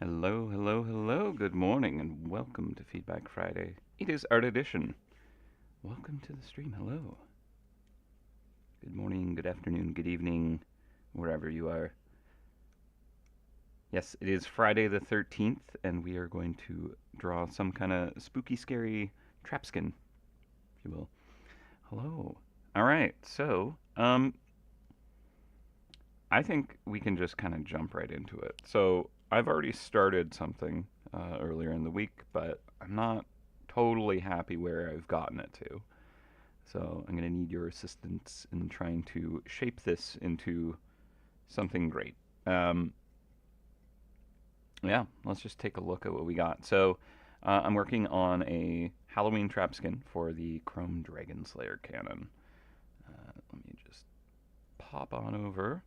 Hello, hello, hello. Good morning and welcome to Feedback Friday. It is Art Edition. Welcome to the stream. Hello. Good morning, good afternoon, good evening, wherever you are. Yes, it is Friday the 13th, and we are going to draw some kind of spooky, scary trapskin, if you will. Hello. All right, I think we can just kind of jump right into it. So I've already started something earlier in the week, but I'm not totally happy where I've gotten it to. So I'm going to need your assistance in trying to shape this into something great. Um, yeah, let's just take a look at what we got. I'm working on a Halloween trap skin for the Chrome Dragon Slayer cannon. Let me just pop on over.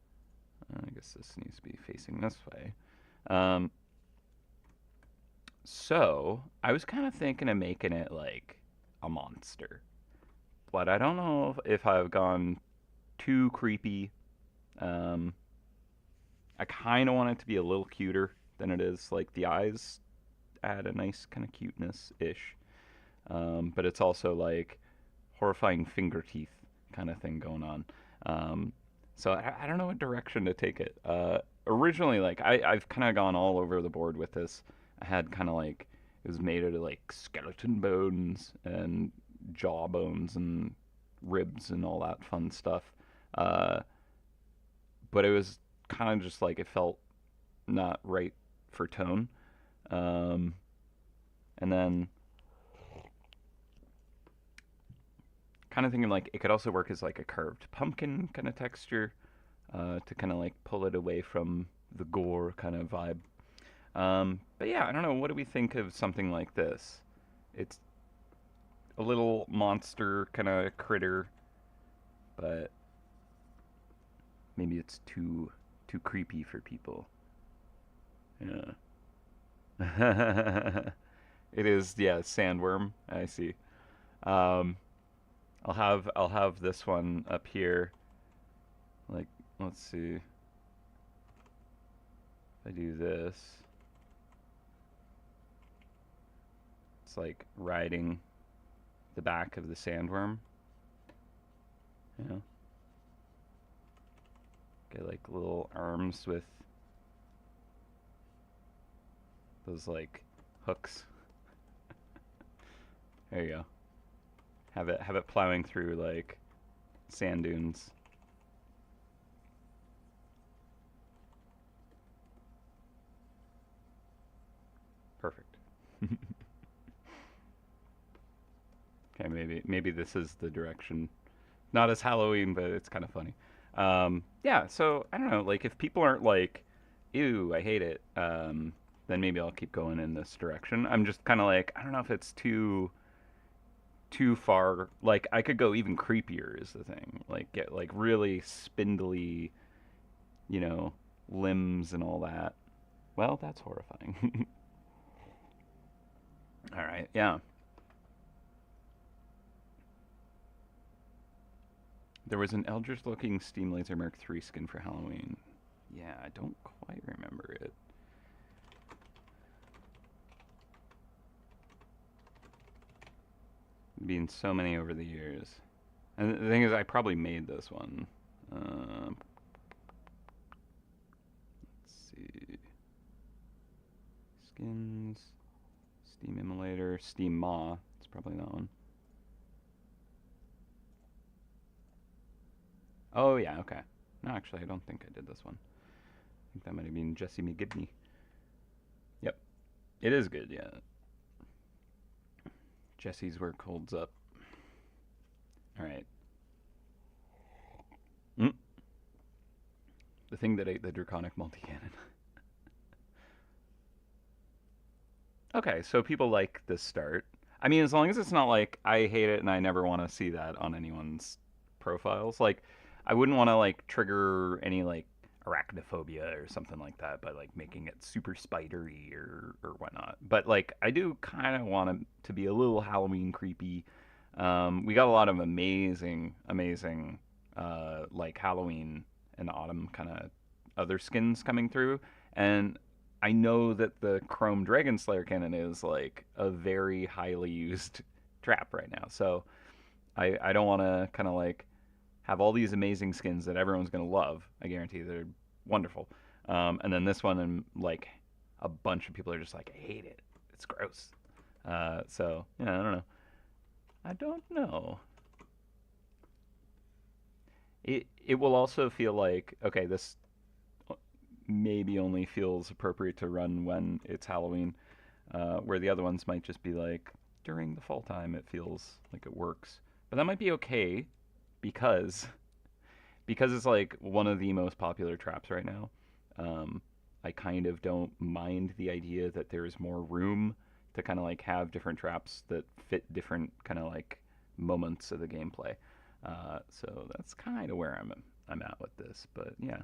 I guess this needs to be facing this way. Um, I was kind of thinking of making it like a monster, but I don't know if I've gone too creepy. Um, I kind of want it to be a little cuter than it is. Like the eyes add a nice kind of cuteness ish, but it's also like horrifying finger teeth kind of thing going on. Um, I don't know what direction to take it. Originally, like I've kind of gone all over the board with this. I had kind of like it was made out of like skeleton bones and jaw bones and ribs and all that fun stuff. Uh, but it was kind of just like it felt not right for tone. Um, and then kind of thinking like it could also work as like a curved pumpkin kind of texture to kind of like pull it away from the gore kind of vibe. But yeah, I don't know. What do we think of something like this? It's a little monster kind of critter, but maybe it's too creepy for people. Yeah. It is, yeah, sandworm. I see. Um, I'll have this one up here. Like, let's see. If I do this, it's like riding the back of the sandworm. You know, get like little arms with those like hooks. There you go. Have it plowing through like sand dunes. Perfect. Okay, maybe this is the direction. Not as Halloween, but it's kind of funny. Yeah, so I don't know. Like if people aren't like, "Ew, I hate it," then maybe I'll keep going in this direction. I'm just kind of like, I don't know if it's too far. Like I could go even creepier is the thing. Like get like really spindly, you know, limbs and all that. Well, that's horrifying. All right, yeah. There was an Eldritch looking Steam Laser Mark III skin for Halloween. Yeah, I don't quite remember it. Being so many over the years. And the thing is, I probably made this one. Let's see. Skins. Steam Emulator. Steam Ma. It's probably that one. Oh, yeah, okay. No, actually, I don't think I did this one. I think that might have been Jesse McGibney. Yep. It is good, yeah. Jesse's work holds up. Alright. Mm. The thing that ate the Draconic Multi-Cannon. Okay, so people like this start. I mean, as long as it's not like I hate it and I never want to see that on anyone's profiles. Like, I wouldn't want to like trigger any like arachnophobia or something like that by like making it super spidery or whatnot. But like, I do kind of want it to be a little Halloween creepy. We got a lot of amazing like Halloween and autumn kind of other skins coming through, and I know that the Chrome Dragon Slayer cannon is like a very highly used trap right now. So I don't want to kind of like have all these amazing skins that everyone's going to love. I guarantee they're wonderful. And then this one, and like a bunch of people are just like, I hate it. It's gross. So yeah, I don't know. I don't know. It will also feel like okay, this maybe only feels appropriate to run when it's Halloween, where the other ones might just be like during the fall time. It feels like it works, but that might be okay because it's like one of the most popular traps right now. Um, I kind of don't mind the idea that there's more room to kind of like have different traps that fit different kind of like moments of the gameplay. So that's kind of where I'm at with this. But yeah,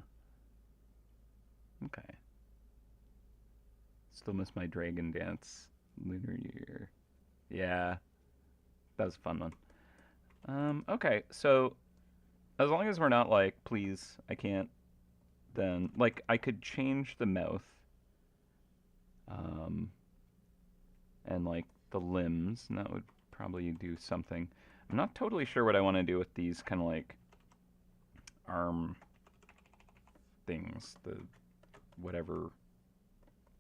okay. Still miss my Dragon Dance Lunar Year. Yeah, that was a fun one. Okay, so as long as we're not like, please, I can't. Then like I could change the mouth, um, and like the limbs, and that would probably do something. I'm not totally sure what I want to do with these kind of like arm things, the whatever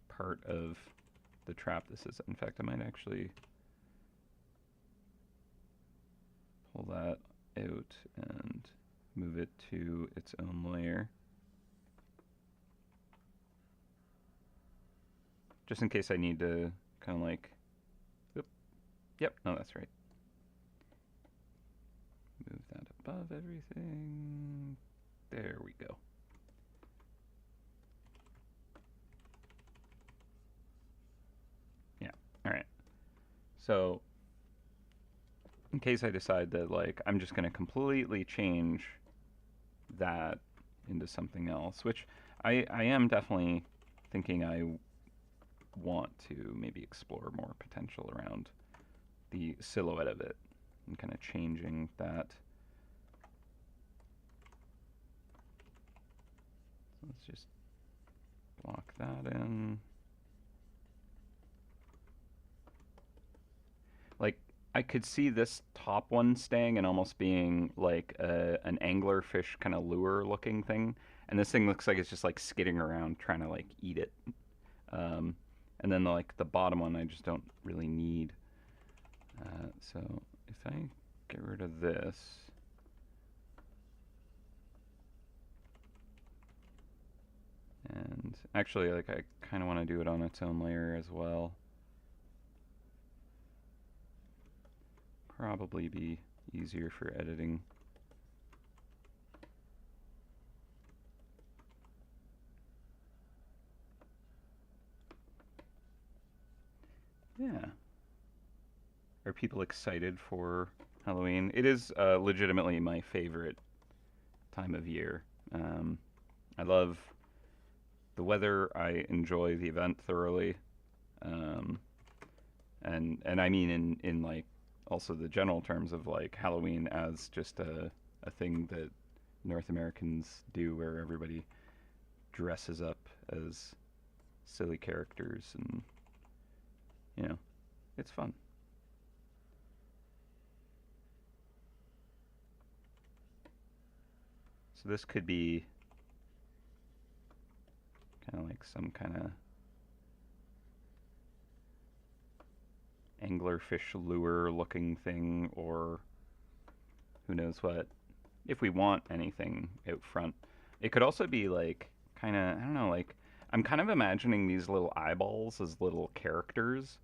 part of the trap this is. In fact, I might actually pull that out and move it to its own layer. Just in case I need to kind of like, oop, yep, no, that's right. Move that above everything. There we go. Yeah, all right. So in case I decide that like I'm just going to completely change that into something else, which I am definitely thinking I want to maybe explore more potential around the silhouette of it and kind of changing that. So let's just block that in. Like I could see this top one staying and almost being like an anglerfish kind of lure looking thing, and this thing looks like it's just like skidding around trying to like eat it. Um, and then like the bottom one, I just don't really need. So if I get rid of this, and actually like I kind of want to do it on its own layer as well. Probably be easier for editing. Yeah. Are people excited for Halloween? It is legitimately my favorite time of year. Um, I love the weather. I enjoy the event thoroughly, um, and I mean in like also the general terms of like Halloween as just a thing that North Americans do, where everybody dresses up as silly characters, and you know, it's fun. So this could be kind of like some kind of anglerfish lure looking thing, or who knows what. If we want anything out front, it could also be like kind of, I don't know, like I'm kind of imagining these little eyeballs as little characters,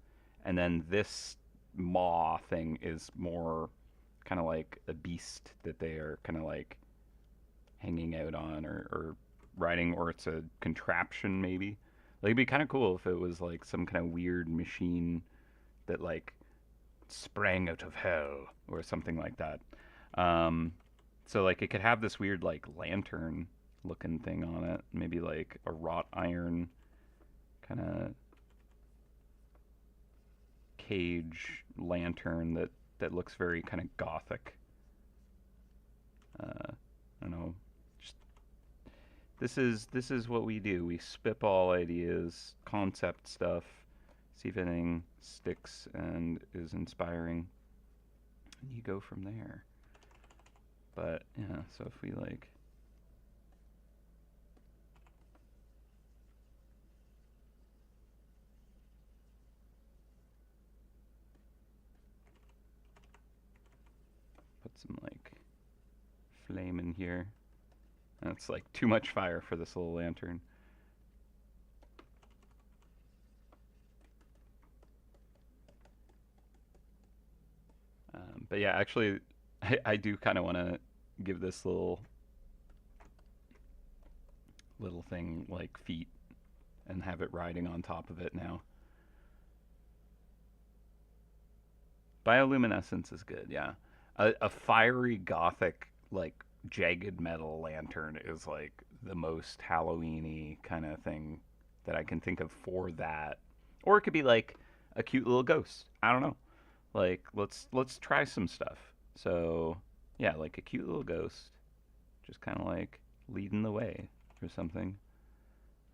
and then this maw thing is more kind of like a beast that they are kind of like hanging out on, or riding, or it's a contraption maybe. Like it'd be kind of cool if it was like some kind of weird machine that like sprang out of hell or something like that. Um, so like it could have this weird like lantern looking thing on it, maybe like a wrought iron kind of cage lantern that looks very kind of gothic. I don't know, just This is what we do. We spitball ideas, concept stuff, see if anything sticks and is inspiring. And you go from there. But yeah, so if we like put some like flame in here. That's like too much fire for this little lantern. But yeah, actually, I do kind of want to give this little thing like feet and have it riding on top of it now. Bioluminescence is good, yeah. A fiery gothic like jagged metal lantern is like the most Halloweeny kind of thing that I can think of for that. Or it could be like a cute little ghost. I don't know. Like let's try some stuff. So yeah, like a cute little ghost, just kind of like leading the way or something.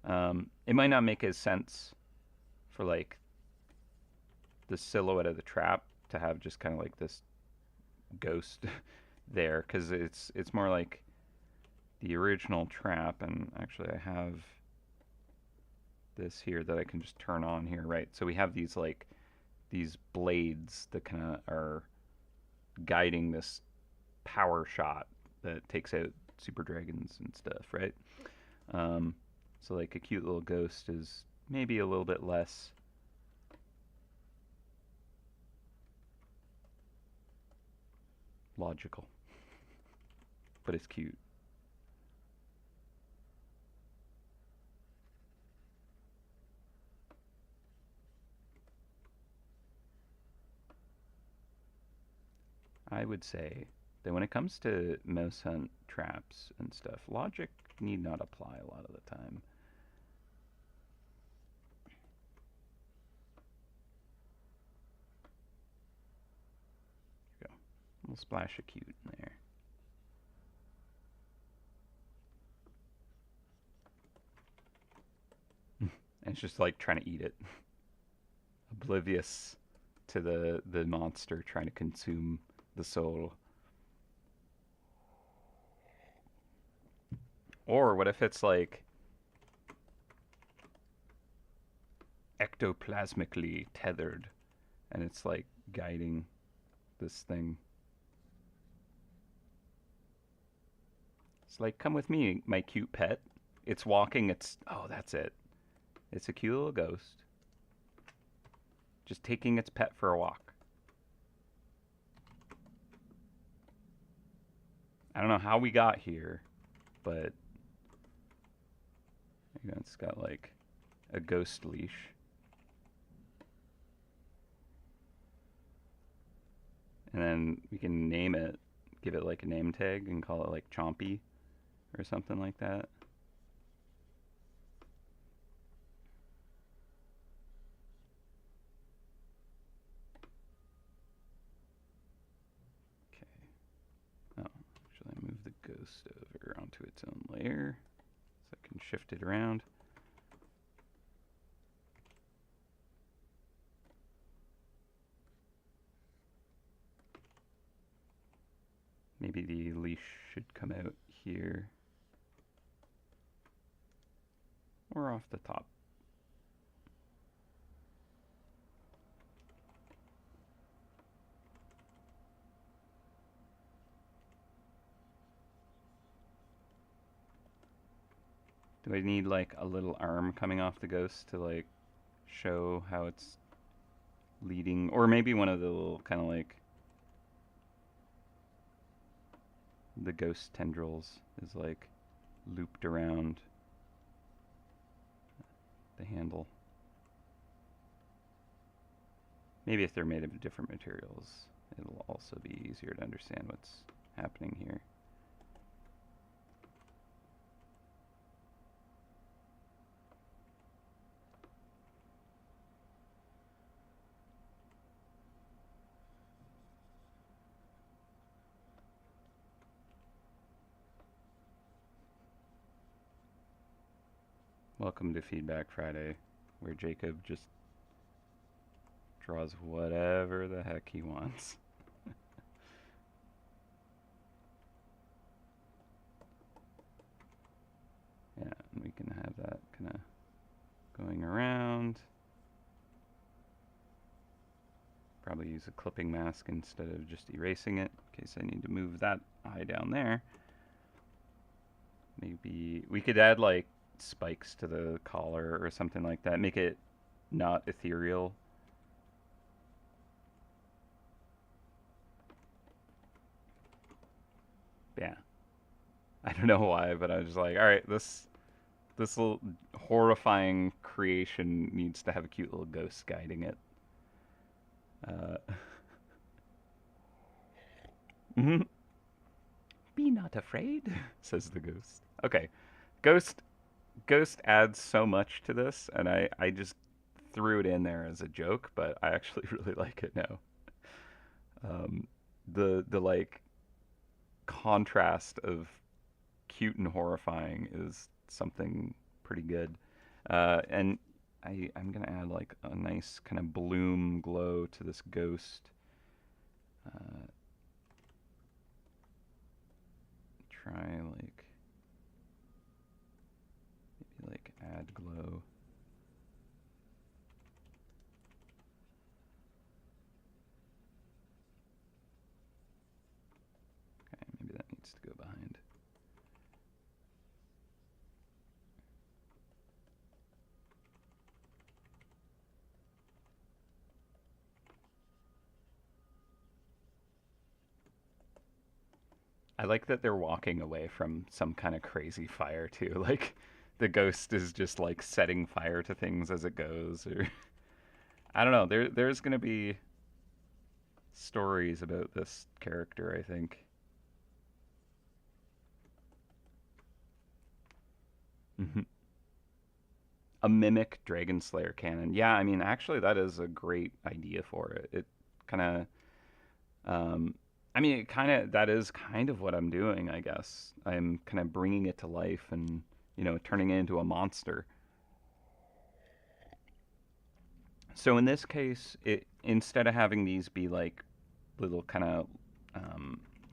It might not make as sense for like the silhouette of the trap to have just kind of like this ghost there because it's more like the original trap. And actually I have this here that I can just turn on here, right? So we have these like these blades that kind of are guiding this power shot that takes out super dragons and stuff, right? um, so like a cute little ghost is maybe a little bit less logical, but it's cute. I would say that when it comes to mouse hunt traps and stuff, logic need not apply a lot of the time. Here we go. We'll splash a cute in there. And it's just like trying to eat it, oblivious to the monster trying to consume the soul. Or what if it's like ectoplasmically tethered and it's like guiding this thing? It's like, come with me, my cute pet. It's walking, oh, that's it. It's a cute little ghost just taking its pet for a walk. I don't know how we got here, but it's got like a ghost leash. And then we can name it, give it like a name tag and call it like Chompy or something like that. Okay. Oh, actually I move the ghost over onto its own layer so I can shift it around. Maybe the leash should come out here or off the top. Do I need like a little arm coming off the ghost to like show how it's leading? Or maybe one of the little kind of like the ghost tendrils is like looped around the handle. Maybe if they're made of different materials, it'll also be easier to understand what's happening here. Welcome to Feedback Friday, where Jacob just draws whatever the heck he wants. Yeah, and we can have that kind of going around. Probably use a clipping mask instead of just erasing it, in case I need to move that eye down there. Maybe we could add like spikes to the collar or something like that. Make it not ethereal. Yeah. I don't know why, but I was just like, all right, this little horrifying creation needs to have a cute little ghost guiding it. Be not afraid, says the ghost. Okay, ghost adds so much to this, and I just threw it in there as a joke, but I actually really like it now. The like contrast of cute and horrifying is something pretty good. And I'm gonna add like a nice kind of bloom glow to this ghost. Try like maybe like add glow. Okay, maybe that needs to go behind. I like that they're walking away from some kind of crazy fire too. Like the ghost is just like setting fire to things as it goes, or I don't know. There's gonna be stories about this character, I think. A mimic Dragon Slayer cannon. Yeah, I mean, actually, that is a great idea for it. It kind of, I mean, it kind of that is kind of what I'm doing, I guess. I'm kind of bringing it to life and turning it into a monster. So in this case, it instead of having these be like little kind of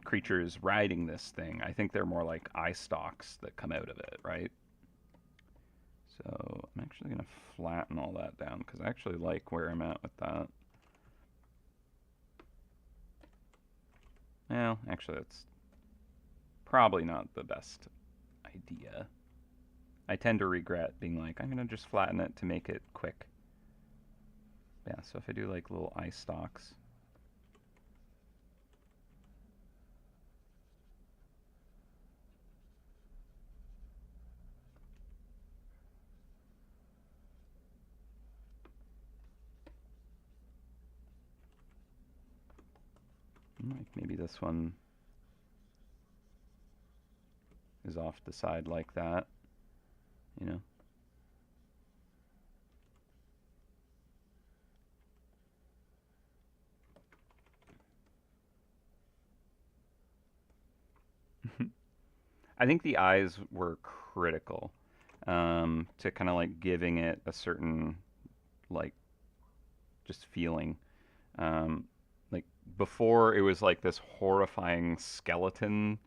creatures riding this thing, I think they're more like eye stalks that come out of it, right? So I'm actually going to flatten all that down because I actually like where I'm at with that. Well, actually, that's probably not the best idea. I tend to regret being like, I'm going to just flatten it to make it quick. Yeah, so if I do like little eye stalks. Like maybe this one is off the side like that, you know? I think the eyes were critical to kind of like giving it a certain like just feeling. Um, like before, it was like this horrifying skeleton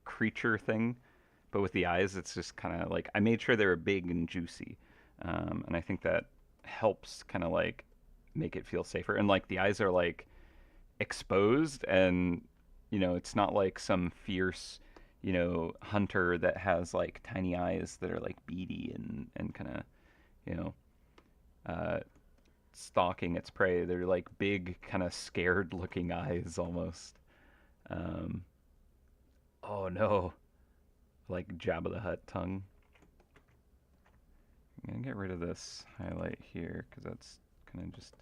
creature thing, but with the eyes, it's just kind of like I made sure they were big and juicy, and I think that helps kind of like make it feel safer. And like the eyes are like exposed, and it's not like some fierce, hunter that has like tiny eyes that are like beady and kind of, you know, uh, stalking its prey. They're like big, kind of scared looking eyes almost. Um, oh no, like Jabba the Hutt tongue. I'm gonna get rid of this highlight here because that's kind of just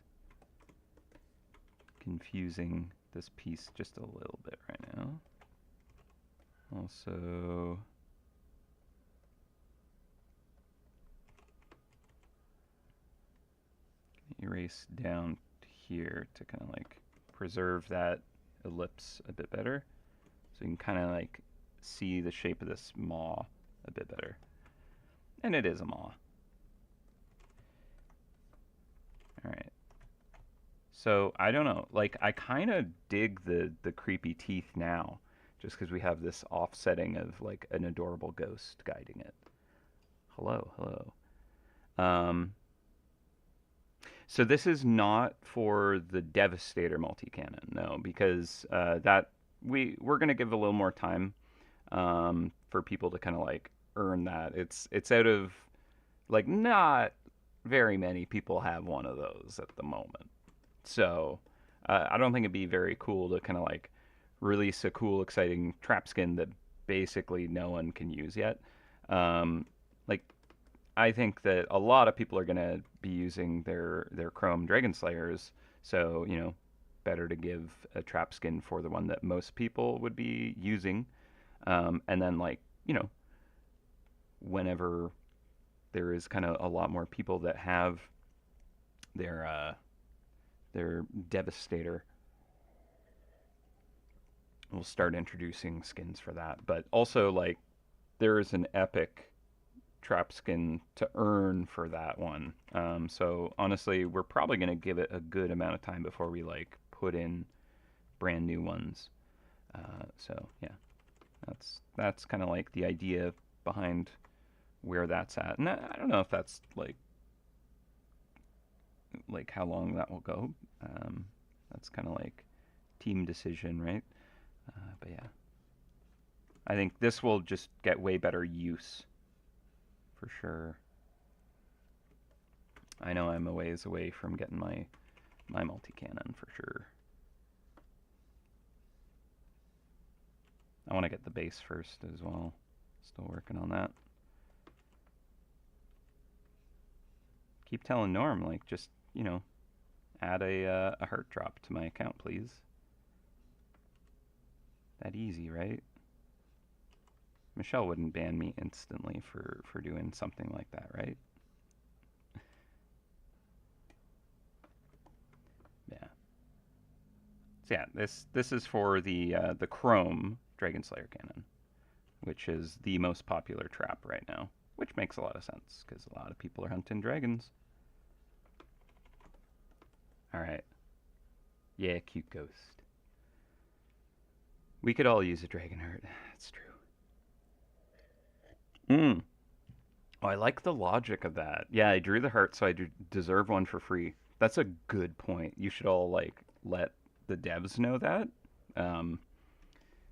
confusing this piece just a little bit right now. Also, erase down here to kind of like preserve that ellipse a bit better. So you can kind of like see the shape of this maw a bit better. And it is a maw. So I don't know. Like I kind of dig the creepy teeth now, just because we have this offsetting of like an adorable ghost guiding it. Hello, hello. Um, so this is not for the Devastator multi-cannon, no, because that we're gonna give a little more time for people to kind of like earn that. It's out of like not very many people have one of those at the moment. So I don't think it'd be very cool to kind of like release a cool, exciting trap skin that basically no one can use yet. Um, like I think that a lot of people are gonna be using their Chrome Dragon Slayers, so better to give a trap skin for the one that most people would be using, and then like whenever there is kind of a lot more people that have their their Devastator, we'll start introducing skins for that. But also like there is an epic trap skin to earn for that one. So honestly, we're probably gonna give it a good amount of time before we like put in brand new ones. So yeah, that's kind of like the idea behind where that's at. And I don't know if that's like how long that will go. That's kind of like team decision, right? But yeah, I think this will just get way better use for sure. I know I'm a ways away from getting my multi cannon for sure. I want to get the base first as well. Still working on that. Keep telling Norm like just add a heart drop to my account, please. That easy, right? Michelle wouldn't ban me instantly for doing something like that, right? Yeah. So yeah, this is for the Chrome Dragon Slayer cannon, which is the most popular trap right now, which makes a lot of sense because a lot of people are hunting dragons. All right. Yeah, cute ghost. We could all use a dragon heart. That's true. Mm. Oh, I like the logic of that. Yeah, I drew the heart, so I deserve one for free. That's a good point. You should all like let the devs know that, um,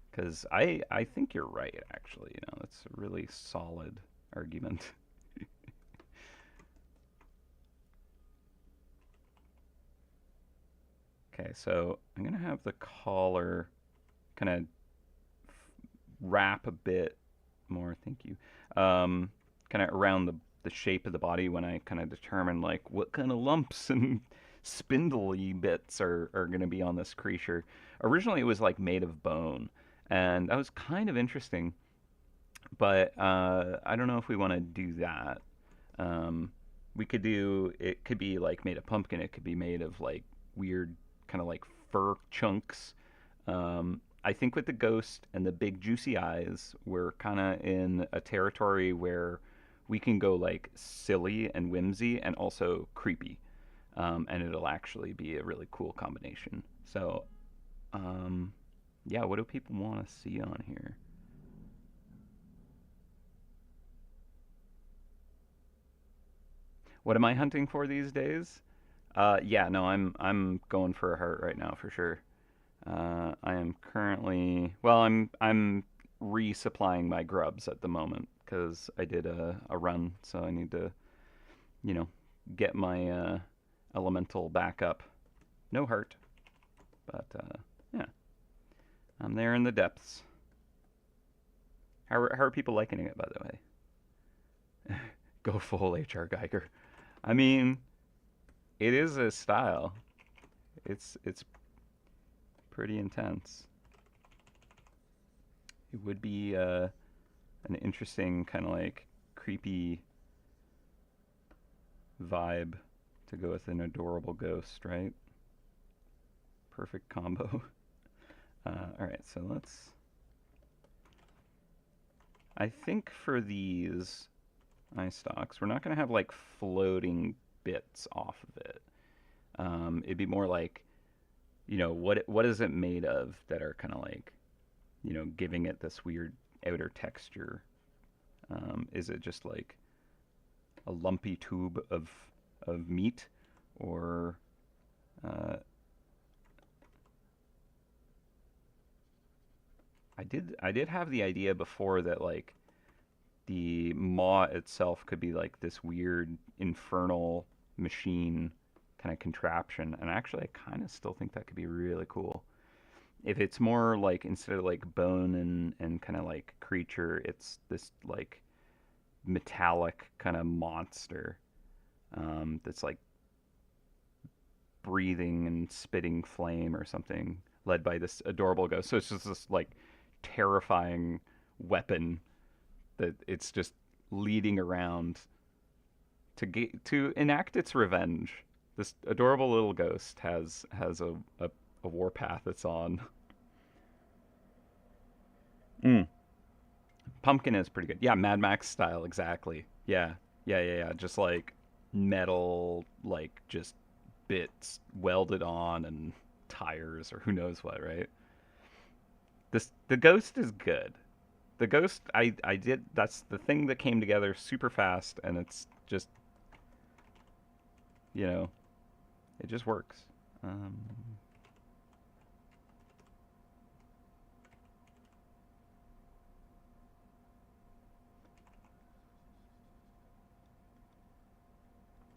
because I think you're right. Actually, that's a really solid argument. Okay, so I'm gonna have the collar kind of wrap a bit more. Thank you. Kind of around the shape of the body when I kind of determine like what kind of lumps and spindly bits are going to be on this creature. Originally, it was like made of bone, and that was kind of interesting. But I don't know if we want to do that. Um, we could do it. Could be like made of pumpkin. It could be made of like weird kind of like fur chunks. I think with the ghost and the big juicy eyes, we're kind of in a territory where we can go like silly and whimsy and also creepy, and it'll actually be a really cool combination. So, um, yeah, what do people want to see on here? What am I hunting for these days? Yeah, no, I'm going for a heart right now for sure. I am currently I'm resupplying my grubs at the moment because I did a run, so I need to you know get my elemental back up. No heart, but yeah, I'm there in the depths. How are people liking it, by the way? Go full HR Geiger. I mean, it is a style. It's pretty intense. It would be an interesting kind of like creepy vibe to go with an adorable ghost, right? Perfect combo. All right, so let's. I think for these eye stalks, we're not going to have like floating bits off of it. It'd be more like, what is it made of that are kind of like, giving it this weird outer texture. Is it just like a lumpy tube of meat, or uh, I did have the idea before that like the maw itself could be like this weird infernal machine kind of contraption, and actually I kind of still think that could be really cool. If it's more like, instead of like bone and kind of like creature, it's this like metallic kind of monster, that's like breathing and spitting flame or something, led by this adorable ghost. So it's just this like terrifying weapon that it's just leading around to enact its revenge. This adorable little ghost has a warpath it's on. Mm. Pumpkin is pretty good. Yeah, Mad Max style, exactly. Yeah, yeah. Just like metal, like just bits welded on and tires or who knows what, right? The ghost is good. The ghost, I did. That's the thing that came together super fast, and it's just, you know it just works. Um,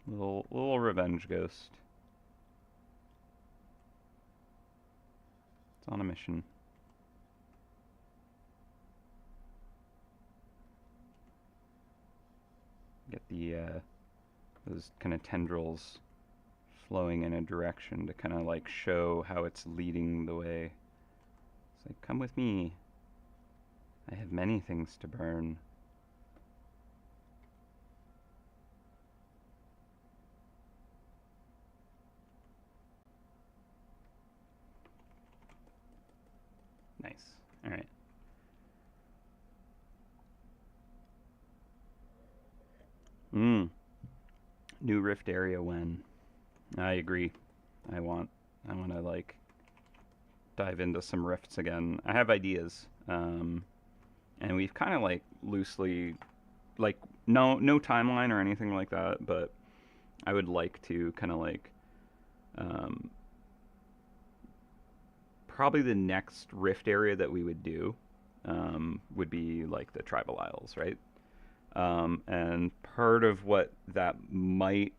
little revenge ghost. It's on a mission. Get the those kind of tendrils flowing in a direction to kind of like show how it's leading the way. It's like, come with me. I have many things to burn. Nice. All right. Mm. New rift area when? I agree. I want. I want to like dive into some rifts again. I have ideas, and we've kind of like loosely, like, no timeline or anything like that, but I would like to kind of like, um, probably the next rift area that we would do, would be like the tribal isles, right? And part of what that might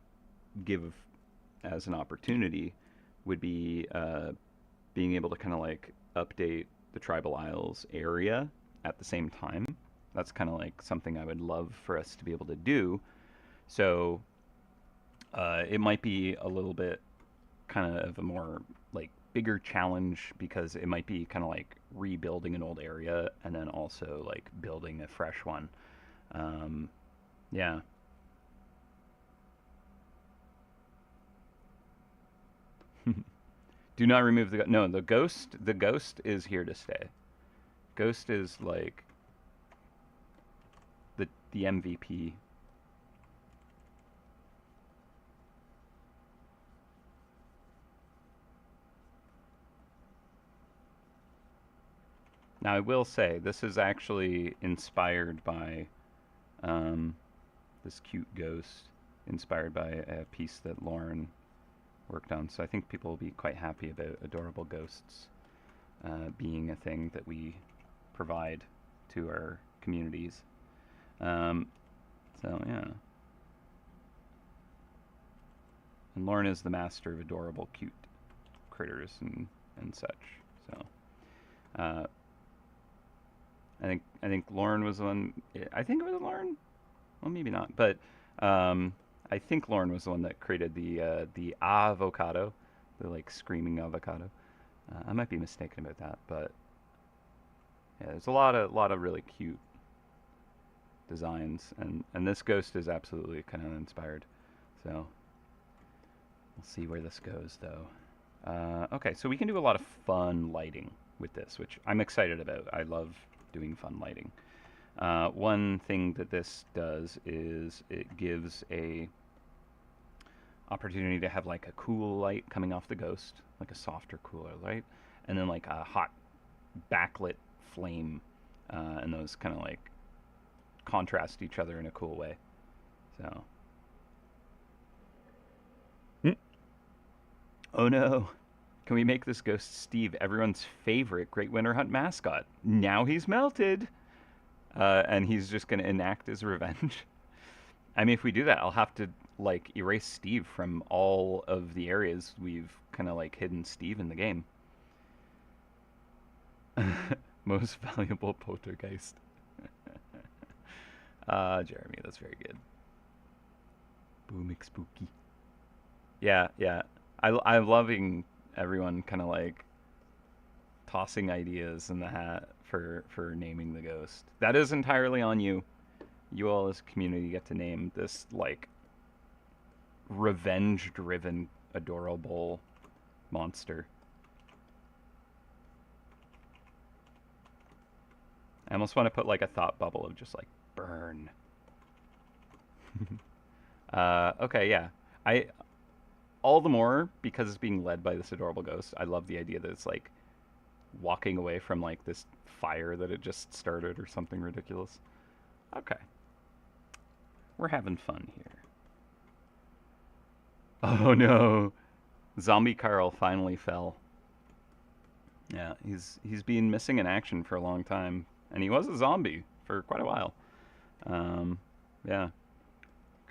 give as an opportunity would be, being able to kind of like update the tribal isles area at the same time. That's kind of like something I would love for us to be able to do. So it might be a little bit kind of a more like bigger challenge, because it might be kind of like rebuilding an old area and then also like building a fresh one. Um, yeah. Do not remove no, the ghost. The ghost is here to stay. Ghost is like the MVP. Now I will say this is actually inspired by, um, this cute ghost, inspired by a piece that Lauren worked on. So I think people will be quite happy about adorable ghosts, being a thing that we provide to our communities. Um, so yeah, and Lauren is the master of adorable, cute critters and such. So uh, I think Lauren was the one. I think it was Lauren. Well, maybe not, but, um, I think Lauren was the one that created the avocado, the like screaming avocado. I might be mistaken about that, but yeah, there's a lot of really cute designs, and this ghost is absolutely kind of inspired. So we'll see where this goes, though. Okay, so we can do a lot of fun lighting with this, which I'm excited about. I love doing fun lighting. One thing that this does is it gives a opportunity to have like a cool light coming off the ghost, like a softer, cooler light, and then like a hot backlit flame, and those kind of like contrast each other in a cool way. So, Hmm. Oh no, can we make this ghost Steve everyone's favorite Great Winter Hunt mascot? Now he's melted, and he's just gonna enact his revenge. I mean, if we do that, I'll have to like erase Steve from all of the areas we've kind of like hidden Steve in the game. Most valuable poltergeist. Jeremy, that's very good. Boom, spooky. Yeah, yeah. I'm loving everyone kind of like tossing ideas in the hat for naming the ghost. That is entirely on you. You all as a community get to name this like revenge-driven, adorable monster. I almost want to put like a thought bubble of just like burn. Okay, yeah. I all the more because it's being led by this adorable ghost. I love the idea that it's like walking away from like this fire that it just started or something ridiculous. Okay, we're having fun here. Oh no, Zombie Carl finally fell. Yeah, he's been missing in action for a long time, and he was a zombie for quite a while. Um, yeah,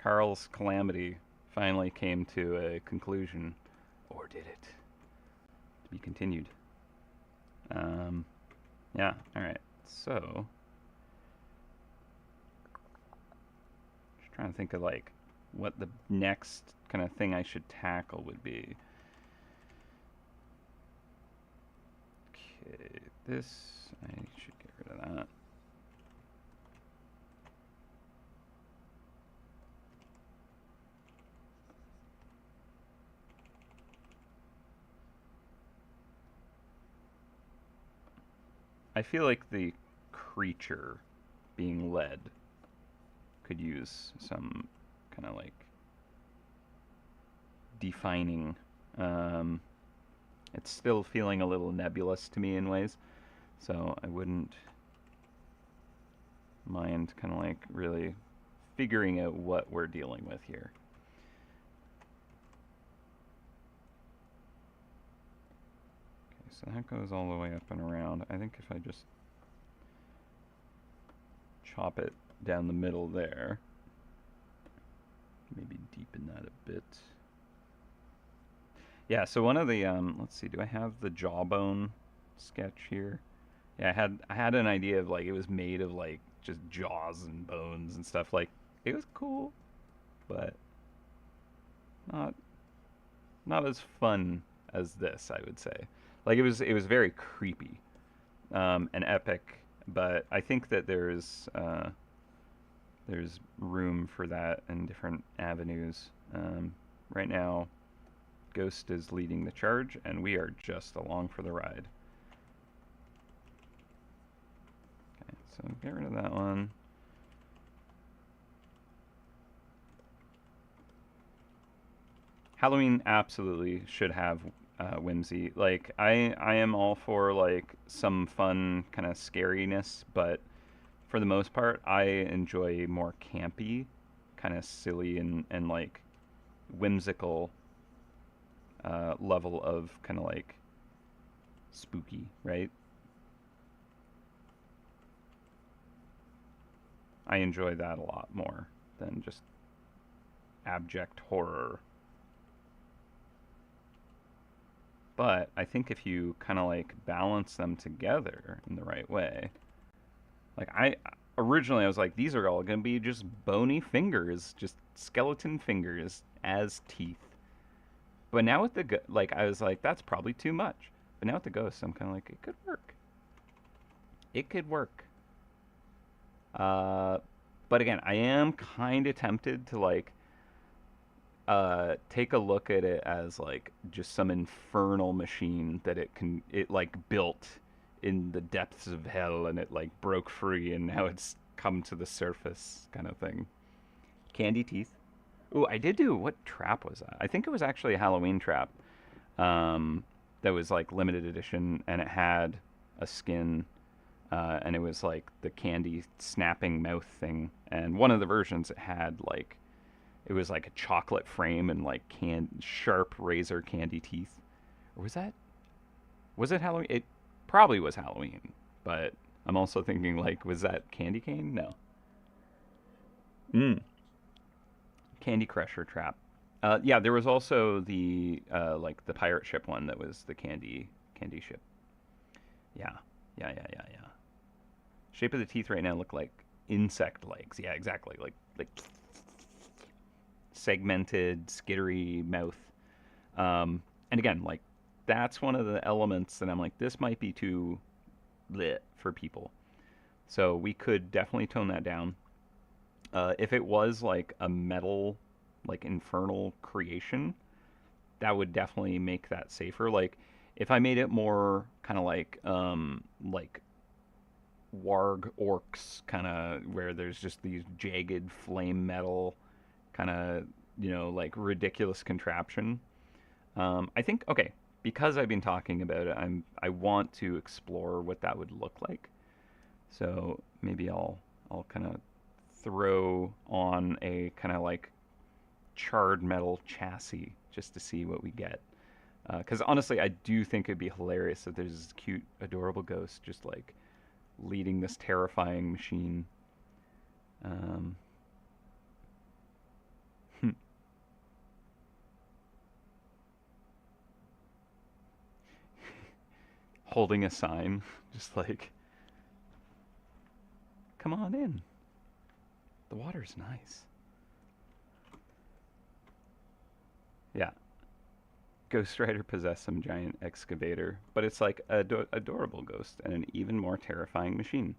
Carl's calamity finally came to a conclusion, or did it? To be continued. Um, yeah. All right. So, just trying to think of like what the next kind of thing I should tackle would be. Okay, this I should get rid of that. I feel like the creature being led could use some kind of like defining. Um, it's still feeling a little nebulous to me in ways, so I wouldn't mind kind of like really figuring out what we're dealing with here. Okay, so that goes all the way up and around. I think if I just chop it down the middle there, maybe deepen that a bit. Yeah, so one of the let's see, do I have the jawbone sketch here? Yeah, I had an idea of like it was made of like just jaws and bones and stuff. Like it was cool, but not not as fun as this, I would say. Like it was very creepy, and epic, but I think that there's room for that in different avenues. Right now, Ghost is leading the charge, and we are just along for the ride. Okay, so get rid of that one. Halloween absolutely should have whimsy. Like I am all for like some fun kind of scariness, but for the most part, I enjoy more campy, kind of silly and like whimsical level of kind of like spooky, right? I enjoy that a lot more than just abject horror. But I think if you kind of like balance them together in the right way, like I originally I was like these are all going to be just bony fingers, just skeleton fingers as teeth. But now with the like I was like that's probably too much. But now with the ghosts I'm kind of like it could work. It could work. Uh but again, I am kind of tempted to like take a look at it as like just some infernal machine that it like built in the depths of hell and it like broke free and now it's come to the surface kind of thing. Candy teeth. Oh, I did do, what trap was that? I think it was actually a Halloween trap. Um, that was like limited edition, and it had a skin, and it was like the candy snapping mouth thing. And one of the versions it had like it was like a chocolate frame and like sharp razor candy teeth. Or was it Halloween? It probably was Halloween, but I'm also thinking like was that candy cane? No. Mm. Candy Crusher trap. Yeah, there was also the like the pirate ship one that was the candy ship. Yeah, yeah. Shape of the teeth right now look like insect legs. Yeah, exactly. Like segmented, skittery mouth. And again, like that's one of the elements that I'm like, this might be too lit for people. So we could definitely tone that down. If it was like a metal, like infernal creation, that would definitely make that safer. Like if I made it more kind of like warg orcs, kind of where there's just these jagged flame metal, kind of like ridiculous contraption. I think okay, because I've been talking about it, I want to explore what that would look like. So maybe I'll kind of throw on a kind of like charred metal chassis just to see what we get. Because honestly, I do think it'd be hilarious if there's this cute, adorable ghost just like leading this terrifying machine. Um, holding a sign, just like, come on in. The water's nice. Yeah, Ghost Rider possessed some giant excavator, but it's like a adorable ghost and an even more terrifying machine.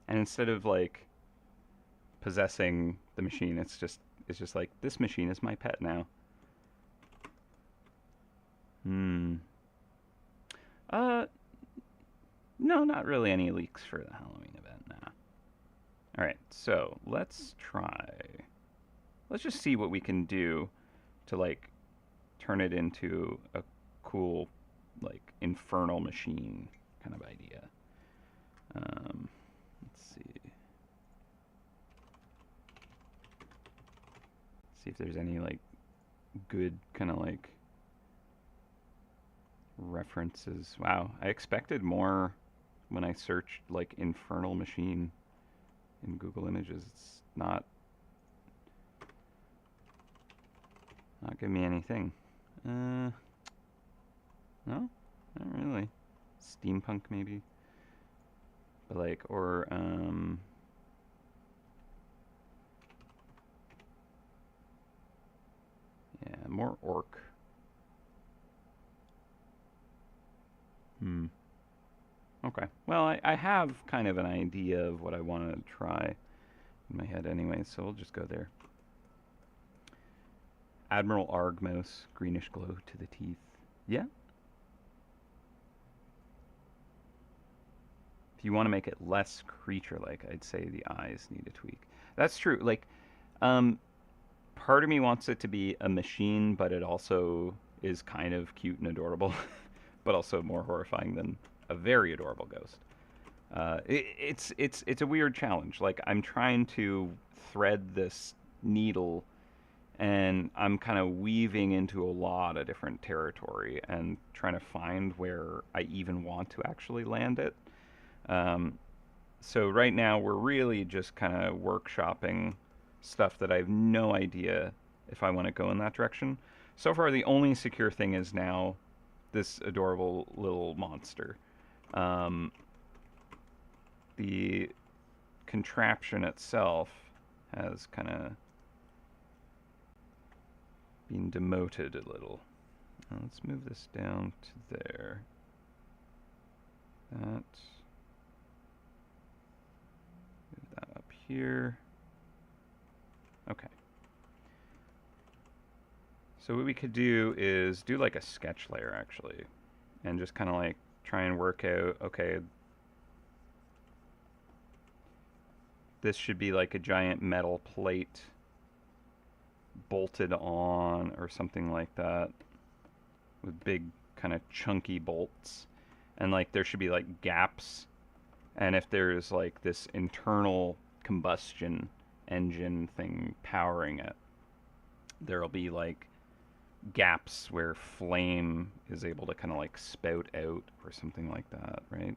And instead of like possessing the machine, it's just like this machine is my pet now. Hmm. Uh, no, not really any leaks for the Halloween event. Nah. All right, so let's try. Let's just see what we can do to like turn it into a cool, like infernal machine kind of idea. Let's see. See if there's any like good kind of like references. Wow, I expected more when I searched like infernal machine in Google Images. It's not giving me anything. No, not really. Steampunk maybe, but like or yeah, more orc. Hmm. Okay. Well, I have kind of an idea of what I want to try in my head anyway, so we'll just go there. Admiral Argmos, greenish glow to the teeth. Yeah. If you want to make it less creature-like, I'd say the eyes need a tweak. That's true. Like, um, part of me wants it to be a machine, but it also is kind of cute and adorable, but also more horrifying than a very adorable ghost. It's a weird challenge. Like I'm trying to thread this needle, and I'm kind of weaving into a lot of different territory and trying to find where I even want to actually land it. Um, so right now we're really just kind of workshopping stuff that I have no idea if I want to go in that direction. So far, the only secure thing is now this adorable little monster. Um, the contraption itself has kind of been demoted a little. Now let's move this down to there. That. Move that up here. Okay. So what we could do is do like a sketch layer actually, and just kind of like try and work out, okay, this should be like a giant metal plate bolted on or something like that with big kind of chunky bolts. And like there should be like gaps. And if there's like this internal combustion engine thing powering it, there'll be like gaps where flame is able to kind of like spout out or something like that, right?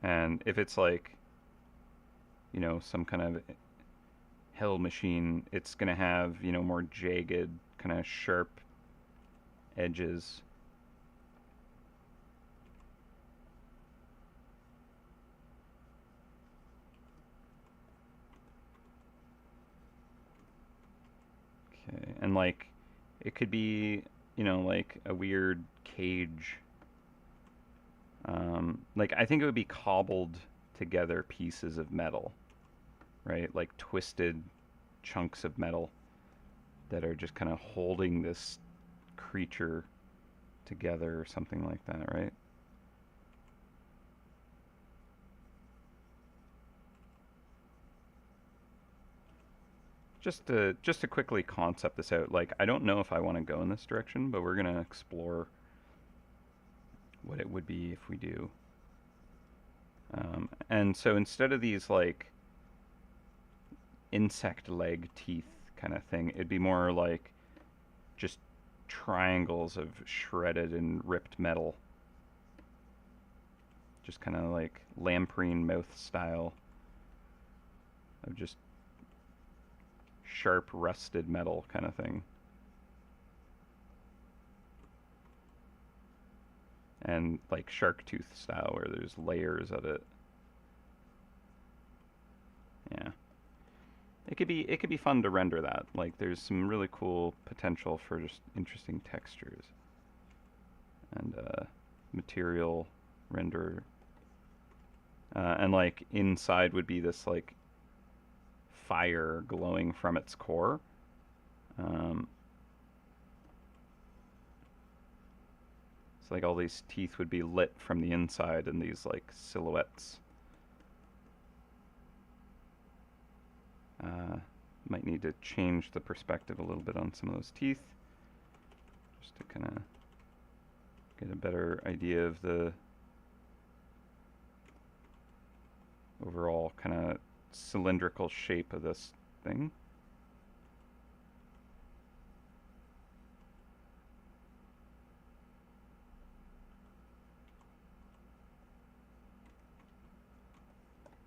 And if it's like, you know, some kind of hell machine, it's going to have, you know, more jagged, kind of sharp edges. Okay, and like it could be, you know, like a weird cage. Like I think it would be cobbled together pieces of metal, right? Like twisted chunks of metal that are just kind of holding this creature together or something like that, right? Just to quickly concept this out, like I don't know if I want to go in this direction, but we're gonna explore what it would be if we do. And so instead of these like insect leg teeth kind of thing, it'd be more like just triangles of shredded and ripped metal. Just kind of like lamprey mouth style of just sharp rusted metal kind of thing. And like shark tooth style where there's layers of it. Yeah. It could be fun to render that. Like there's some really cool potential for just interesting textures and material render. And like inside would be this like fire glowing from its core. Um, it's like all these teeth would be lit from the inside in these like silhouettes. Might need to change the perspective a little bit on some of those teeth just to kind of get a better idea of the overall kind of cylindrical shape of this thing.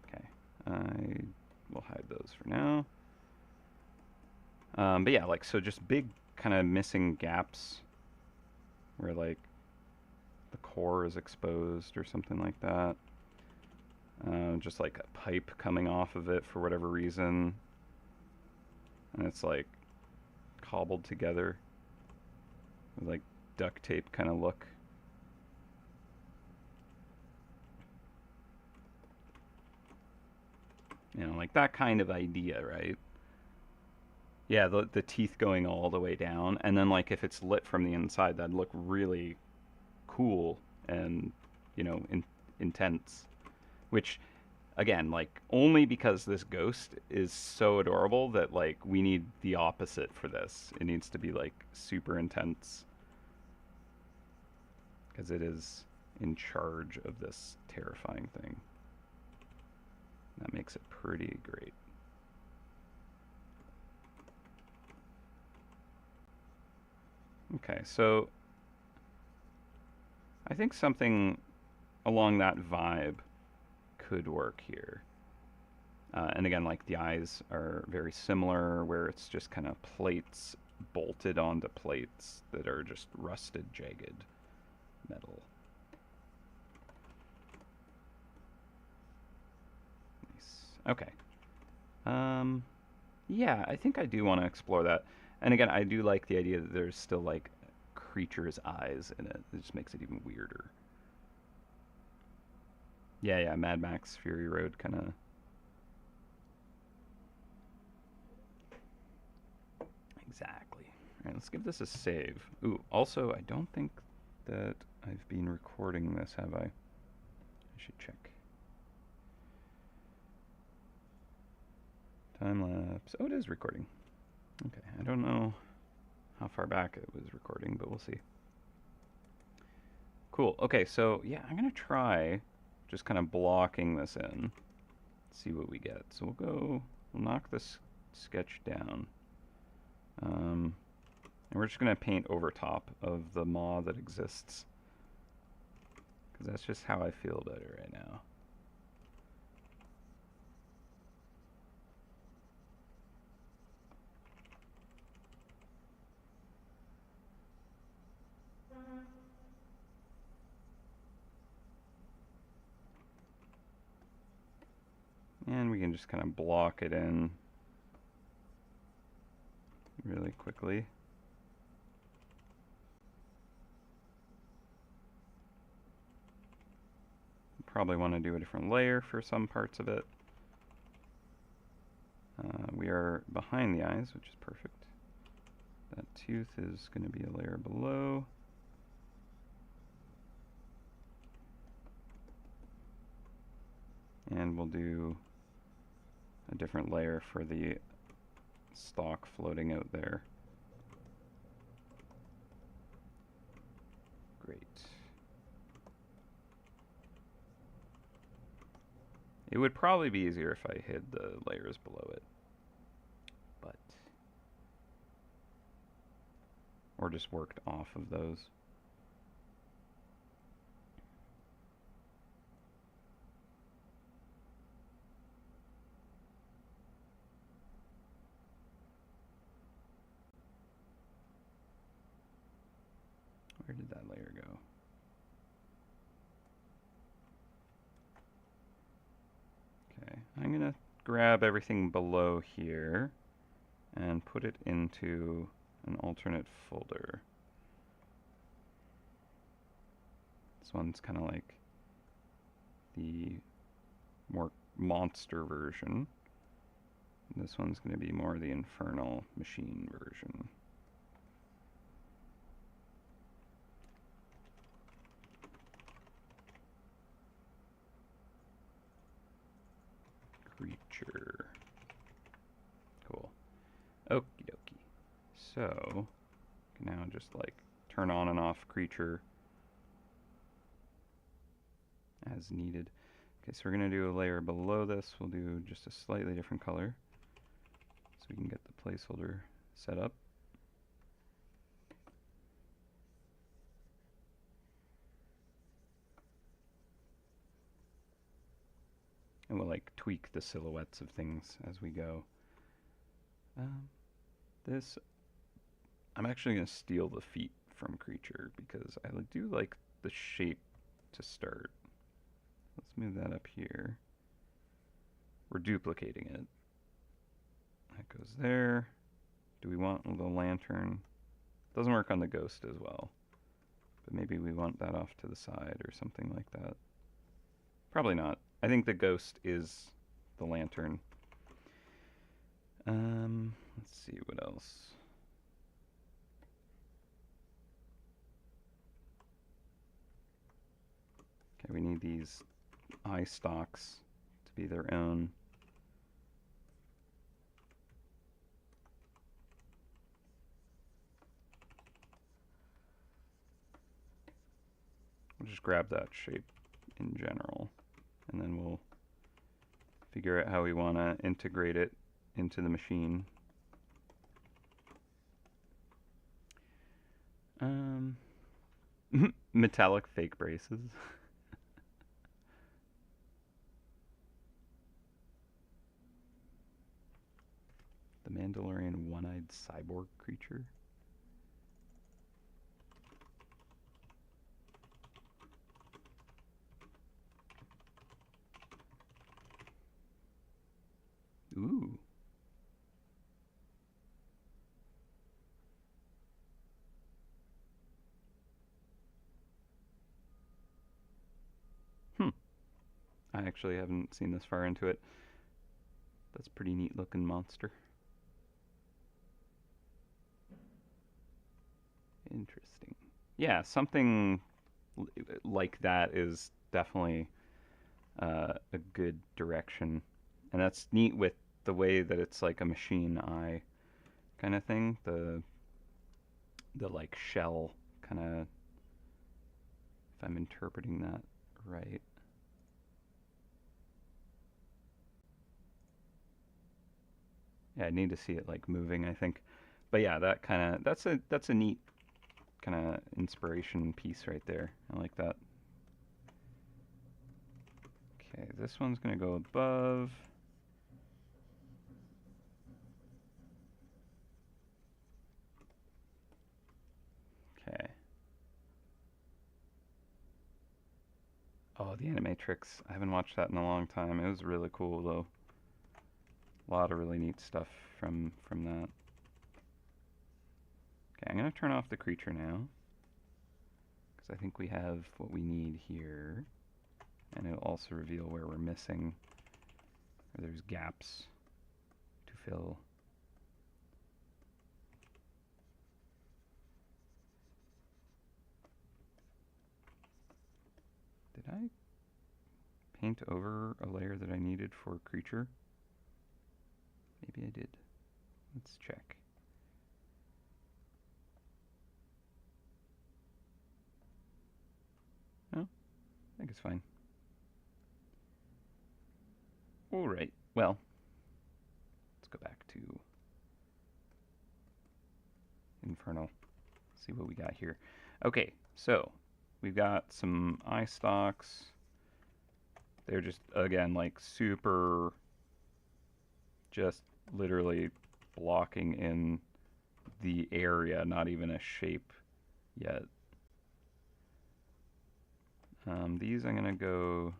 Okay, I will hide those for now. But yeah, like, so just big kind of missing gaps where like the core is exposed or something like that. Just like a pipe coming off of it for whatever reason. And it's like cobbled together with like duct tape kind of look. You know, like that kind of idea, right? Yeah, the teeth going all the way down, and then like if it's lit from the inside, that'd look really cool and you know intense. Which, again, like only because this ghost is so adorable that like we need the opposite for this. It needs to be like super intense because it is in charge of this terrifying thing. That makes it pretty great. Okay, so I think something along that vibe could work here. And again, like the eyes are very similar, where it's just kind of plates bolted onto plates that are just rusted, jagged metal. Nice. Okay. Yeah, I think I do want to explore that. And again, I do like the idea that there's still like creature's eyes in it. It just makes it even weirder. Yeah, yeah, Mad Max Fury Road kind of. Exactly. All right, let's give this a save. Ooh, also, I don't think that I've been recording this, have I? I should check. Time-lapse. Oh, it is recording. Okay, I don't know how far back it was recording, but we'll see. Cool. Okay, so yeah, I'm going to try just kind of blocking this in. See what we get. So we'll knock this sketch down. And we're just going to paint over top of the maw that exists. Because that's just how I feel about it right now. And we can just kind of block it in really quickly. Probably want to do a different layer for some parts of it. We are behind the eyes, which is perfect. That tooth is going to be a layer below. And we'll do a different layer for the stalk floating out there. Great. It would probably be easier if I hid the layers below it. But or just worked off of those. Where did that layer go? Okay, I'm gonna grab everything below here and put it into an alternate folder. This one's kind of like the more monster version. This one's going to be more the infernal machine version. Creature. Cool. Okie dokie. So, now just like turn on and off creature as needed. Okay, so we're going to do a layer below this. We'll do just a slightly different color so we can get the placeholder set up. And we'll like tweak the silhouettes of things as we go. This, I'm actually going to steal the feet from creature because I do like the shape to start. Let's move that up here. We're duplicating it. That goes there. Do we want the lantern? Doesn't work on the ghost as well. But maybe we want that off to the side or something like that. Probably not. I think the ghost is the lantern. Let's see what else. Okay, we need these eye stalks to be their own. We'll just grab that shape in general, and then we'll figure out how we want to integrate it into the machine. Metallic fake braces. The Mandalorian one-eyed cyborg creature. Ooh. I actually haven't seen this far into it. That's a pretty neat looking monster. Interesting. Yeah, something like that is definitely a good direction. And that's neat with the way that it's like a machine eye kind of thing. The like shell kind of, if I'm interpreting that right. Yeah, I need to see it like moving, I think. But yeah, that's a neat kind of inspiration piece right there. I like that. Okay, this one's gonna go above. Okay. Oh, the Animatrix. I haven't watched that in a long time. It was really cool though. A lot of really neat stuff from that. Okay, I'm gonna turn off the creature now because I think we have what we need here, and it'll also reveal where we're missing, or there's gaps to fill. Did I paint over a layer that I needed for creature? Maybe I did. Let's check. No, I think it's fine. Alright, well, let's go back to Infernal. See what we got here. Okay, so we've got some eye stalks. They're just, again, like super, just literally blocking in the area, not even a shape yet. These I'm going to go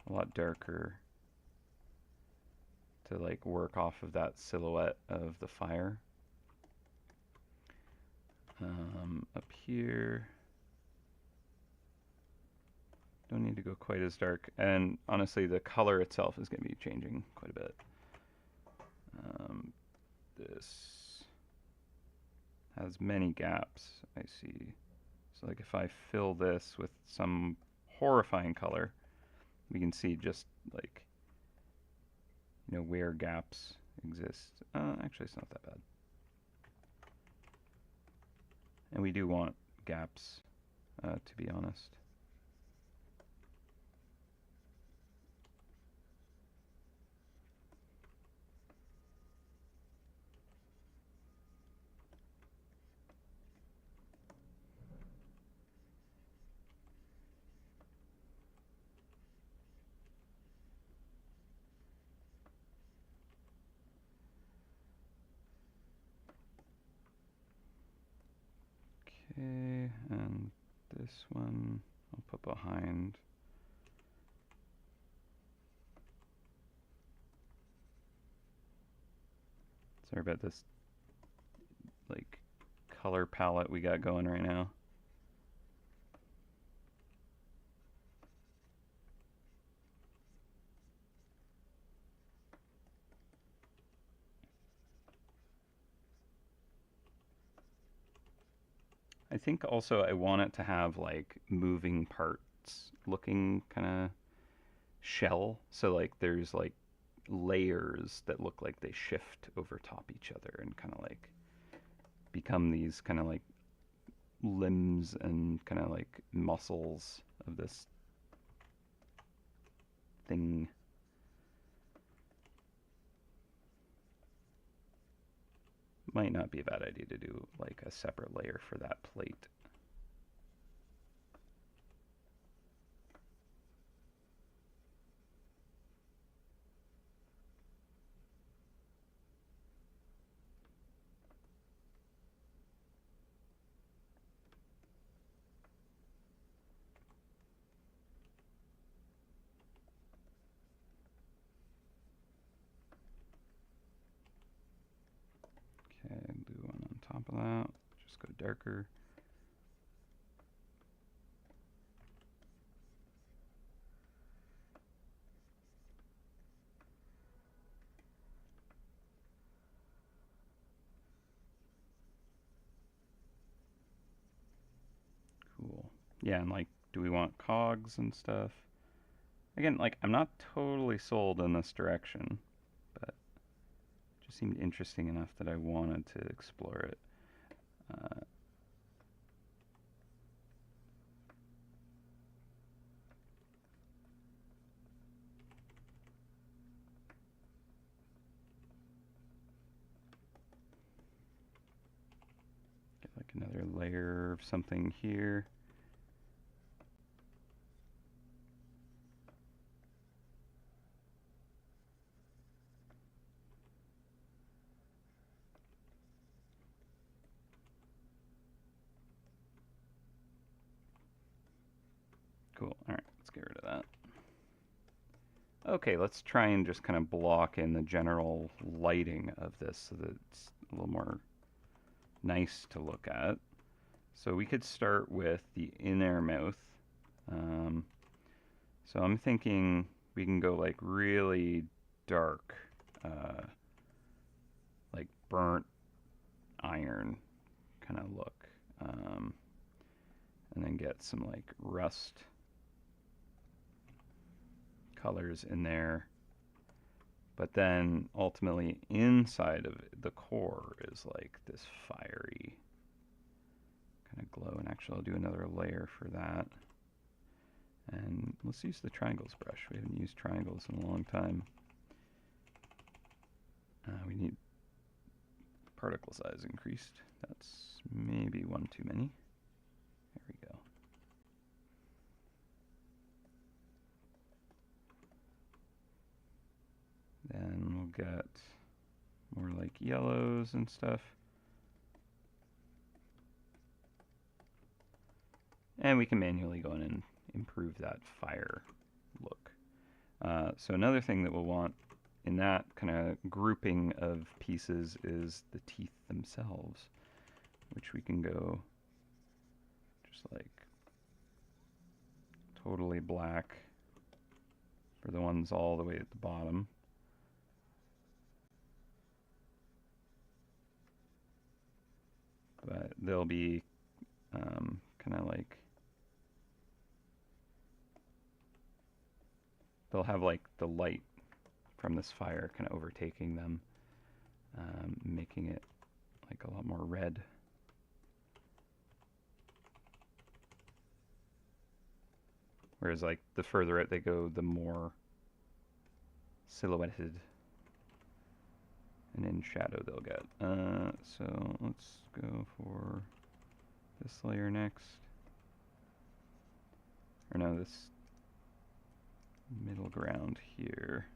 a lot darker to like work off of that silhouette of the fire. Up here, don't need to go quite as dark, and honestly the color itself is going to be changing quite a bit. This has many gaps, I see. So like if I fill this with some horrifying color, we can see just like, you know, where gaps exist. Actually, it's not that bad. And we do want gaps, to be honest. Okay, and this one I'll put behind. Sorry about this, like, color palette we got going right now. I think also I want it to have like moving parts looking kind of shell. So like there's like layers that look like they shift over top each other and kind of like become these kind of like limbs and kind of like muscles of this thing. Might not be a bad idea to do like a separate layer for that plate. Okay, do one on top of that. Just go darker. Cool. Yeah, and like, do we want cogs and stuff? Again, like, I'm not totally sold in this direction, but seemed interesting enough that I wanted to explore it. Get like another layer of something here. Cool. All right, let's get rid of that. Okay, let's try and just kind of block in the general lighting of this so that it's a little more nice to look at. So we could start with the inner mouth. So I'm thinking we can go like really dark, like burnt iron kind of look. And then get some like rust colors in there. But then ultimately inside of the core is like this fiery kind of glow. And actually I'll do another layer for that. And let's use the triangles brush. We haven't used triangles in a long time. We need particle size increased. That's maybe one too many. There we go. Then we'll get more like yellows and stuff. And we can manually go in and improve that fire look. So another thing that we'll want in that kind of grouping of pieces is the teeth themselves, which we can go just like totally black for the ones all the way at the bottom. But they'll be kind of like, they'll have like the light from this fire kind of overtaking them, making it like a lot more red. Whereas like the further out they go, the more silhouetted and in shadow they'll get. So let's go for this layer next. Or no, this middle ground here.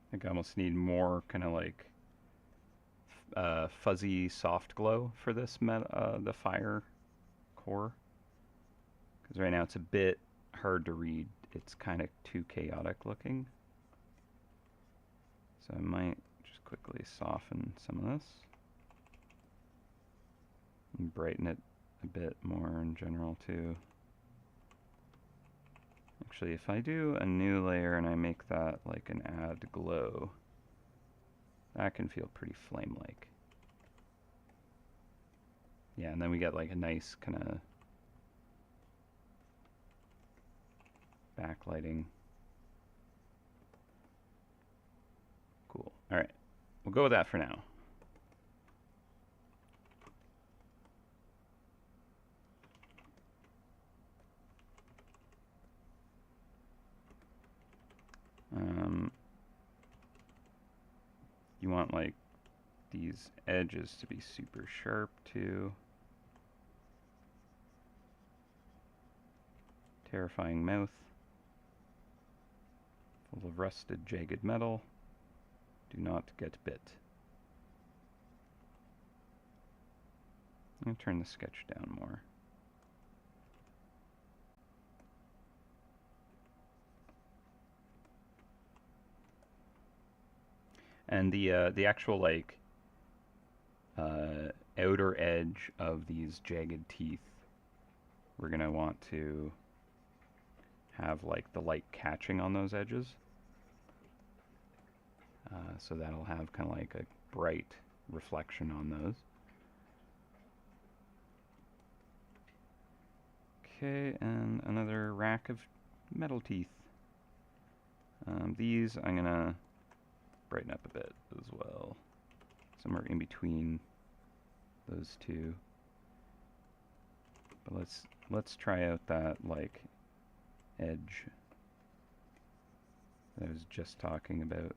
I think I almost need more kind of like fuzzy soft glow for this the fire core, because right now it's a bit hard to read. It's kind of too chaotic looking. So I might just quickly soften some of this and brighten it a bit more in general too. Actually, if I do a new layer and I make that like an add glow, that can feel pretty flame-like. Yeah, and then we get like a nice kind of backlighting. Cool. All right, we'll go with that for now. You want like these edges to be super sharp too. Terrifying mouth, full of rusted, jagged metal. Do not get bit. I'm going to turn the sketch down more. And the actual like outer edge of these jagged teeth, we're gonna want to have like the light catching on those edges. So that'll have kind of like bright reflection on those. Okay, and another rack of metal teeth. These I'm gonna brighten up a bit as well, somewhere in between those two. But let's try out that like edge that I was just talking about.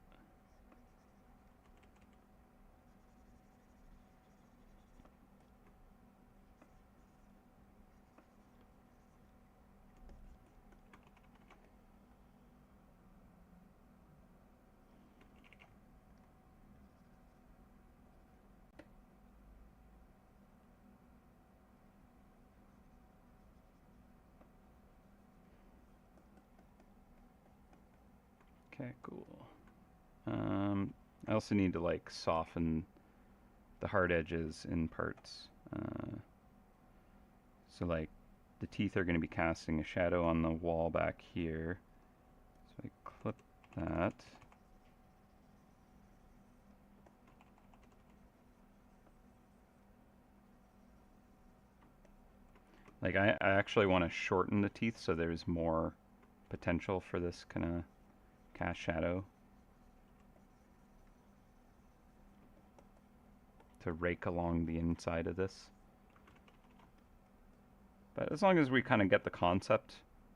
Okay, cool. I also need to like soften the hard edges in parts. So like the teeth are going to be casting a shadow on the wall back here. So I clip that. Like I actually want to shorten the teeth so there's more potential for this kind of cast shadow to rake along the inside of this. But as long as we kind of get the concept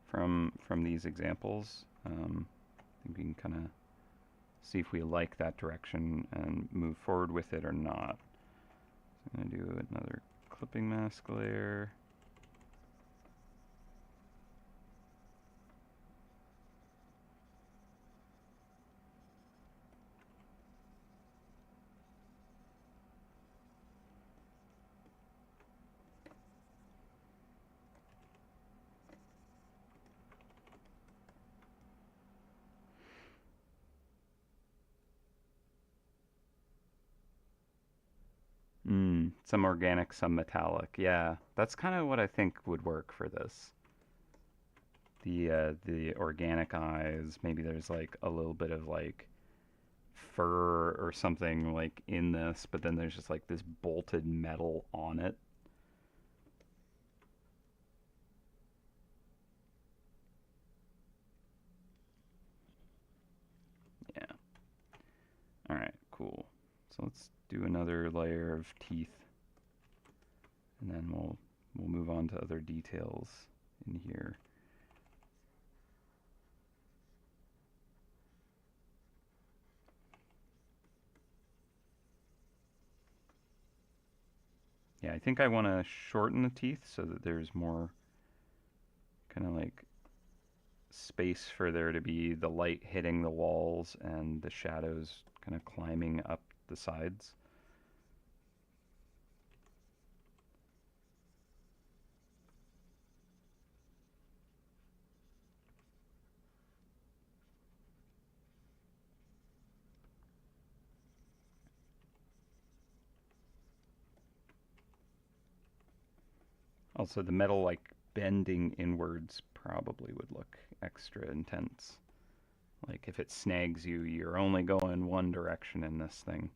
from these examples, I think we can kind of see if we like that direction and move forward with it or not. So I'm going to do another clipping mask layer. Some organic, some metallic. Yeah, that's kind of what I think would work for this. The organic eyes, maybe there's like a little bit of like fur or something like in this, but then there's just like this bolted metal on it. Yeah. All right, cool. So let's do another layer of teeth, and then we'll move on to other details in here. Yeah, I think I want to shorten the teeth so that there's more kind of like space for there to be the light hitting the walls and the shadows kind of climbing up the sides. Also, the metal like bending inwards probably would look extra intense. Like if it snags you, you're only going one direction in this thing.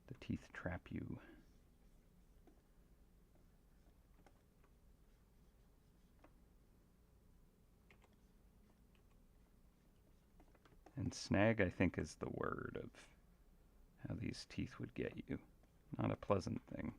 The teeth trap you. And snag, I think, is the word of how these teeth would get you. Not a pleasant thing.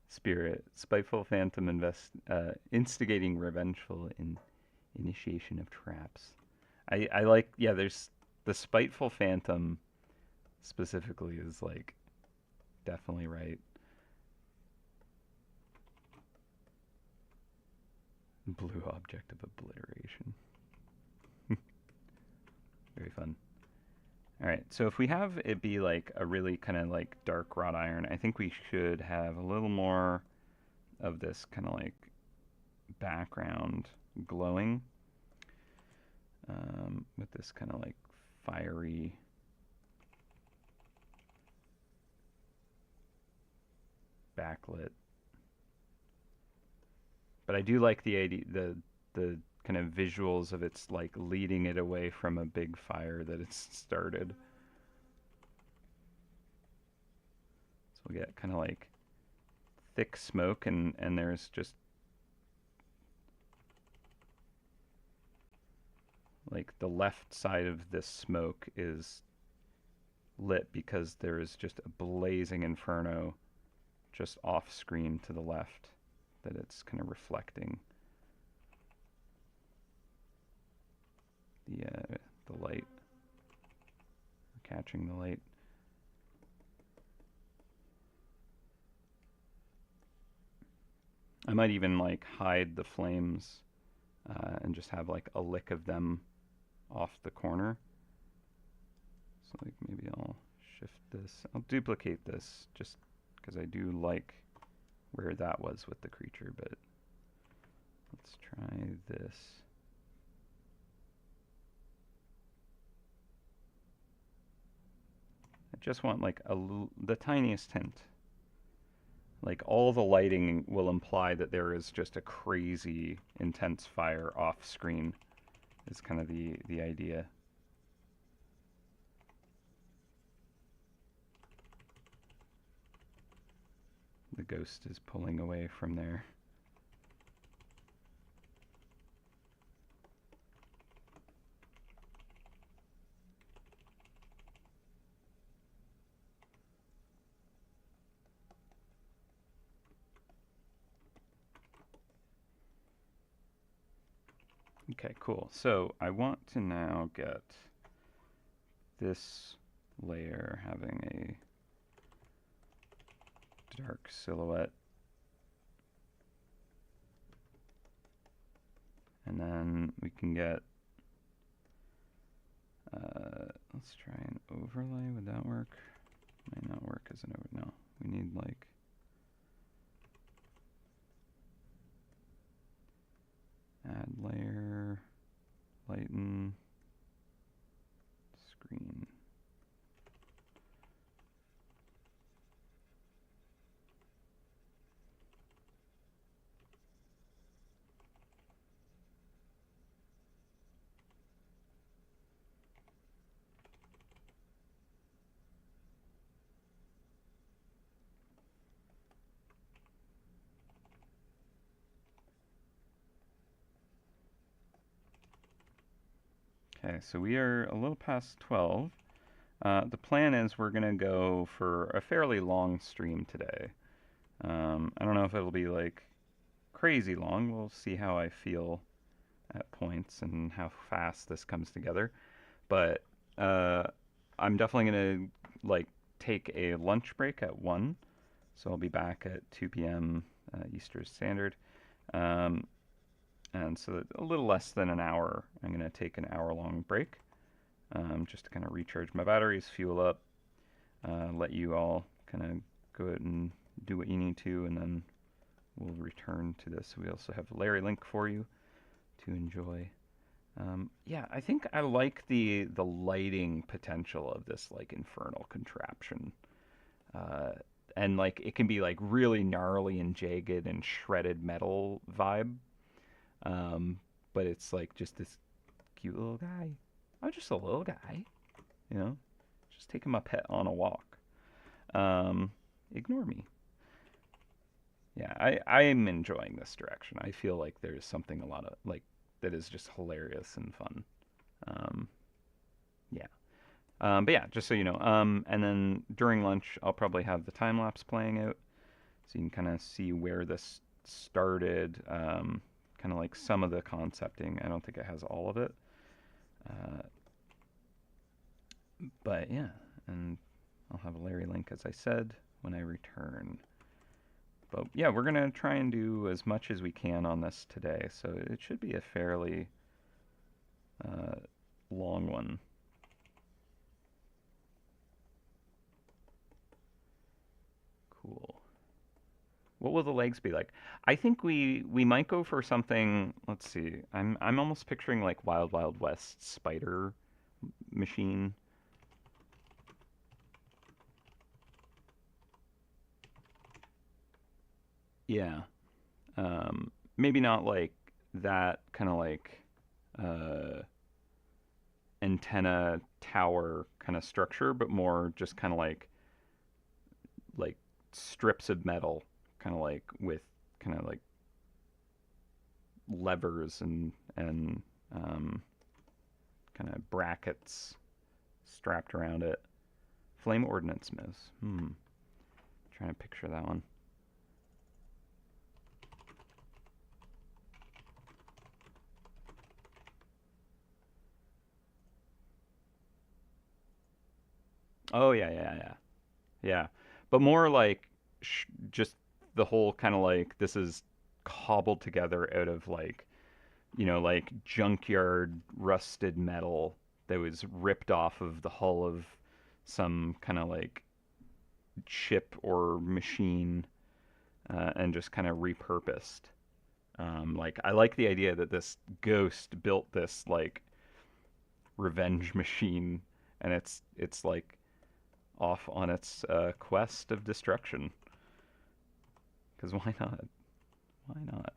Spirit, spiteful phantom instigating revengeful initiation of traps. I like, yeah, there's the spiteful phantom specifically is like definitely right. Blue object of obliteration. Very fun. All right, so if we have it be like a really kind of like dark wrought iron, I think we should have a little more of this kind of like background glowing with this kind of like fiery backlit. But I do like the idea, the kind of visuals of it's like leading it away from a big fire that it's started. So we'll get kind of like thick smoke, and there's just like the left side of this smoke is lit because there is just a blazing inferno just off screen to the left that it's kind of reflecting the light, catching the light. I might even like hide the flames and just have like a lick of them off the corner. So like maybe I'll shift this. I'll duplicate this just because I do like where that was with the creature, but let's try this. I just want like the tiniest hint. Like all the lighting will imply that there is just a crazy intense fire off screen is kind of the idea. The ghost is pulling away from there. Okay, cool. So I want to now get this layer having a dark silhouette. And then we can get, let's try an overlay. Would that work? Might not work as an overlay. No, we need like, add layer, lighten, screen. Okay, so we are a little past 12. The plan is we're going to go for a fairly long stream today. I don't know if it'll be like crazy long. We'll see how I feel at points and how fast this comes together. But I'm definitely going to like take a lunch break at 1. So I'll be back at 2 p.m. Eastern Standard. And so a little less than an hour, I'm going to take an hour-long break just to kind of recharge my batteries, fuel up, let you all kind of go out and do what you need to, and then we'll return to this. We also have Larry Link for you to enjoy. Yeah, I think I like the lighting potential of this like infernal contraption. And like it can be like really gnarly and jagged and shredded metal vibe. But it's like just this cute little guy. I'm just a little guy, you know, just taking my pet on a walk. Ignore me. Yeah, I'm enjoying this direction. I feel like there's something a lot of like that is just hilarious and fun. Yeah. But yeah, just so you know. And then during lunch, I'll probably have the time lapse playing out, so you can kind of see where this started. Kind of like some of the concepting. I don't think it has all of it. But yeah, and I'll have a Larry link, as I said, when I return. But yeah, we're going to try and do as much as we can on this today, so it should be a fairly long one. Cool. What will the legs be like? I think we might go for something. Let's see. I'm almost picturing like Wild Wild West spider machine. Yeah. Maybe not like that kind of like uh, antenna tower kind of structure, but more just kind of like strips of metal, kind of like with kind of like levers and kind of brackets strapped around it. Flame ordnance moose. Trying to picture that one. Oh yeah, yeah, yeah, yeah. But more like just the whole kind of like this is cobbled together out of like like junkyard rusted metal that was ripped off of the hull of some kind of like ship or machine and just kind of repurposed. Like I like the idea that this ghost built this like revenge machine, and it's like off on its quest of destruction. Because why not? Why not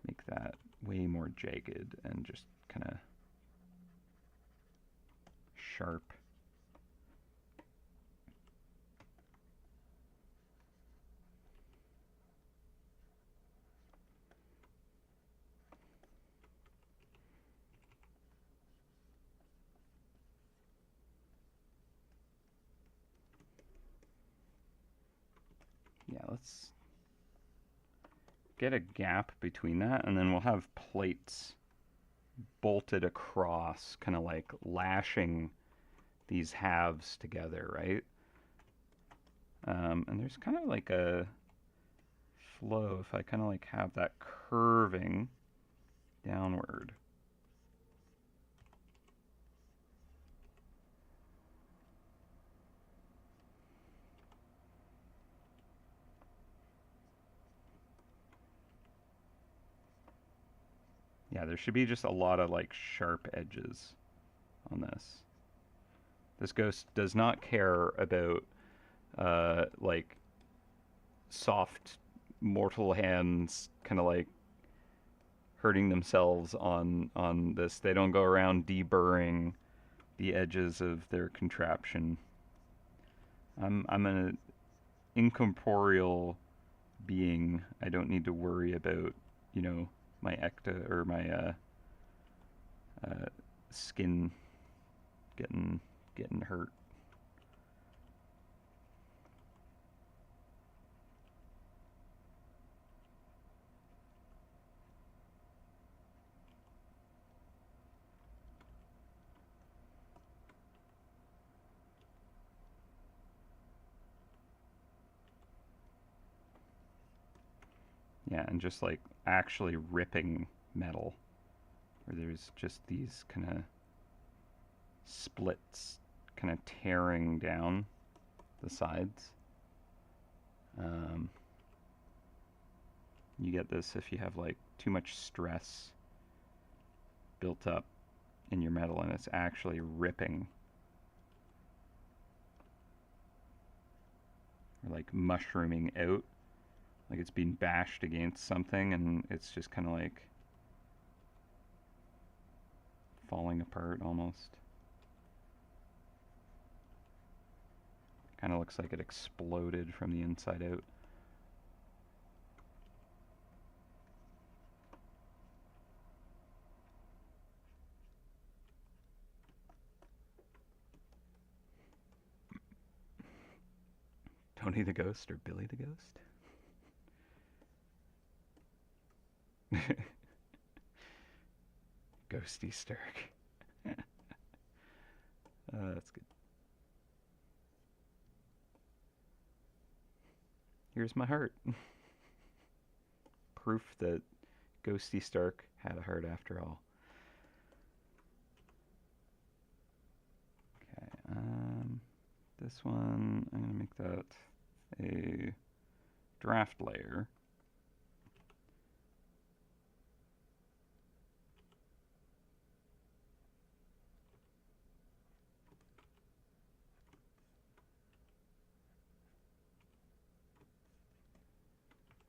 make that way more jagged and just kind of sharp? Yeah, let's get a gap between that, and then we'll have plates bolted across, kind of like lashing these halves together, right? And there's kind of like a flow if I kind of like have that curving downward. Yeah, there should be just a lot of like sharp edges on this. This ghost does not care about like soft mortal hands kind of like hurting themselves on this. They don't go around deburring the edges of their contraption. I'm an incorporeal being. I don't need to worry about my ecta or my uh, skin getting getting hurt. Yeah, and just like actually ripping metal, where there's just these kind of splits, kind of tearing down the sides. Um, you get this if you have like too much stress built up in your metal and it's actually ripping or like mushrooming out, like it's being bashed against something and it's just kind of like falling apart almost. Kind of looks like it exploded from the inside out. Tony the Ghost or Billy the Ghost? Ghosty Sturk. That's good. Here's my heart. Proof that Ghosty Stark had a heart after all. Okay, this one, I'm going to make that a draft layer.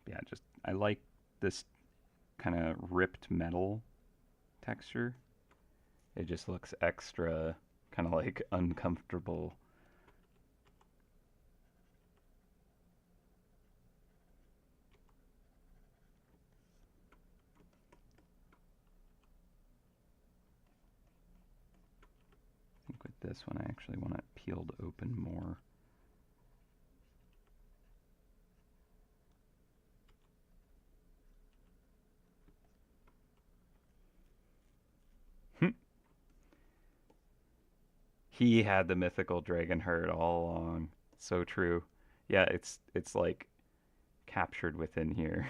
Yeah, just I like this kind of ripped metal texture. It just looks extra kind of like uncomfortable. I think with this one I actually want it peeled open more. He had the mythical dragon heart all along. So true. Yeah, it's like captured within here.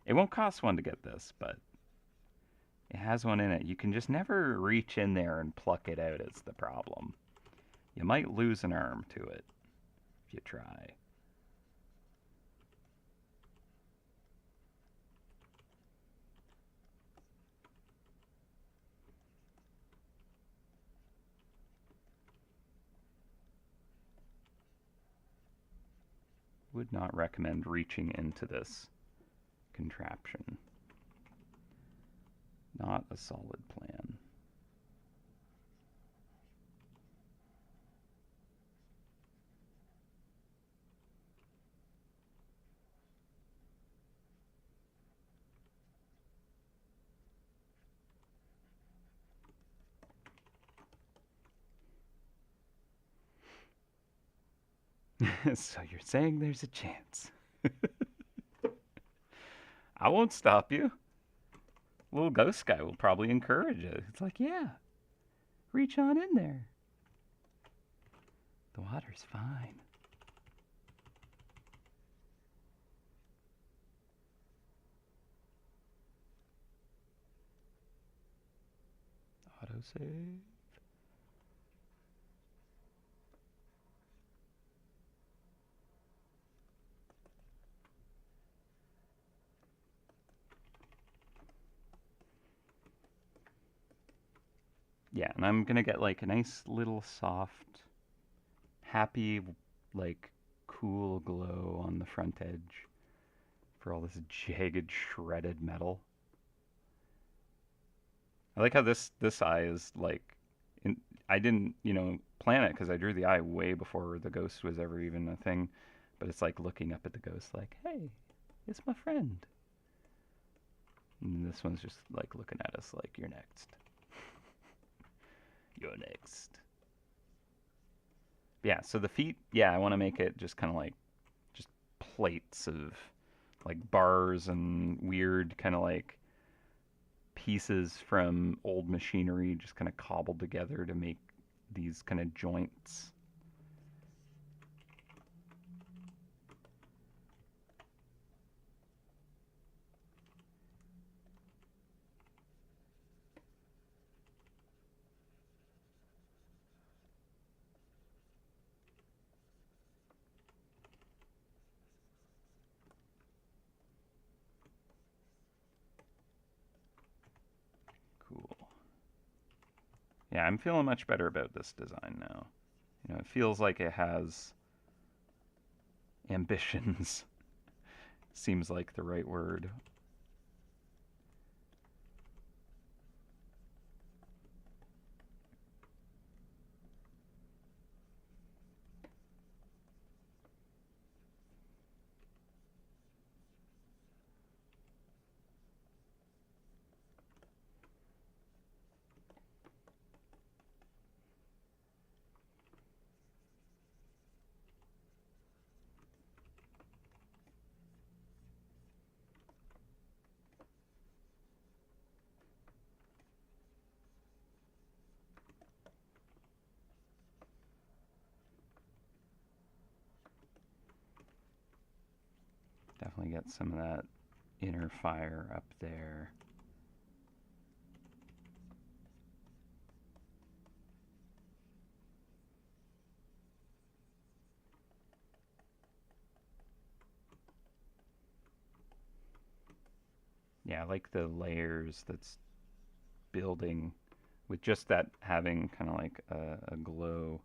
It won't cost one to get this, but it has one in it. You can just never reach in there and pluck it out, is the problem. You might lose an arm to it if you try. Would not recommend reaching into this contraption. Not a solid plan. So you're saying there's a chance. I won't stop you. Little ghost guy will probably encourage it. It's like, yeah, reach on in there. The water's fine. Autosave. Yeah, and I'm gonna get like a nice little soft, happy, like cool glow on the front edge for all this jagged, shredded metal. I like how this eye is like, in, I didn't plan it because I drew the eye way before the ghost was ever even a thing, but it's like looking up at the ghost like, hey, it's my friend. And this one's just like looking at us like, you're next. You're next. Yeah, so the feet, yeah, I want to make it just kind of like just plates of like bars and weird kind of like pieces from old machinery just kind of cobbled together to make these kind of joints. Cool. Yeah, I'm feeling much better about this design now. It feels like it has ambitions. Seems like the right word. Definitely get some of that inner fire up there. Yeah, I like the layers that's building with just that having kind of like a glow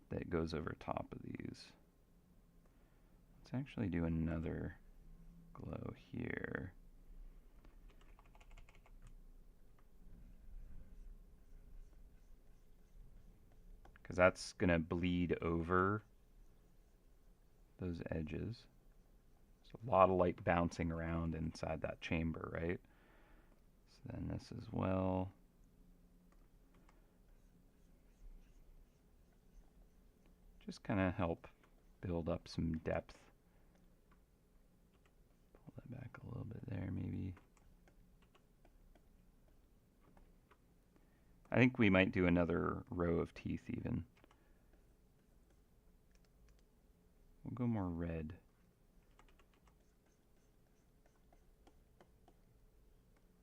that goes over top of these. Let's actually do another glow here. Because that's going to bleed over those edges. There's a lot of light bouncing around inside that chamber, right? So then this as well. Just kind of help build up some depth. Pull that back a little bit there, maybe. I think we might do another row of teeth even. We'll go more red.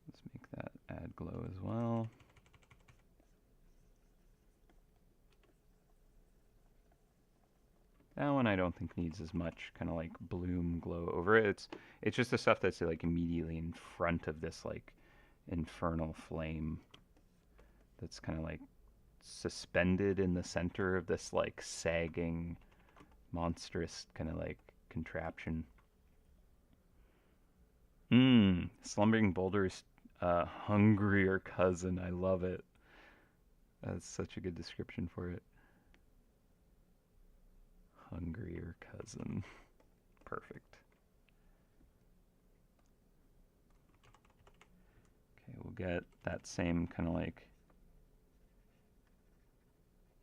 Let's make that add glow as well. That one I don't think needs as much kind of like bloom glow over it. It's just the stuff that's like immediately in front of this like infernal flame that's kind of like suspended in the center of this like sagging monstrous kind of like contraption. Slumbering Boulder's hungrier cousin. I love it. That's such a good description for it. Hungrier cousin. Perfect. Okay, we'll get that same kind of like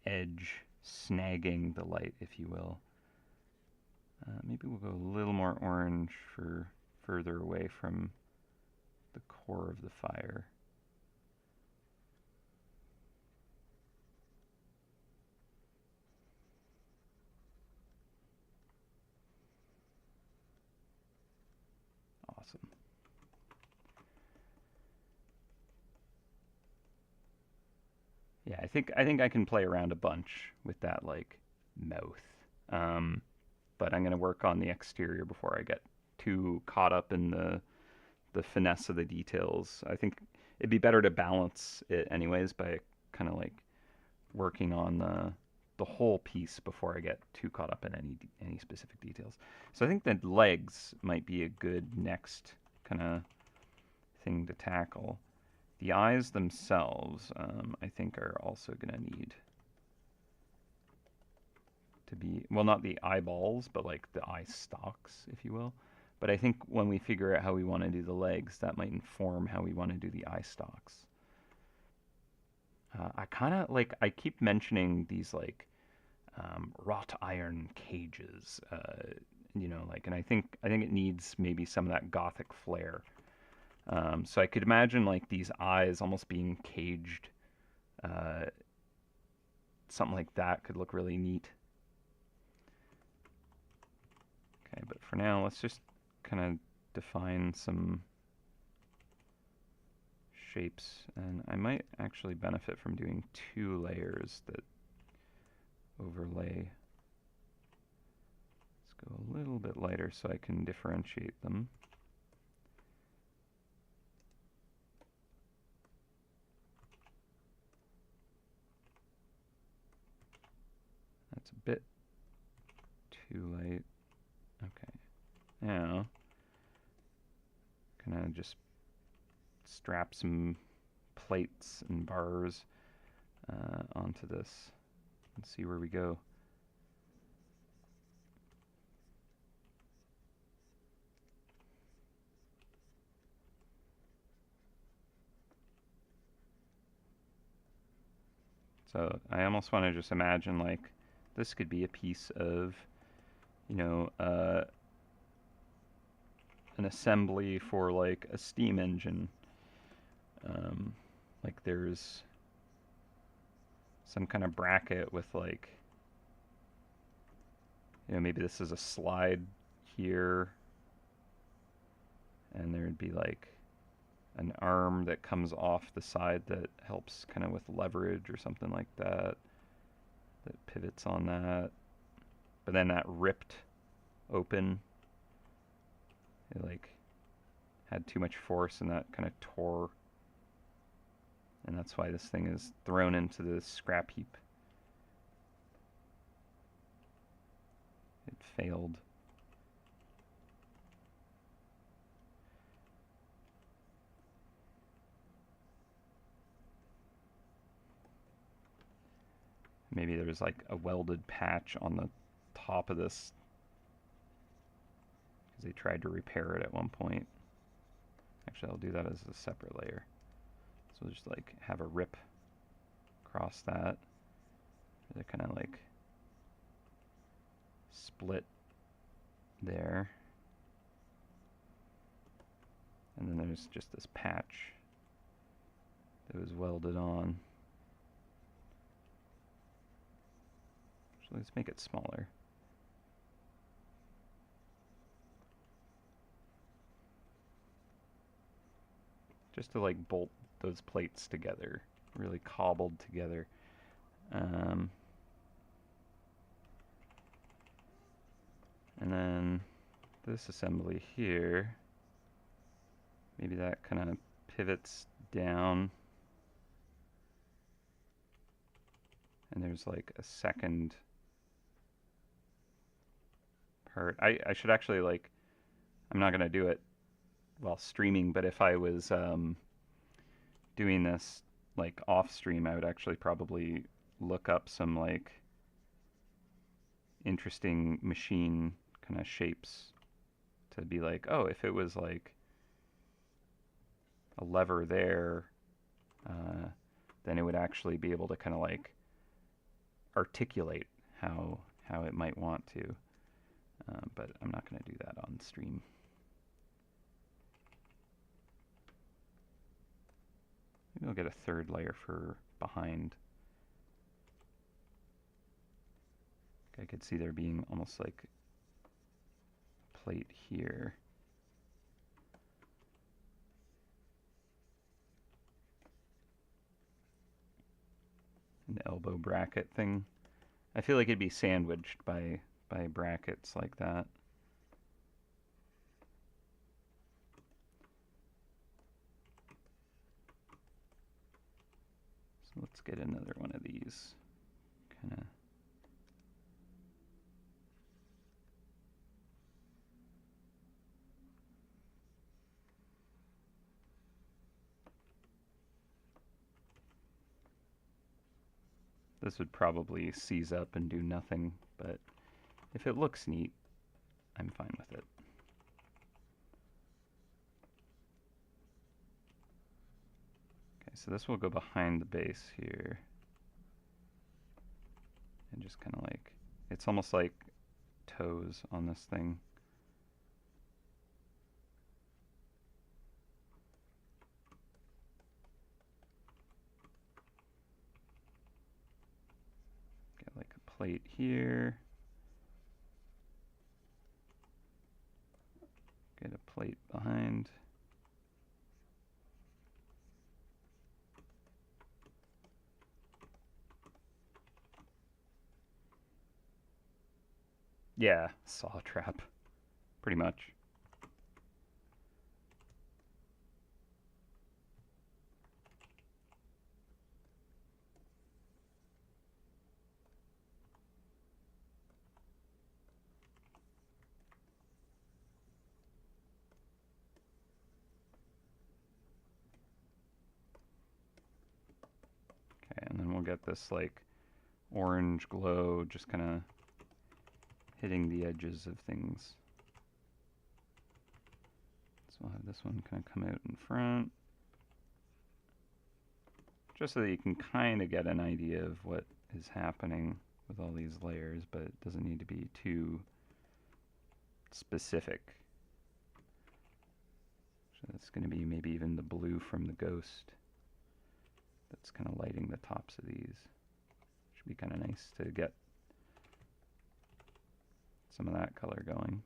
edge snagging the light, if you will. Maybe we'll go a little more orange for further away from the core of the fire. Awesome. Yeah, I think I can play around a bunch with that like mouth. But I'm gonna work on the exterior before I get too caught up in the finesse of the details. I think it'd be better to balance it anyways by kind of like working on the whole piece before I get too caught up in any specific details. So I think the legs might be a good next kind of thing to tackle. The eyes themselves, I think, are also going to need to be, well, not the eyeballs, but like the eye stalks, if you will. But I think when we figure out how we want to do the legs, that might inform how we want to do the eye stalks. I kind of like, I keep mentioning these like wrought iron cages, you know, like, and I think it needs maybe some of that gothic flair. So I could imagine like these eyes almost being caged. Something like that could look really neat. Okay, but for now, let's just kind of define some shapes, and I might actually benefit from doing 2 layers that overlay. Let's go a little bit lighter so I can differentiate them. That's a bit too light. Okay. Now, kind of just strap some plates and bars onto this and see where we go. So I almost want to just imagine like this could be a piece of, you know, an assembly for like a steam engine. Like there's some kind of bracket with like, you know, maybe this is a slide here, and there'd be like an arm that comes off the side that helps kind of with leverage or something like that, that pivots on that. But then that ripped open, it like had too much force and that kind of tore. And that's why this thing is thrown into the scrap heap. It failed. maybe there's like a welded patch on the top of this because they tried to repair it at one point. Actually, I'll do that as a separate layer. So we'll just like have a rip across that. They're kind of like split there. And then there's just this patch that was welded on. So let's make it smaller. Just to like bolt those plates together, really cobbled together. And then this assembly here, maybe that kind of pivots down. And there's like a second part. I should actually like, I'm not going to do it while streaming, but if I was doing this like off stream, I would actually probably look up some like interesting machine kind of shapes to be like, oh, if it was like a lever there, then it would actually be able to kind of like articulate how it might want to. But I'm not going to do that on stream. Maybe I'll get a third layer for behind. I could see there being almost like a plate here. An elbow bracket thing. I feel like it'd be sandwiched by brackets like that. So let's get another one of these. Kind of. This would probably seize up and do nothing, but if it looks neat, I'm fine with it. Okay, so this will go behind the base here. And just kind of like, it's almost like toes on this thing. Get like a plate here. Get a plate behind. Yeah, saw trap, pretty much. Okay, and then we'll get this like orange glow just kind of hitting the edges of things. So we'll have this one kind of come out in front, just so that you can kind of get an idea of what is happening with all these layers, but it doesn't need to be too specific. So that's going to be maybe even the blue from the ghost that's kind of lighting the tops of these. Should be kind of nice to get some of that color going.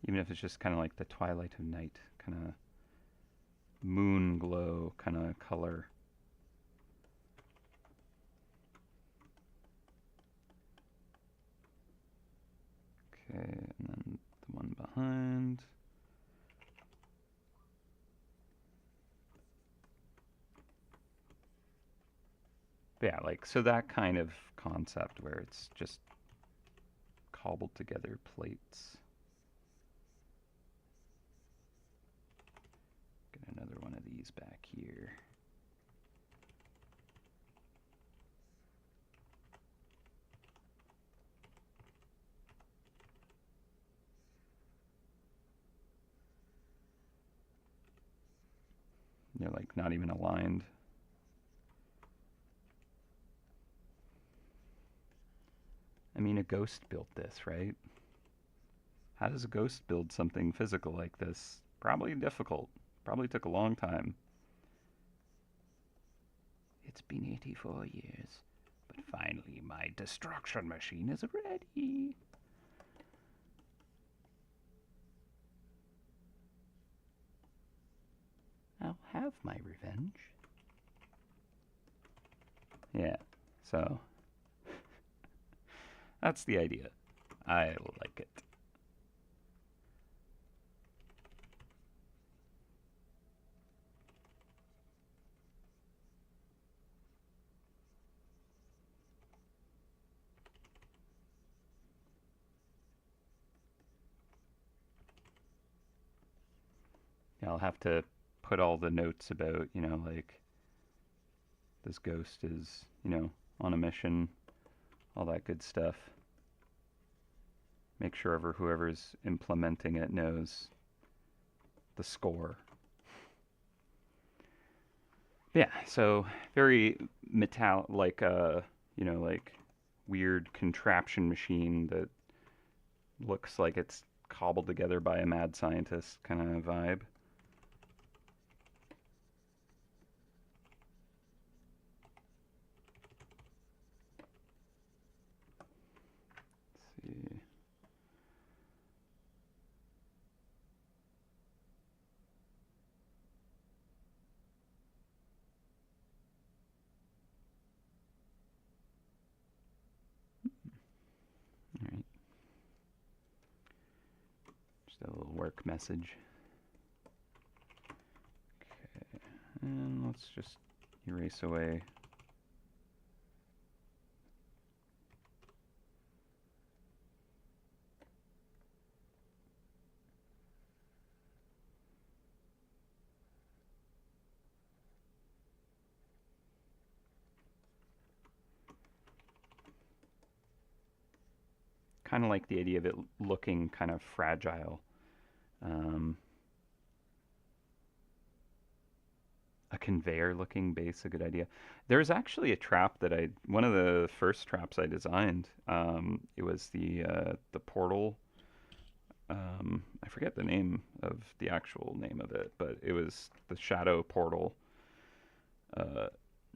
Even if it's just kind of like the twilight of night, kind of moon glow kind of color. Okay, and then the one behind. But yeah, like, so that kind of concept where it's just cobbled together plates. Get another one of these back here. They're like not even aligned. I mean, a ghost built this, right? How does a ghost build something physical like this? Probably difficult. Probably took a long time. It's been 84 years, but finally my destruction machine is ready. I'll have my revenge. Yeah, so that's the idea. I like it. Yeah, I'll have to put all the notes about, like this ghost is, on a mission, all that good stuff. Make sure whoever's implementing it knows the score. Yeah, so very like like weird contraption machine that looks like it's cobbled together by a mad scientist kind of vibe. Let's see. All right. Just a little work message. Okay, and let's just erase away. Kind of like the idea of it looking kind of fragile. Um, a conveyor looking base, a good idea. There's actually a trap that one of the first traps I designed. It was the portal. I forget the name of the actual name of it, but it was the shadow portal. Uh,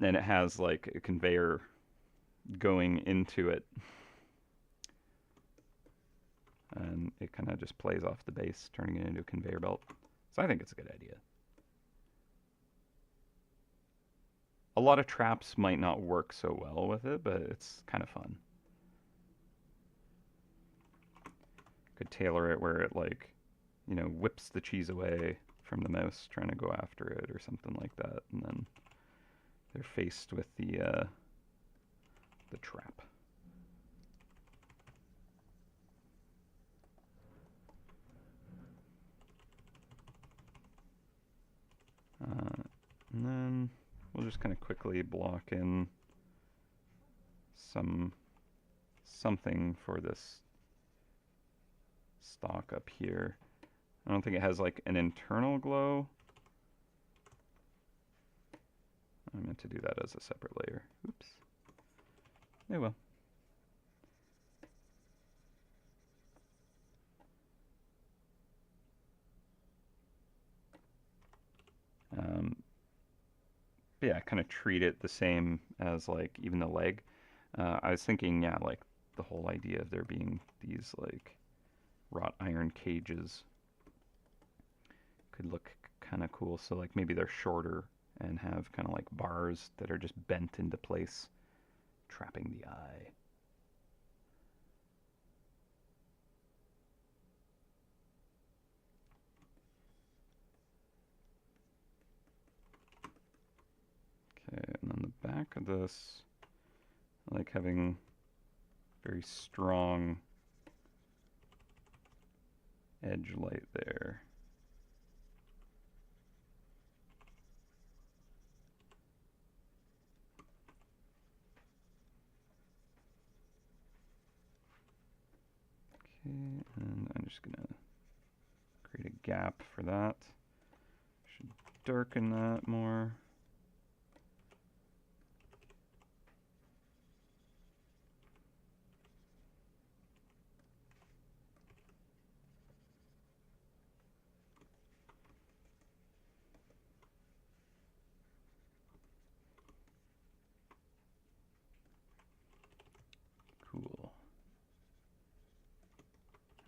and it has like a conveyor going into it. And it kind of just plays off the base, turning it into a conveyor belt. So I think it's a good idea. A lot of traps might not work so well with it, but it's kind of fun. Could tailor it where it like, whips the cheese away from the mouse trying to go after it or something like that, and then they're faced with the trap. And then we'll just kind of quickly block in something for this stock up here. I don't think it has like an internal glow. I meant to do that as a separate layer. Oops. Oh well. But yeah, kind of treat it the same as like even the leg. I was thinking, yeah, like the whole idea of there being these like wrought iron cages could look kind of cool. So like maybe they're shorter and have kind of like bars that are just bent into place, trapping the eye. Okay, and then the back of this, I like having very strong edge light there. Okay, and I'm just gonna create a gap for that. Should darken that more. Cool.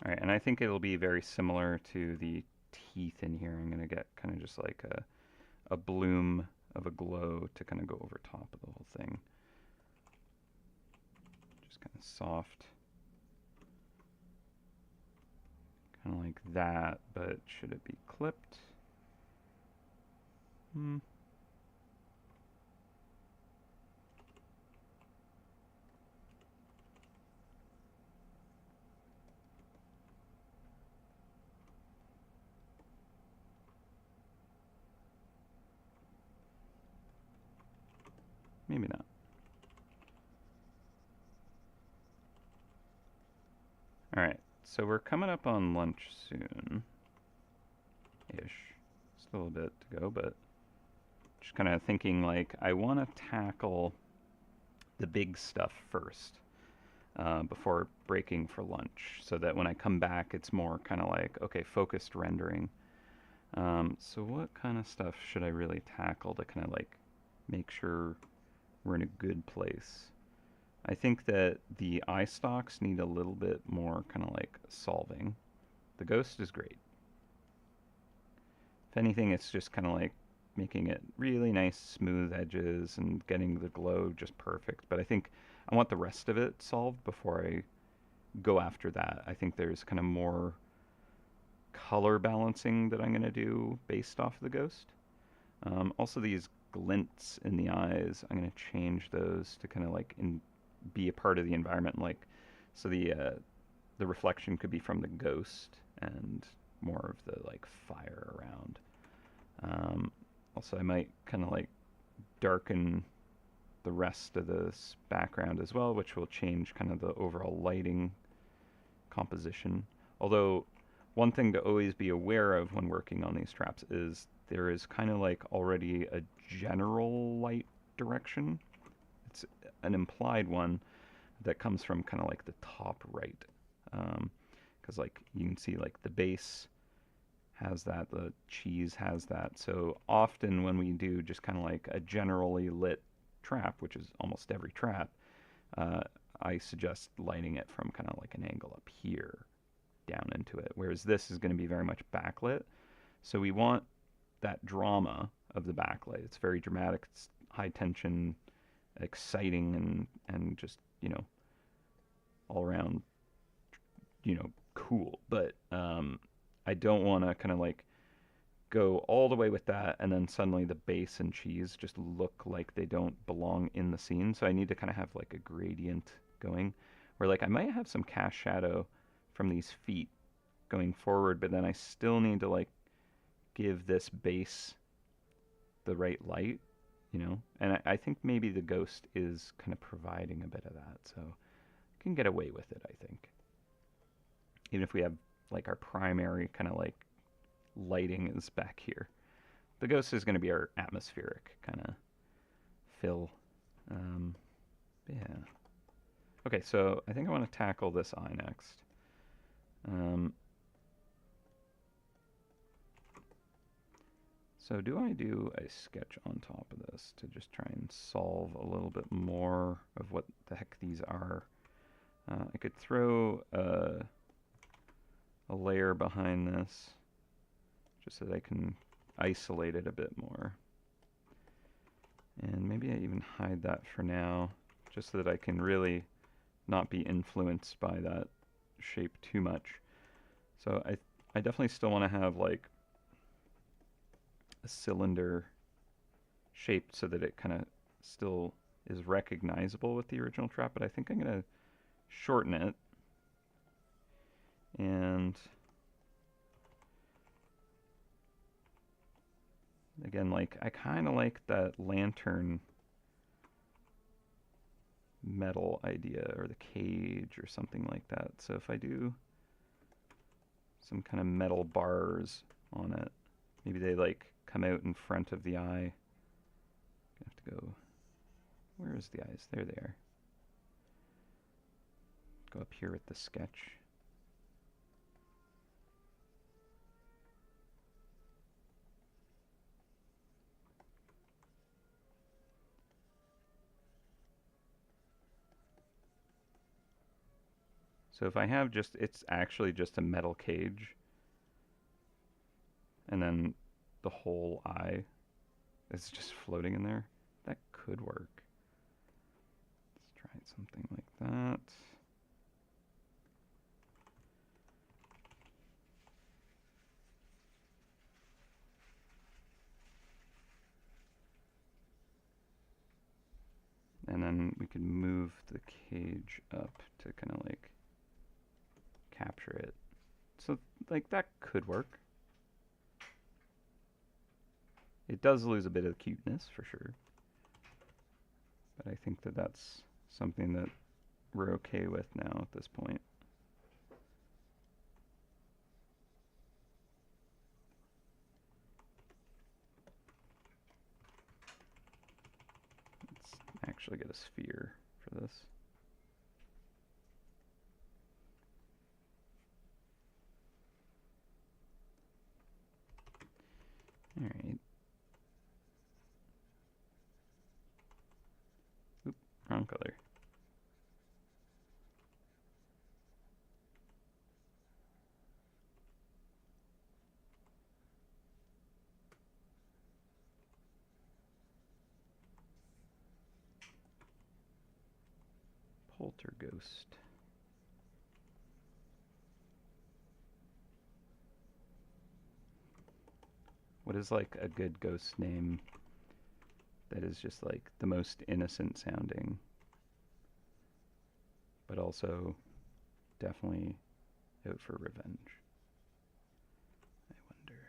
All right, and I think it'll be very similar to the teeth in here. I'm gonna get kind of just like a bloom of a glow to kind of go over top of the whole thing. Just kind of soft. Kind of like that, but should it be clipped? Maybe not. All right, so we're coming up on lunch soon-ish. Still a bit to go, but just kind of thinking like I want to tackle the big stuff first before breaking for lunch, so that when I come back, it's more kind of like, okay, focused rendering. So what kind of stuff should I really tackle to kind of like make sure we're in a good place? I think that the eye stalks need a little bit more kind of like solving. The ghost is great. If anything, it's just kind of like making it really nice, smooth edges and getting the glow just perfect. But I think I want the rest of it solved before I go after that. I think there's kind of more color balancing that I'm going to do based off the ghost. Also, these glints in the eyes, I'm going to change those to kind of like be a part of the environment. Like, so the reflection could be from the ghost and more of the like fire around. Also, I might kind of like darken the rest of this background as well, which will change kind of the overall lighting composition. Although, one thing to always be aware of when working on these traps is there is kind of like already a general light direction. It's an implied one that comes from kind of like the top right. Because like you can see like the base has that, the cheese has that. So often when we do just kind of like a generally lit trap, which is almost every trap, I suggest lighting it from kind of like an angle up here down into it. Whereas this is going to be very much backlit. So we want that drama of the backlight. It's very dramatic, it's high tension, exciting, and just, you know, all around, you know, cool. But I don't want to kind of like go all the way with that and then suddenly the base and cheese just look like they don't belong in the scene. So I need to kind of have like a gradient going where like I might have some cast shadow from these feet going forward, but then I still need to like give this base the right light, you know? And I think maybe the ghost is kind of providing a bit of that. So I can get away with it, I think. Even if we have like our primary kind of like lighting is back here. The ghost is going to be our atmospheric kind of fill. Yeah. Okay, so I think I want to tackle this eye next. So do I do a sketch on top of this to just try and solve a little bit more of what the heck these are? I could throw a layer behind this just so that I can isolate it a bit more. And maybe I even hide that for now, just so that I can really not be influenced by that shape too much. So I definitely still want to have like a cylinder shape so that it kind of still is recognizable with the original trap, but I think I'm going to shorten it and Again, like, I kind of like that lantern metal idea, or the cage or something like that. So if I do some kind of metal bars on it, maybe they like come out in front of the eye. I have to go, where is the eyes? There they are. Go up here with the sketch. So if I have just, it's actually just a metal cage, and then the whole eye is just floating in there, that could work. Let's try something like that. And then we could move the cage up to kind of like capture it. So like that could work. It does lose a bit of cuteness for sure. But I think that that's something that we're okay with now at this point. Let's actually get a sphere for this. All right. Oop, wrong color. Polterghost. What is like a good ghost name that is just like the most innocent sounding, but also definitely out for revenge? I wonder.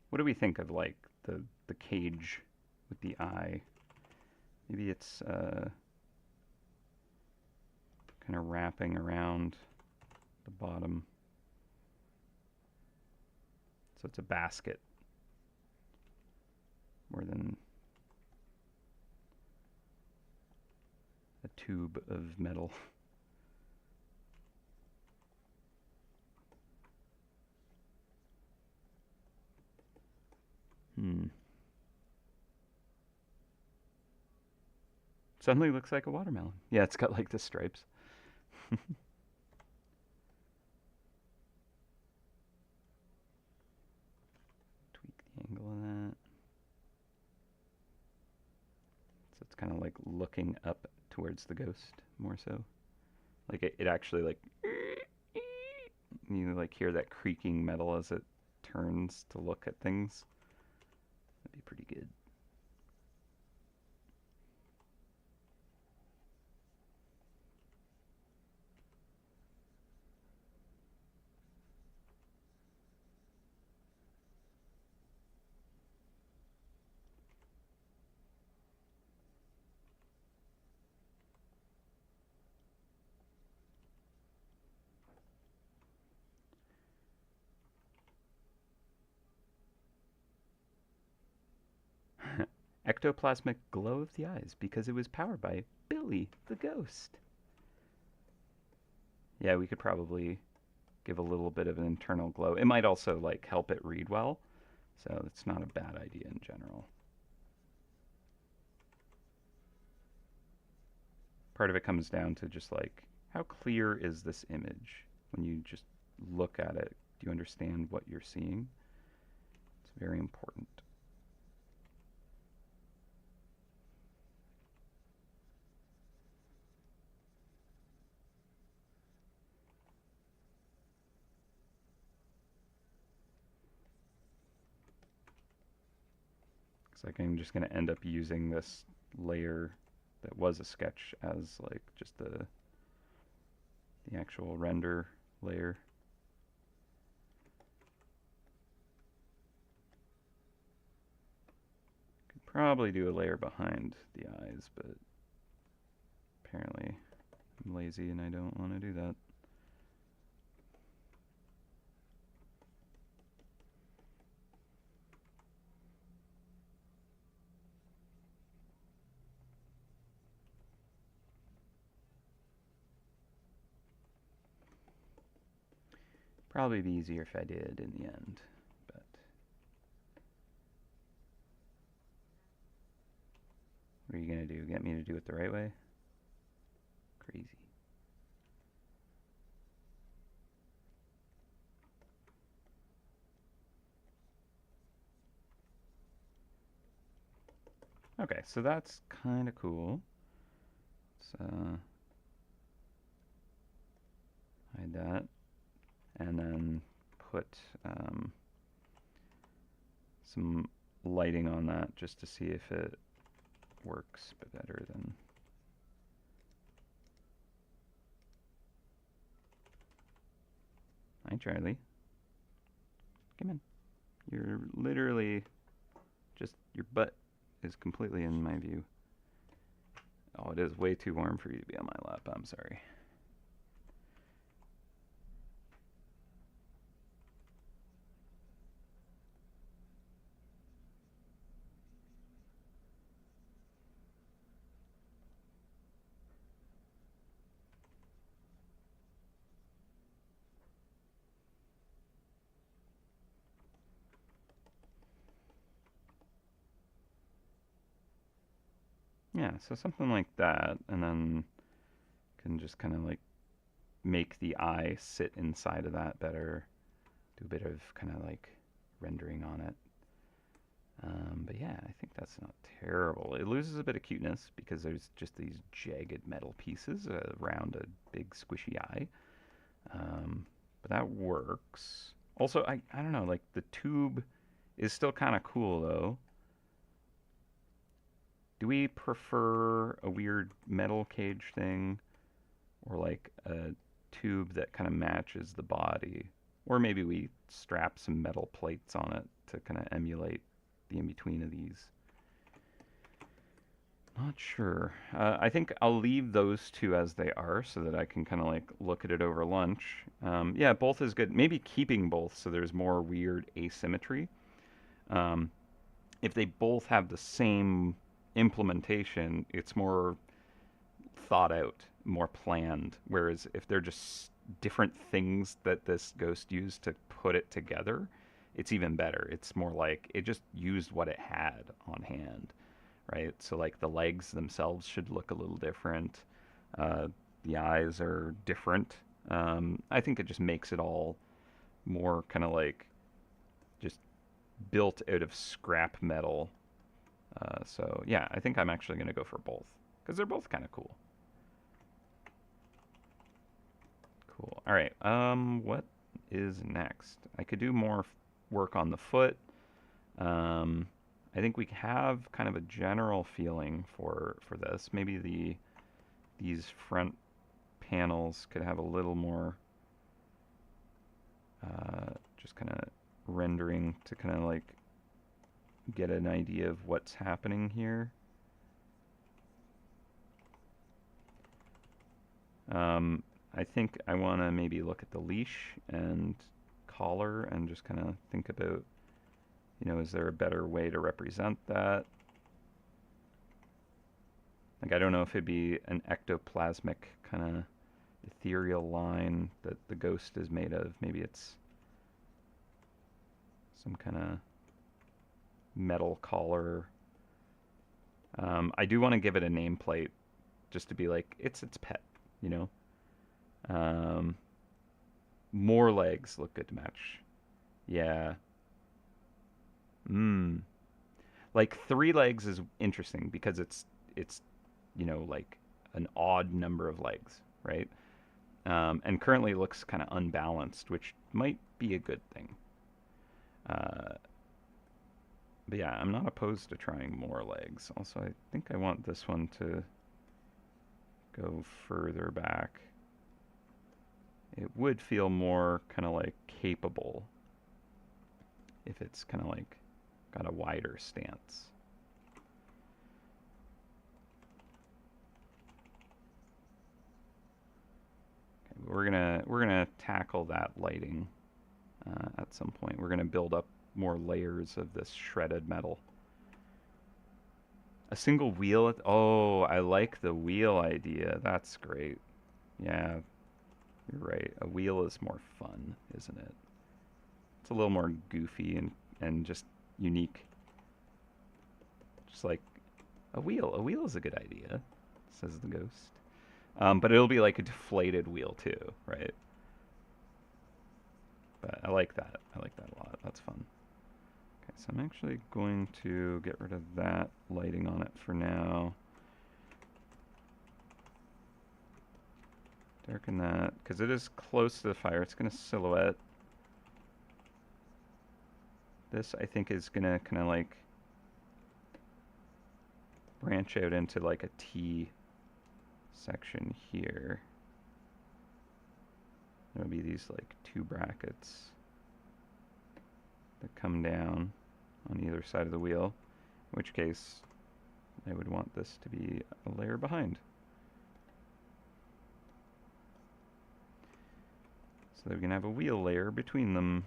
What do we think of like the cage with the eye? Maybe it's kind of wrapping around the bottom. So it's a basket more than a tube of metal. Suddenly looks like a watermelon. Yeah, it's got like the stripes. Tweak the angle of that. So it's kind of like looking up towards the ghost more so. Like it actually like, you like hear that creaking metal as it turns to look at things. That'd be pretty good. Ectoplasmic glow of the eyes because it was powered by Billy the ghost. Yeah, we could probably give a little bit of an internal glow. It might also like help it read well, so it's not a bad idea in general. Part of it comes down to just like, how clear is this image? When you just look at it, do you understand what you're seeing? It's very important. Looks like I'm just going to end up using this layer that was a sketch as like just the actual render layer. Could probably do a layer behind the eyes, but apparently I'm lazy and I don't want to do that. Probably be easier if I did in the end, but what are you gonna do? Get me to do it the right way? Crazy. Okay, so that's kind of cool. Let's hide that, and then put some lighting on that just to see if it works better than. Hi, Charlie. Come in. You're literally just, your butt is completely in my view. Oh, it is way too warm for you to be on my lap. I'm sorry. Yeah, so something like that, and then can just kind of like make the eye sit inside of that better. Do a bit of kind of like rendering on it. But yeah, I think that's not terrible. It loses a bit of cuteness because there's just these jagged metal pieces around a big squishy eye. But that works. Also, I don't know, like the tube is still kind of cool though. Do we prefer a weird metal cage thing or like a tube that kind of matches the body? Or maybe we strap some metal plates on it to kind of emulate the in-between of these. Not sure. I think I'll leave those two as they are so that I can kind of like look at it over lunch. Yeah, both is good. Maybe keeping both so there's more weird asymmetry. Um, if they both have the same implementation, it's more thought out, more planned. Whereas if they're just different things that this ghost used to put it together, it's even better. It's more like it just used what it had on hand, right? So like the legs themselves should look a little different. Uh, the eyes are different. I think it just makes it all more kind of like just built out of scrap metal. So yeah, I think I'm actually going to go for both because they're both kind of cool. Cool. All right. What is next? I could do more work on the foot. Um, I think we have kind of a general feeling for this. Maybe these front panels could have a little more just kind of rendering to kind of like get an idea of what's happening here. I think I want to maybe look at the leash and collar and just kind of think about, is there a better way to represent that? Like, I don't know if it'd be an ectoplasmic kind of ethereal line that the ghost is made of. Maybe it's some kind of metal collar. I do want to give it a nameplate just to be like, it's its pet, you know? More legs look good to match. Yeah. Like 3 legs is interesting because it's like an odd number of legs, right? And currently looks kind of unbalanced, which might be a good thing. Uh, But yeah, I'm not opposed to trying more legs. Also, I think I want this one to go further back. It would feel more kind of like capable if it's kind of like got a wider stance. Okay, we're gonna tackle that lighting at some point. We're gonna build up more layers of this shredded metal. A single wheel. Oh, I like the wheel idea. That's great. Yeah, you're right. A wheel is more fun, isn't it? It's a little more goofy and just unique. Just like a wheel. A wheel is a good idea, says the ghost. But it'll be like a deflated wheel too, right? But I like that. I like that a lot. That's fun. Okay, so I'm actually going to get rid of that lighting on it for now. Darken that, because it is close to the fire. It's going to silhouette. This, I think, is going to kind of like branch out into like a T section here. There'll be these like two brackets that come down on either side of the wheel, in which case I would want this to be a layer behind. So that we can have a wheel layer between them.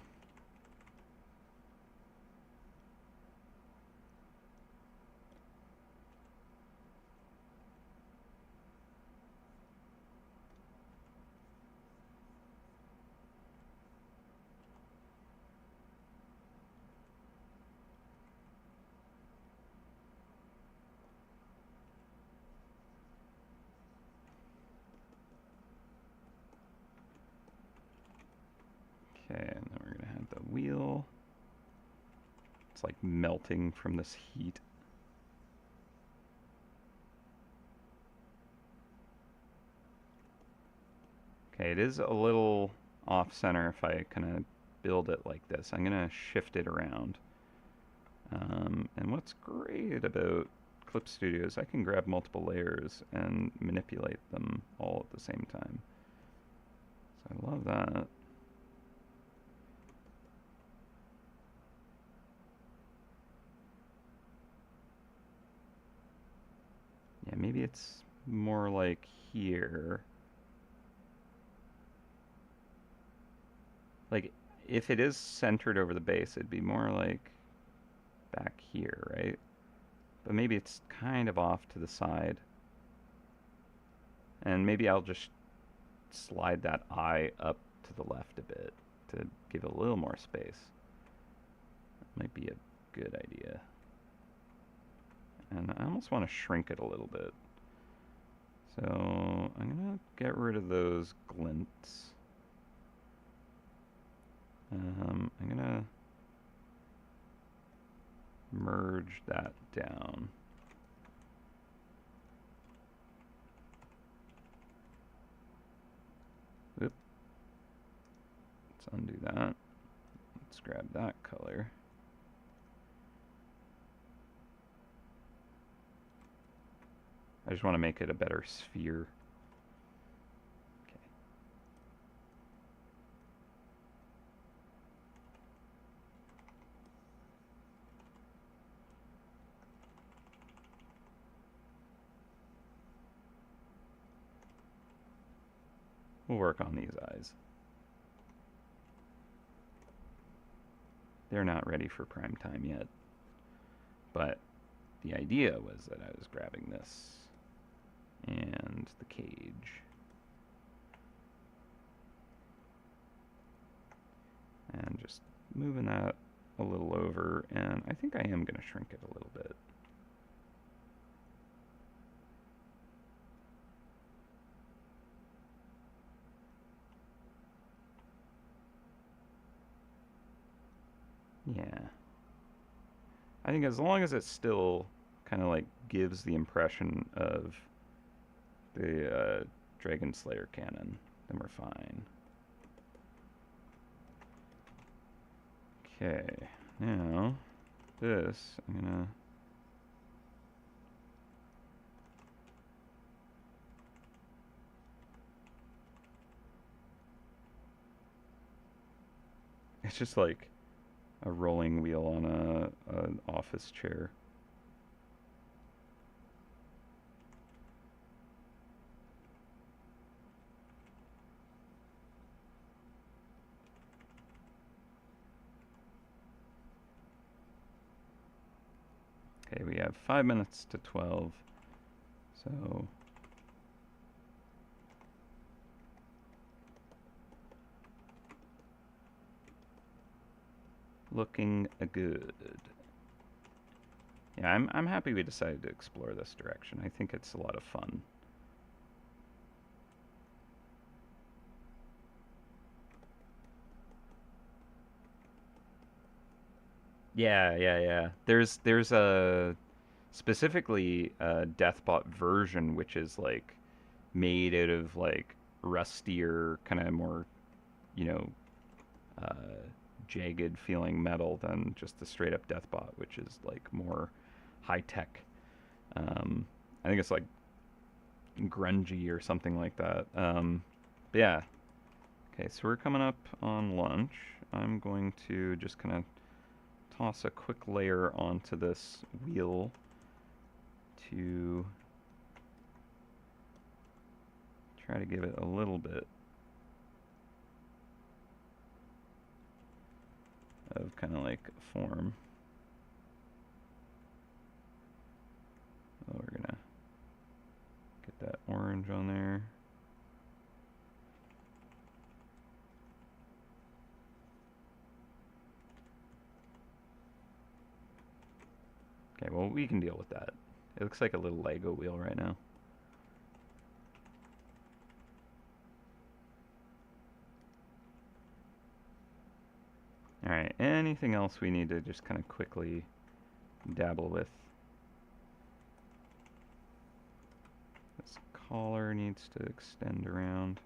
Okay, and then we're going to have the wheel. It's like melting from this heat. Okay, it is a little off center if I kind of build it like this. I'm going to shift it around. And what's great about Clip Studio is I can grab multiple layers and manipulate them all at the same time. So I love that. Yeah, maybe it's more like here. Like, if it is centered over the base, it'd be more like back here, right? But maybe it's kind of off to the side. And maybe I'll just slide that eye up to the left a bit to give it a little more space. That might be a good idea. And I almost want to shrink it a little bit. So I'm going to get rid of those glints. I'm going to merge that down. Oop. Let's undo that. Let's grab that color. I just want to make it a better sphere. Okay. We'll work on these eyes. They're not ready for prime time yet. But the idea was that I was grabbing this and the cage. And just moving that a little over, and I think I am going to shrink it a little bit. Yeah. I think as long as it still kind of like gives the impression of the Dragon Slayer cannon, then we're fine. Okay, now this, I'm gonna... It's just like a rolling wheel on an office chair. Okay, we have 5 minutes to 12, so... Looking good. Yeah, I'm happy we decided to explore this direction. I think it's a lot of fun. Yeah. There's a specifically a Deathbot version which is like made out of like rustier, kind of more, you know, uh, jagged feeling metal than just the straight up Deathbot, which is like more high tech. I think it's like grungy or something like that. But yeah. Okay, so we're coming up on lunch. I'm going to just kind of toss a quick layer onto this wheel to try to give it a little bit of kind of like form. Oh, we're gonna get that orange on there. Okay, well, we can deal with that. It looks like a little Lego wheel right now. Alright, anything else we need to just kind of quickly dabble with? This collar needs to extend around.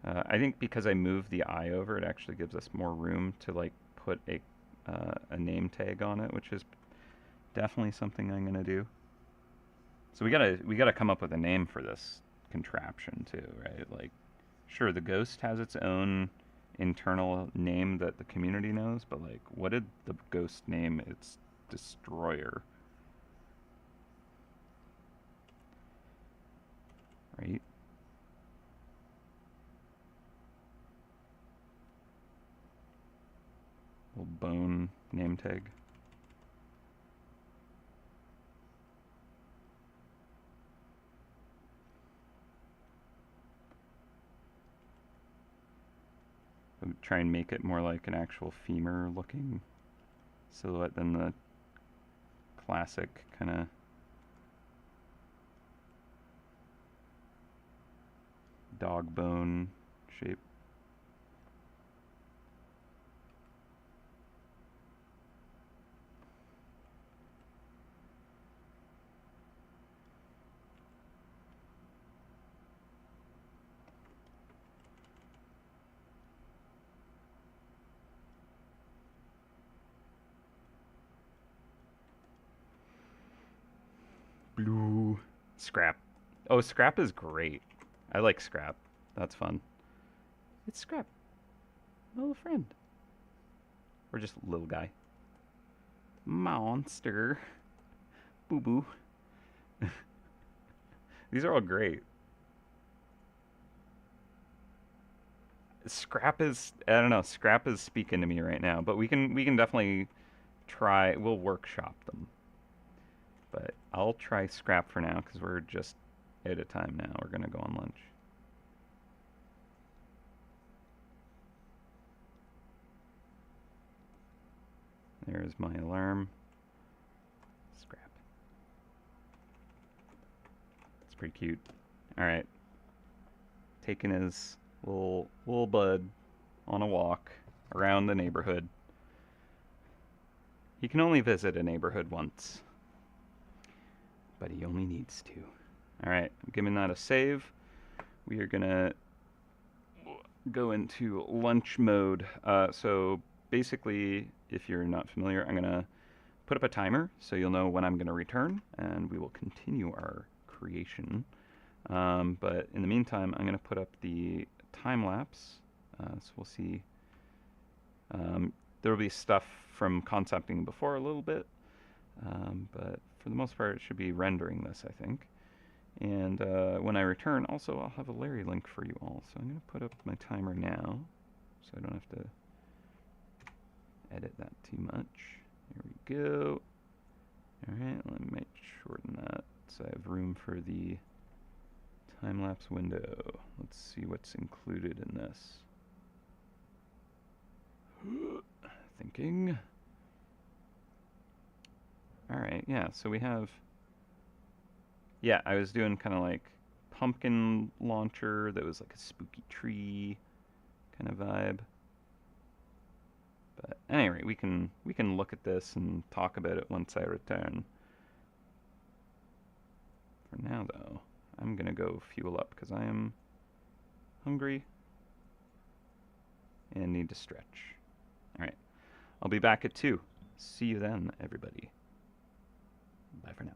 I think because I moved the eye over, it actually gives us more room to like put a name tag on it, which is definitely something I'm gonna do. So we gotta come up with a name for this contraption too, right? Like, sure, the ghost has its own internal name that the community knows, but like, what did the ghost name its destroyer? Right? Little bone name tag. Try and make it more like an actual femur looking silhouette than the classic kind of dog bone shape. Blue. Scrap. Oh, Scrap is great. I like Scrap. That's fun. It's Scrap. My little friend. Or just little guy. Monster. Boo boo. These are all great. Scrap is, I don't know, Scrap is speaking to me right now, but we can definitely try, we'll workshop them. But I'll try Scrap for now because we're just out of time now. We're gonna go on lunch. There's my alarm. Scrap. It's pretty cute. All right. Taking his little bud on a walk around the neighborhood. He can only visit a neighborhood once, but he only needs to. All right, I'm giving that a save. We are gonna go into lunch mode. So basically, if you're not familiar, I'm going to put up a timer so you'll know when I'm going to return, and we will continue our creation. But in the meantime, I'm going to put up the time lapse. So we'll see. There will be stuff from concepting before a little bit, but for the most part, it should be rendering this, I think. And when I return, also, I'll have a Larry link for you all. So I'm going to put up my timer now, so I don't have to edit that too much. Here we go. All right, let me shorten that so I have room for the time-lapse window. Let's see what's included in this. Thinking. All right, yeah, so we have, yeah, I was doing kind of like pumpkin launcher that was like a spooky tree kind of vibe. But anyway, we can look at this and talk about it once I return. For now, though, I'm gonna go fuel up because I am hungry and need to stretch. All right, I'll be back at 2. See you then, everybody. Bye for now.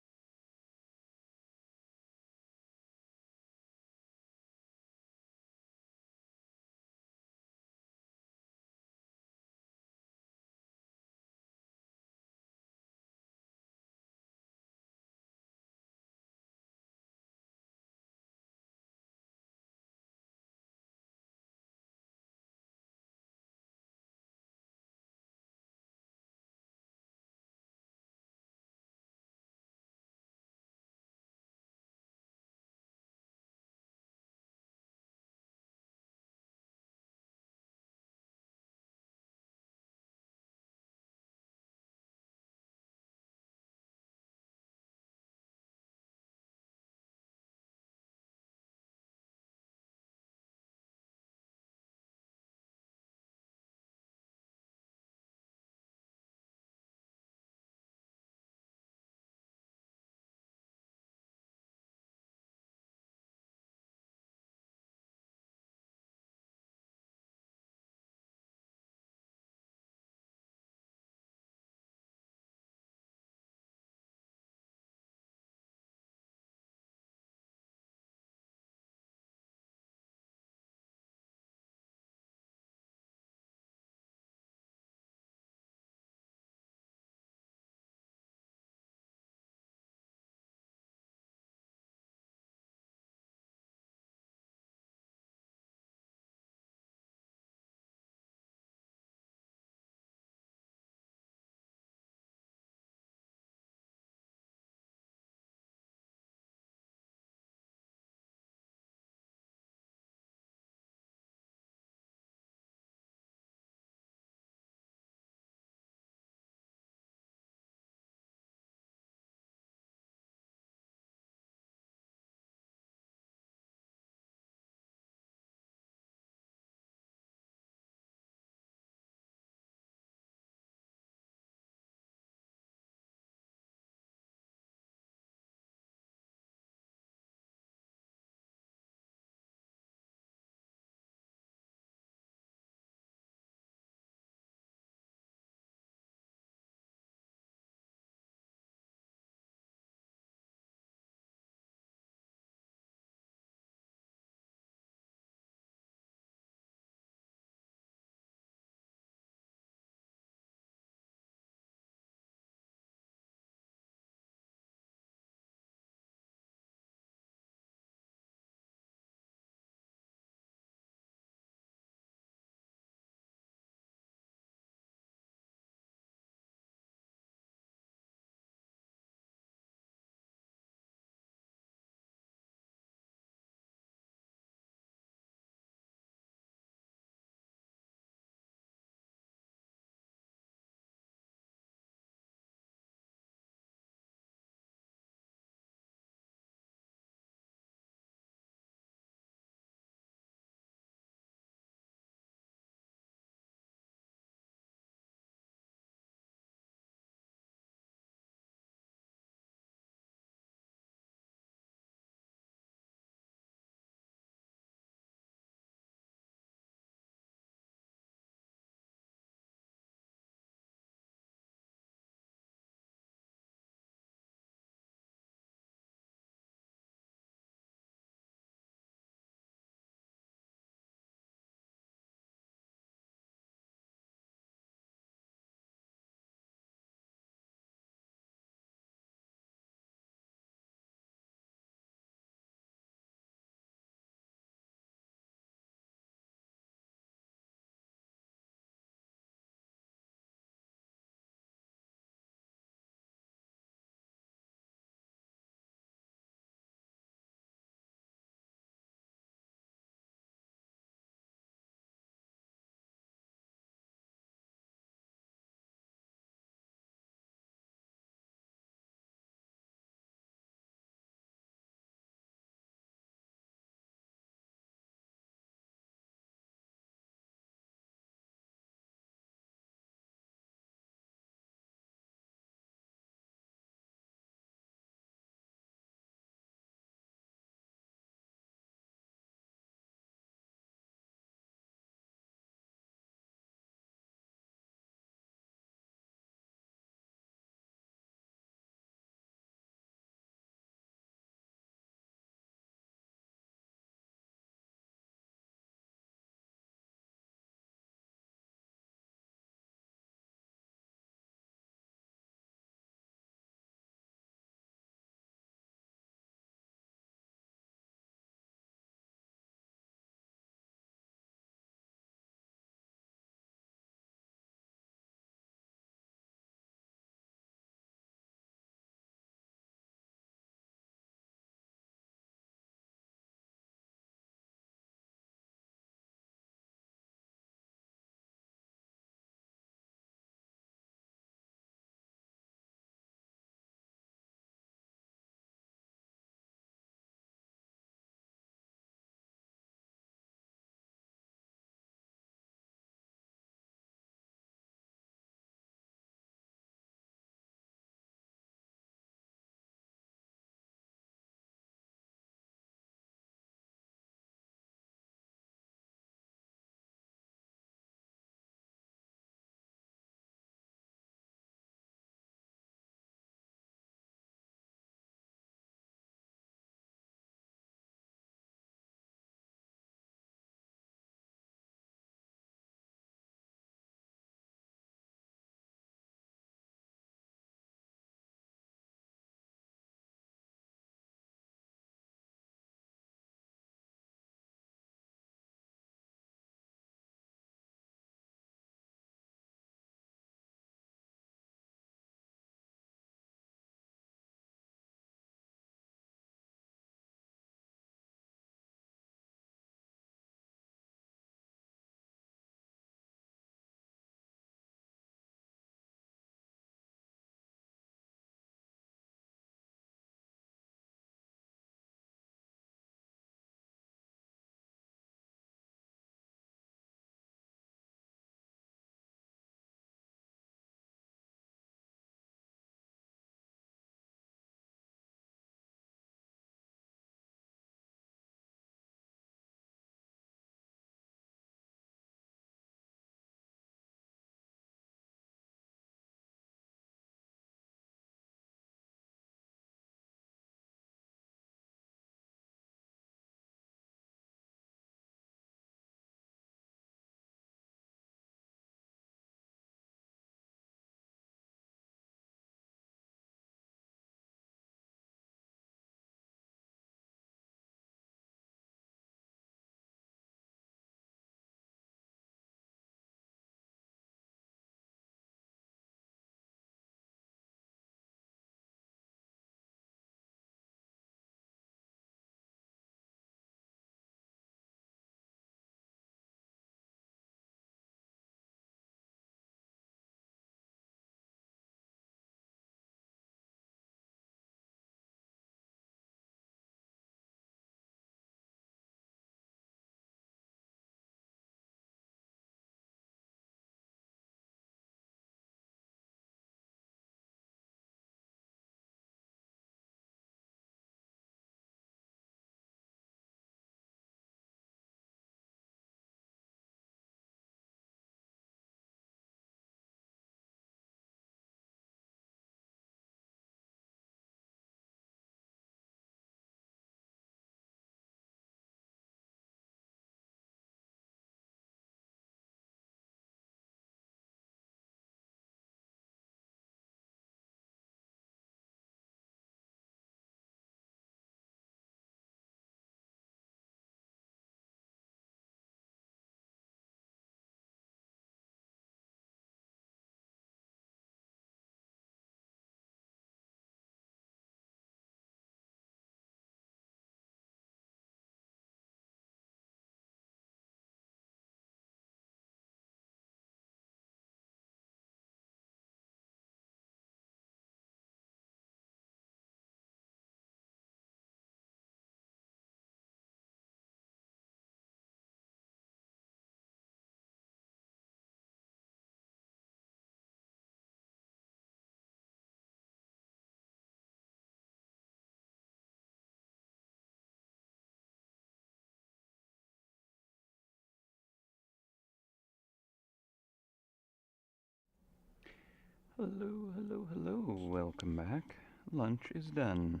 Hello, hello, hello. Welcome back. Lunch is done,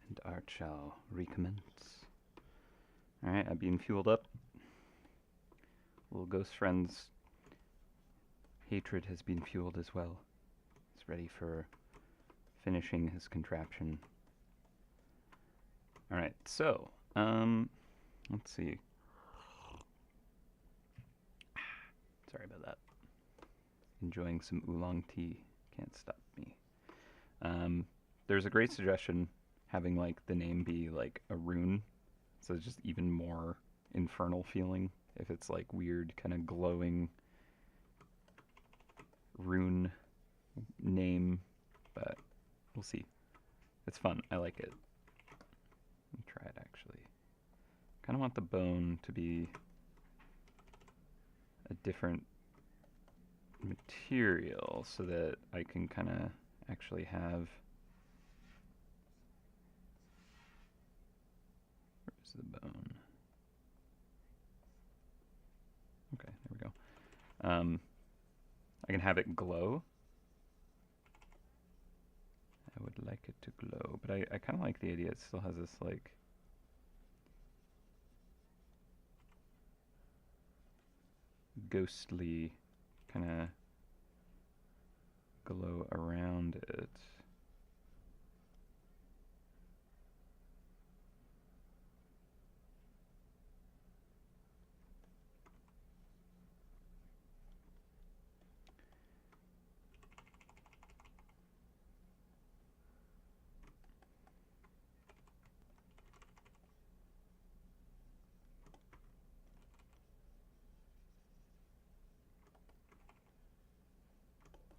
and art shall recommence. Alright, I've been fueled up. Little ghost friend's hatred has been fueled as well. He's ready for finishing his contraption. Alright, so, let's see. Sorry about that. Enjoying some oolong tea. Can't stop me. There's a great suggestion having like the name be like a rune, so it's just even more infernal feeling if it's like weird kind of glowing rune name, but we'll see. It's fun. I like it. Let me try it actually. Kind of want the bone to be a different material so that I can kind of actually have. Where's the bone? Okay, there we go. I can have it glow. I would like it to glow, but I kind of like the idea. It still has this like ghostly kind of glow around it.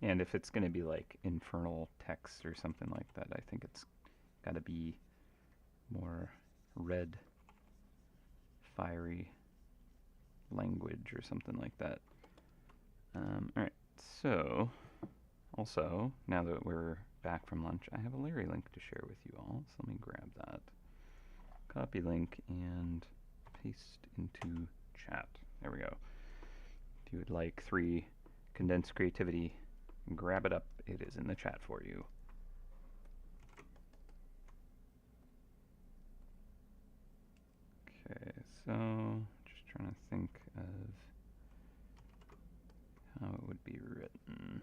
And if it's going to be like infernal text or something like that, I think it's got to be more red, fiery language or something like that. Alright, so also, now that we're back from lunch, I have a Larry link to share with you all, so let me grab that. Copy link and paste into chat. There we go. If you would like 3 condensed creativity, grab it up. It is in the chat for you. Okay, so just trying to think of how it would be written.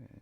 Okay.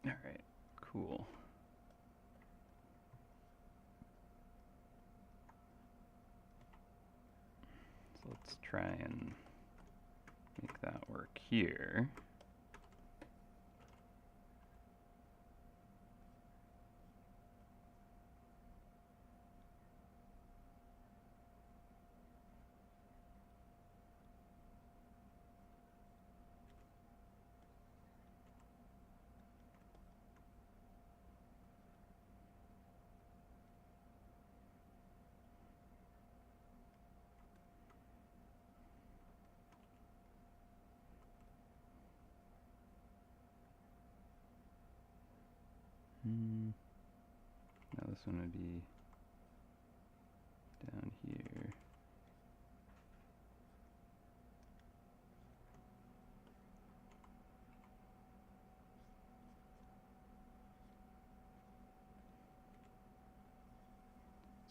Alright, cool. So let's try and make that work here. Now this one would be down here.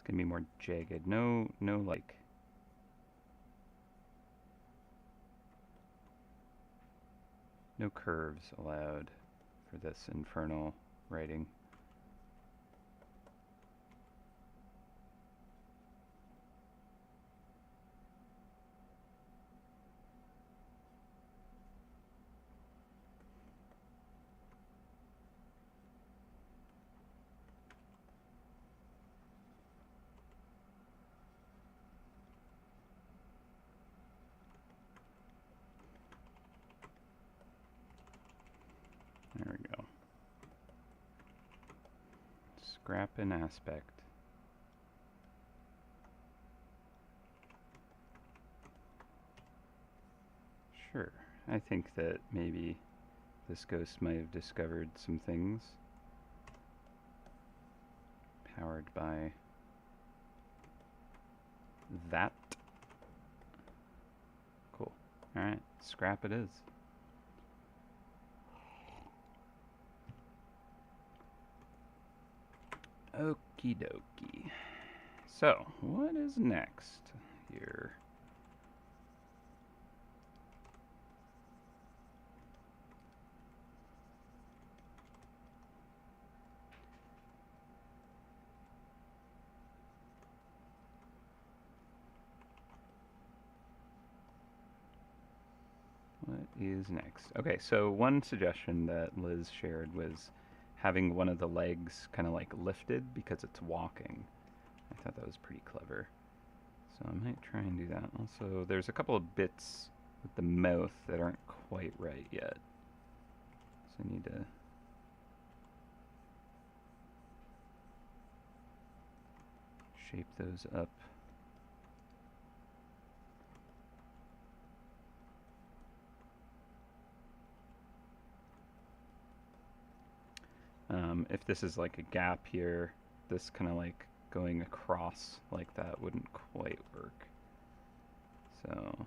gonna be more jagged. No, like, no curves allowed for this infernal writing. There we go. Scrap an aspect. Sure. I think that maybe this ghost might have discovered some things powered by that. Cool. Alright, scrap it is. Okie dokie. So, what is next here? What is next? Okay, so one suggestion that Liz shared was having one of the legs kind of like lifted because it's walking. I thought that was pretty clever. So I might try and do that. Also, there's a couple of bits with the mouth that aren't quite right yet. So I need to shape those up. If this is like a gap here, this kind of like going across like that wouldn't quite work. So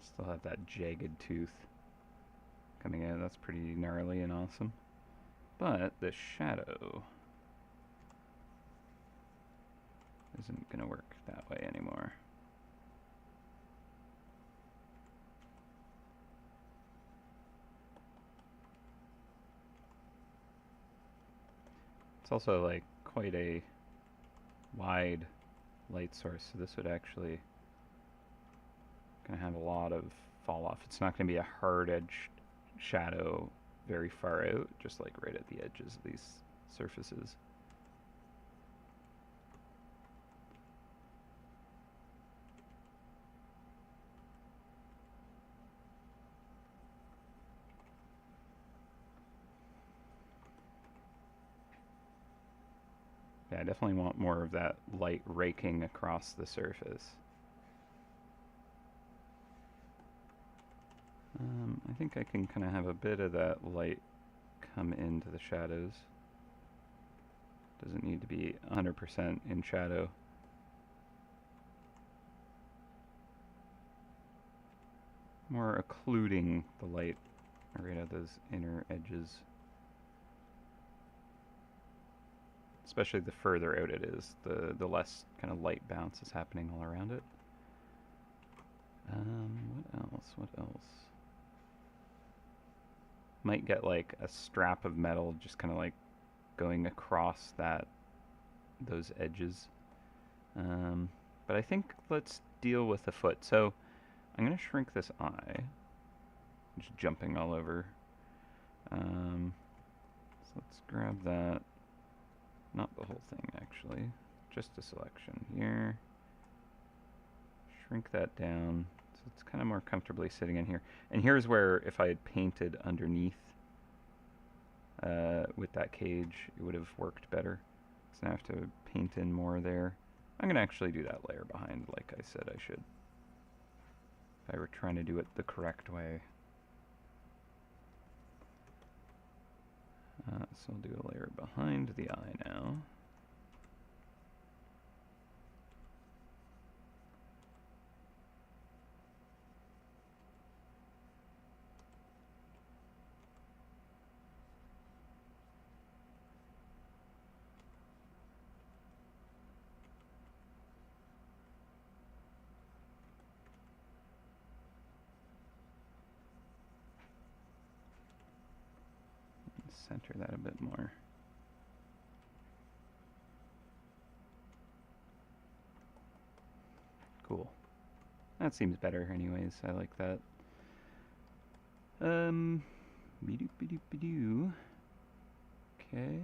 still have that jagged tooth coming in. That's pretty gnarly and awesome. But the shadow isn't going to work that way anymore. It's also like quite a wide light source, so this would actually going to have a lot of fall off. It's not going to be a hard edged shadow very far out, just like right at the edges of these surfaces. Yeah, I definitely want more of that light raking across the surface. I think I can kind of have a bit of that light come into the shadows. Doesn't need to be 100% in shadow. More occluding the light right at those inner edges. Especially the further out it is, the less kind of light bounce is happening all around it. What else? Might get like a strap of metal just kind of like going across those edges. But I think let's deal with the foot. So I'm going to shrink this eye. Just jumping all over. So let's grab that. Not the whole thing, actually. Just a selection here. Shrink that down so it's kind of more comfortably sitting in here. And here's where if I had painted underneath with that cage, it would have worked better. So now I have to paint in more there. I'm going to actually do that layer behind like I said I should. If I were trying to do it the correct way. So I'll do a layer behind the eye now. center that a bit more. Cool. That seems better anyways. I like that. Be-doop-be-doop-be-doo. Okay.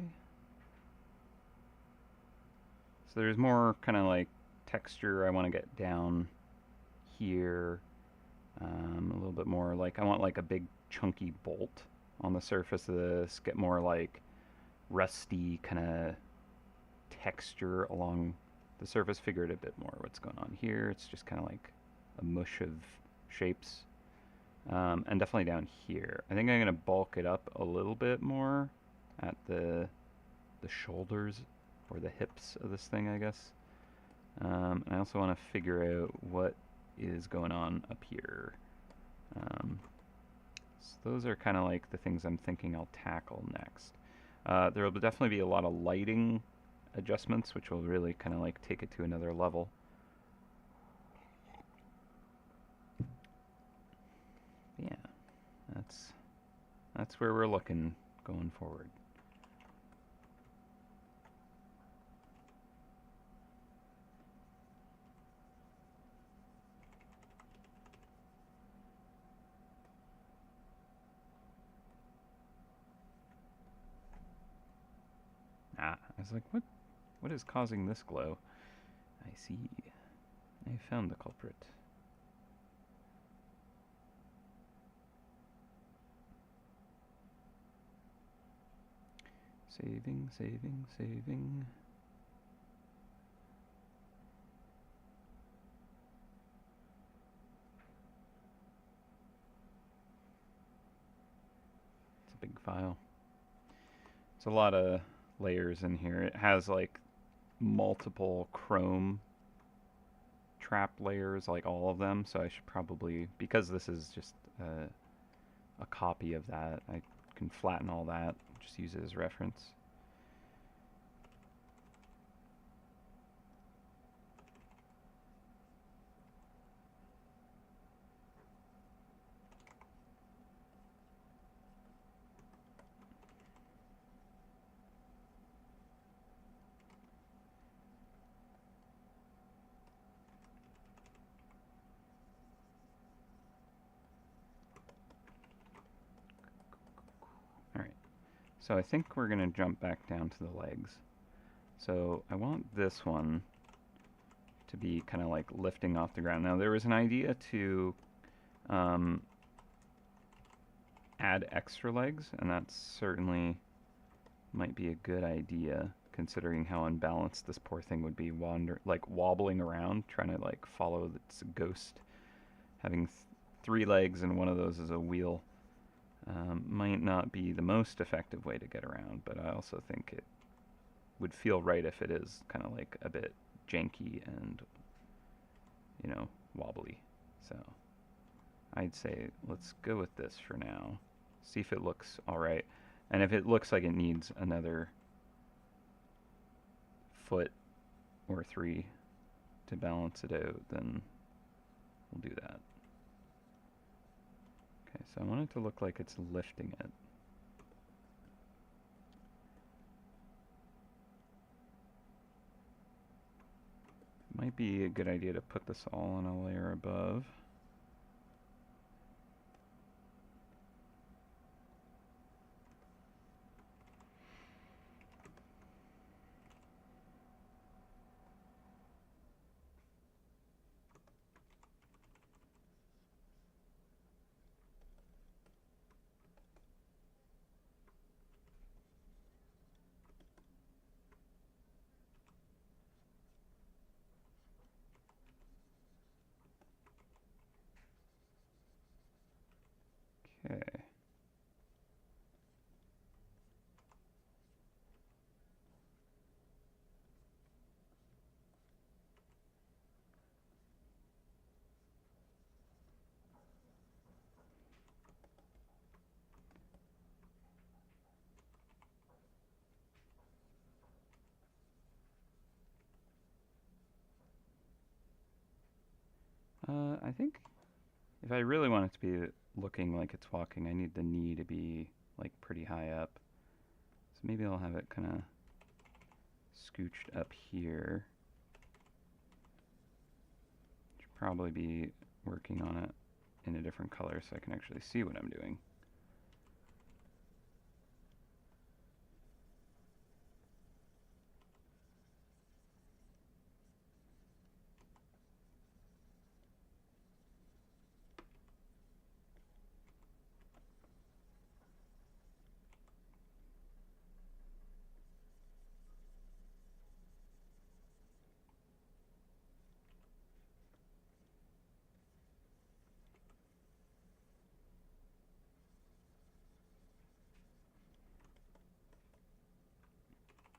So there's more kind of like texture I want to get down here. A little bit more like I want like a big chunky bolt on the surface of this. Get more like rusty kind of texture along the surface. Figure it a bit more what's going on here. It's just kind of like a mush of shapes. And definitely down here. I think I'm going to bulk it up a little bit more at the shoulders or the hips of this thing, I guess. And I also want to figure out what is going on up here. So those are kind of like the things I'm thinking I'll tackle next. There will definitely be a lot of lighting adjustments, which will really kind of like take it to another level. Yeah, that's where we're looking going forward. I was like, what is causing this glow? I see. I found the culprit. Saving, saving, saving. It's a big file. It's a lot of layers in here. It has like multiple chrome trap layers, like all of them, so I should probably, because this is just a copy of that, I can flatten all that, just use it as reference. Alright, so I think we're going to jump back down to the legs. So I want this one to be kind of like lifting off the ground. Now there was an idea to add extra legs, and that certainly might be a good idea considering how unbalanced this poor thing would be, wobbling around trying to like follow its ghost. Having 3 legs and one of those is a wheel might not be the most effective way to get around, but I also think it would feel right if it is kind of like a bit janky and, you know, wobbly. So I'd say let's go with this for now. See if it looks alright. And if it looks like it needs another foot or 3 to balance it out, then we'll do that. Okay, so I want it to look like it's lifting it. Might be a good idea to put this all on a layer above. Okay. I think if I really want it to be looking like it's walking, I need the knee to be like pretty high up. So maybe I'll have it kind of scooched up here. Should probably be working on it in a different color so I can actually see what I'm doing.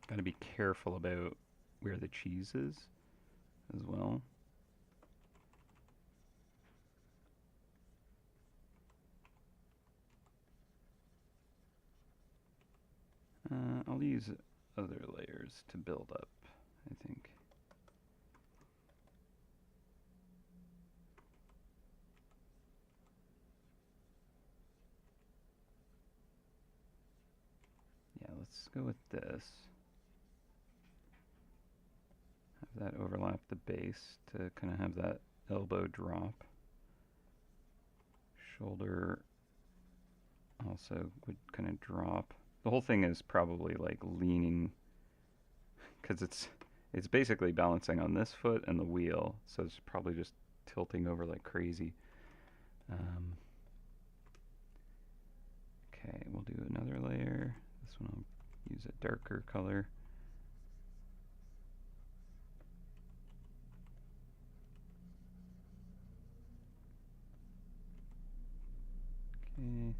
Got to be careful about where the cheese is as well. I'll use other layers to build up, I think. Yeah, let's go with this. Have that overlap the base to kind of have that elbow drop. Shoulder also would kind of drop. The whole thing is probably like leaning, because it's basically balancing on this foot and the wheel, so it's probably just tilting over like crazy. Okay, we'll do another layer. This one I'll use a darker color. Okay.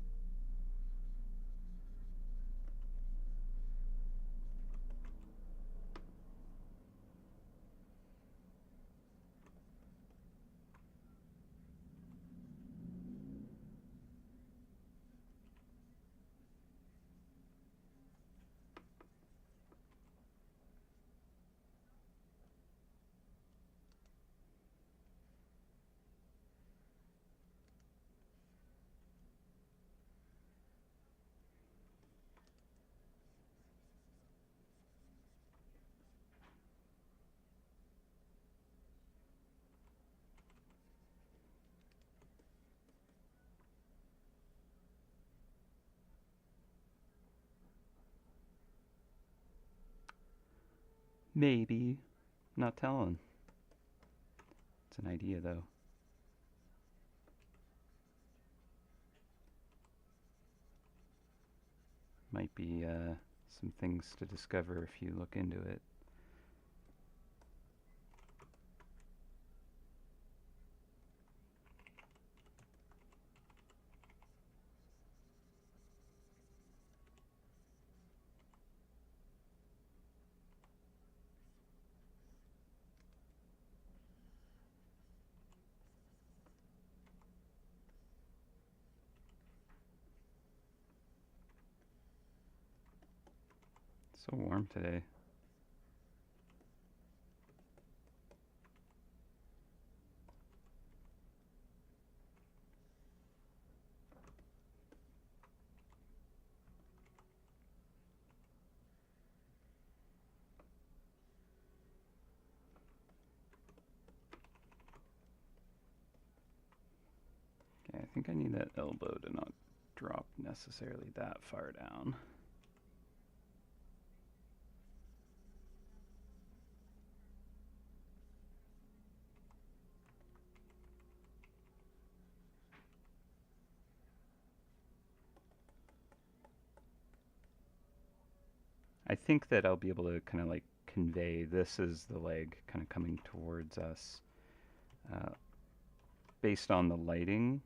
Maybe. Not telling. It's an idea, though. Might be some things to discover if you look into it. It's so warm today. Okay, I think I need that elbow to not drop necessarily that far down. I think that I'll be able to kind of like convey this is the leg kind of coming towards us uh, based on the lighting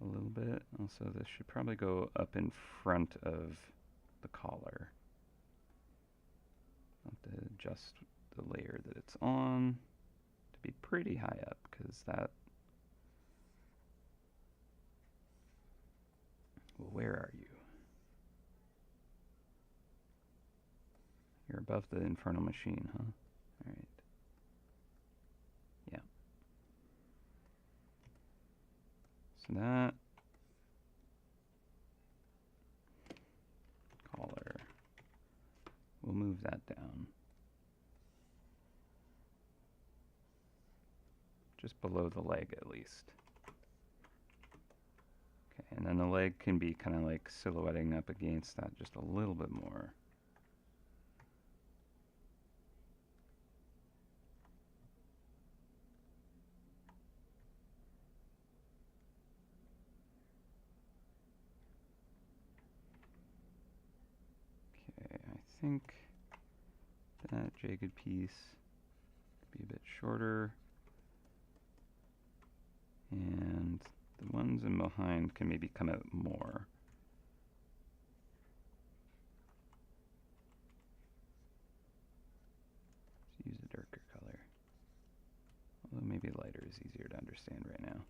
a little bit. Also, this should probably go up in front of the collar. I'll have to adjust the layer that it's on to be pretty high up, because that... Well, where are you? You're above the infernal machine, huh? Alright. Yeah. So that we'll move that down. Just below the leg at least. Okay, and then the leg can be kind of like silhouetting up against that just a little bit more. Okay, I think that jagged piece could be a bit shorter. And the ones in behind can maybe come out more. Let's use a darker color. Although maybe lighter is easier to understand right now.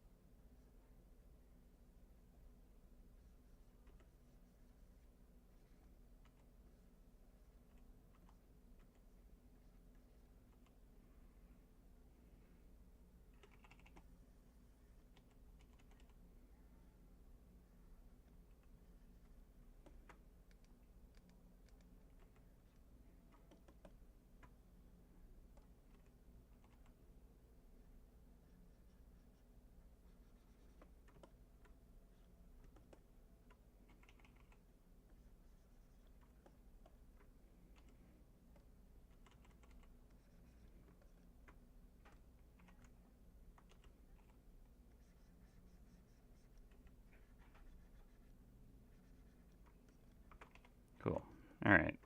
Cool. Alright,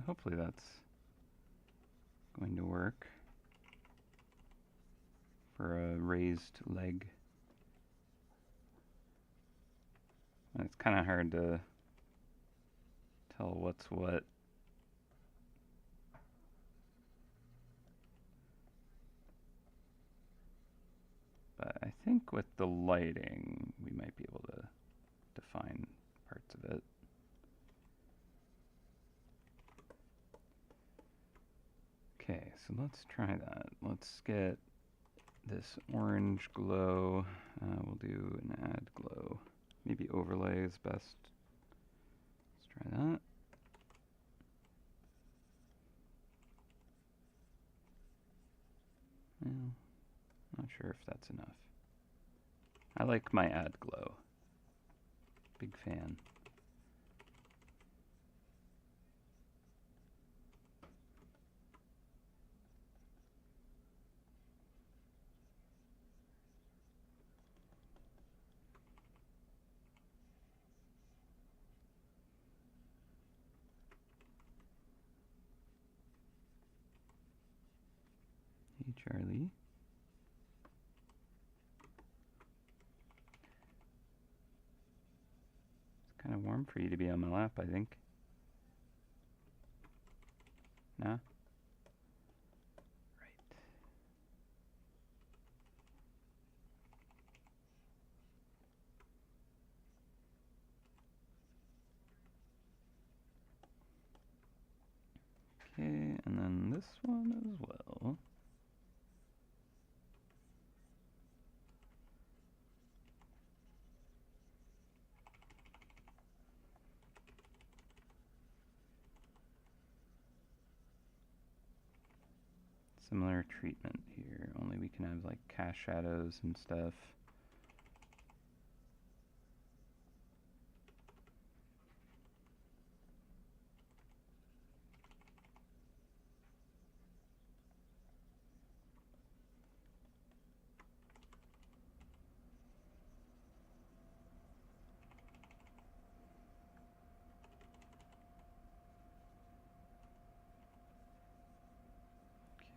hopefully that's going to work for a raised leg. It's kind of hard to tell what's what. But I think with the lighting, we might be able to define parts of it. Okay, so let's try that. Let's get this orange glow. We'll do an add glow. Maybe overlay is best. Let's try that. Well, not sure if that's enough. I like my add glow. Big fan. Hey, Charlie. It's kind of warm for you to be on my lap, I think. No? Right. Okay, and then this one as well. Similar treatment here, only we can have like cast shadows and stuff.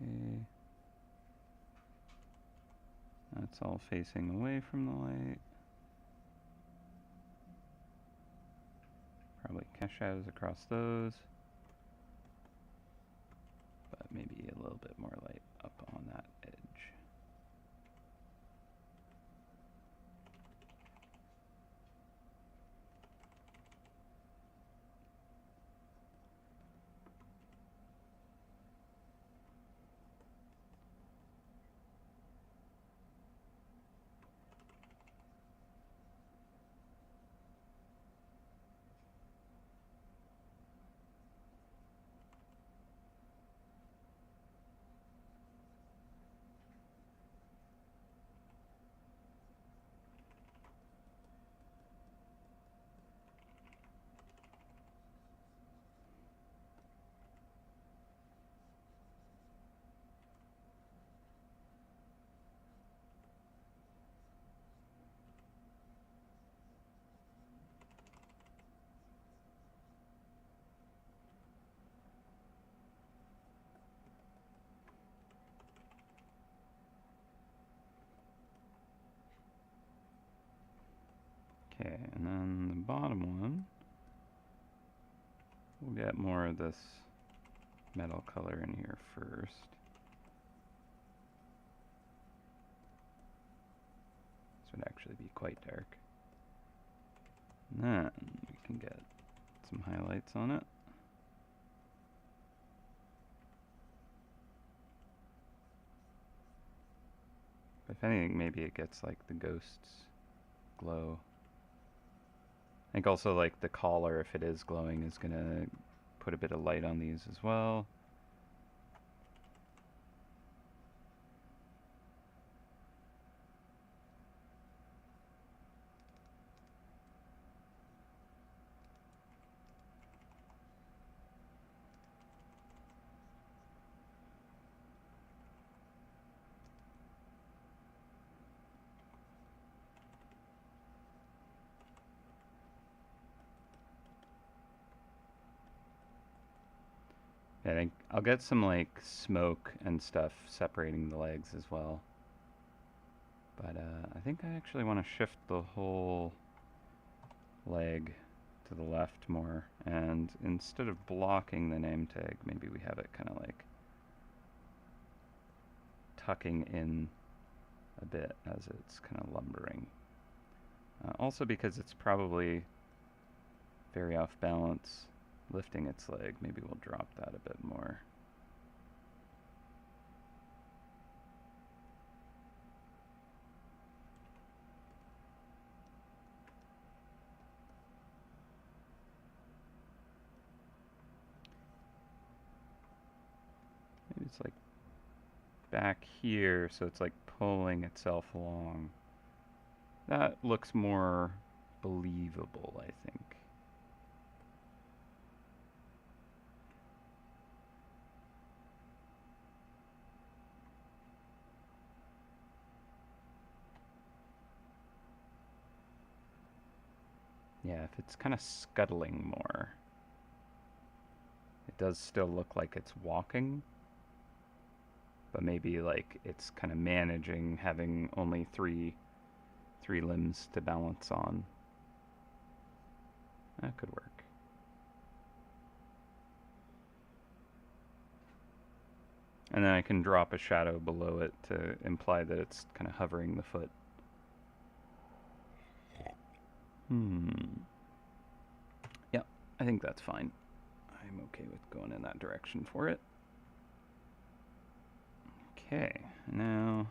Okay. That's all facing away from the light. Probably cast shadows across those. But maybe a little bit more light up on that edge. Okay, and then the bottom one, we'll get more of this metal color in here first. This would actually be quite dark. And then we can get some highlights on it. If anything, maybe it gets like the ghost's glow. I think also like the collar, if it is glowing, is gonna put a bit of light on these as well. I think I'll get some like smoke and stuff separating the legs as well. But I think I actually want to shift the whole leg to the left more, and instead of blocking the name tag, maybe we have it kind of like tucking in a bit as it's kind of lumbering. Also because it's probably very off balance lifting its leg, maybe we'll drop that a bit more. Maybe it's like back here, so it's like pulling itself along. That looks more believable, I think. Yeah, if it's kind of scuttling more, it does still look like it's walking, but maybe like it's kind of managing having only three limbs to balance on. That could work. And then I can drop a shadow below it to imply that it's kind of hovering the foot. Yep, I think that's fine. I'm okay with going in that direction for it. Okay, now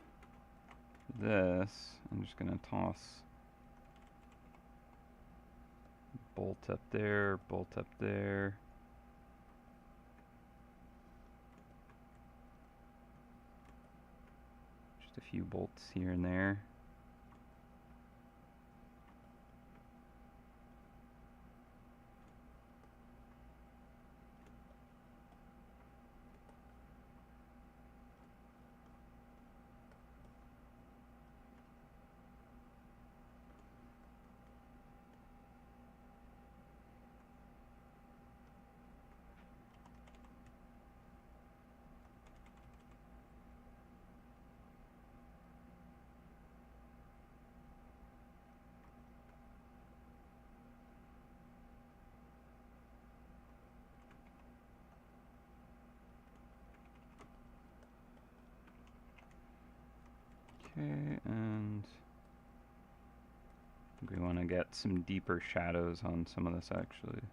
this, I'm just gonna toss bolt up there, bolt up there. Just a few bolts here and there. Okay, and I think we want to get some deeper shadows on some of this actually.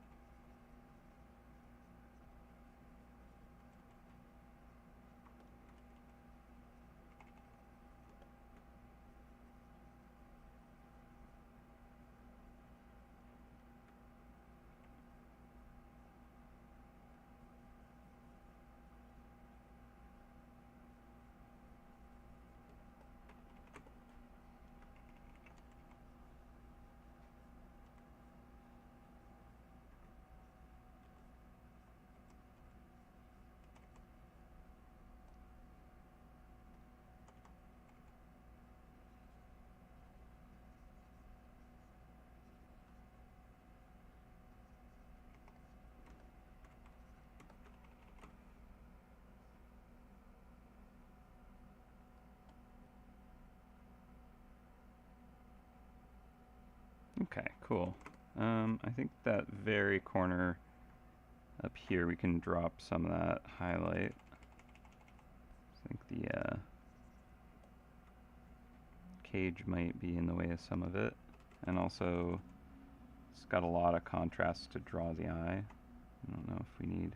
Okay, cool. I think that very corner up here we can drop some of that highlight. I think the cage might be in the way of some of it, and also it's got a lot of contrast to draw the eye. I don't know if we need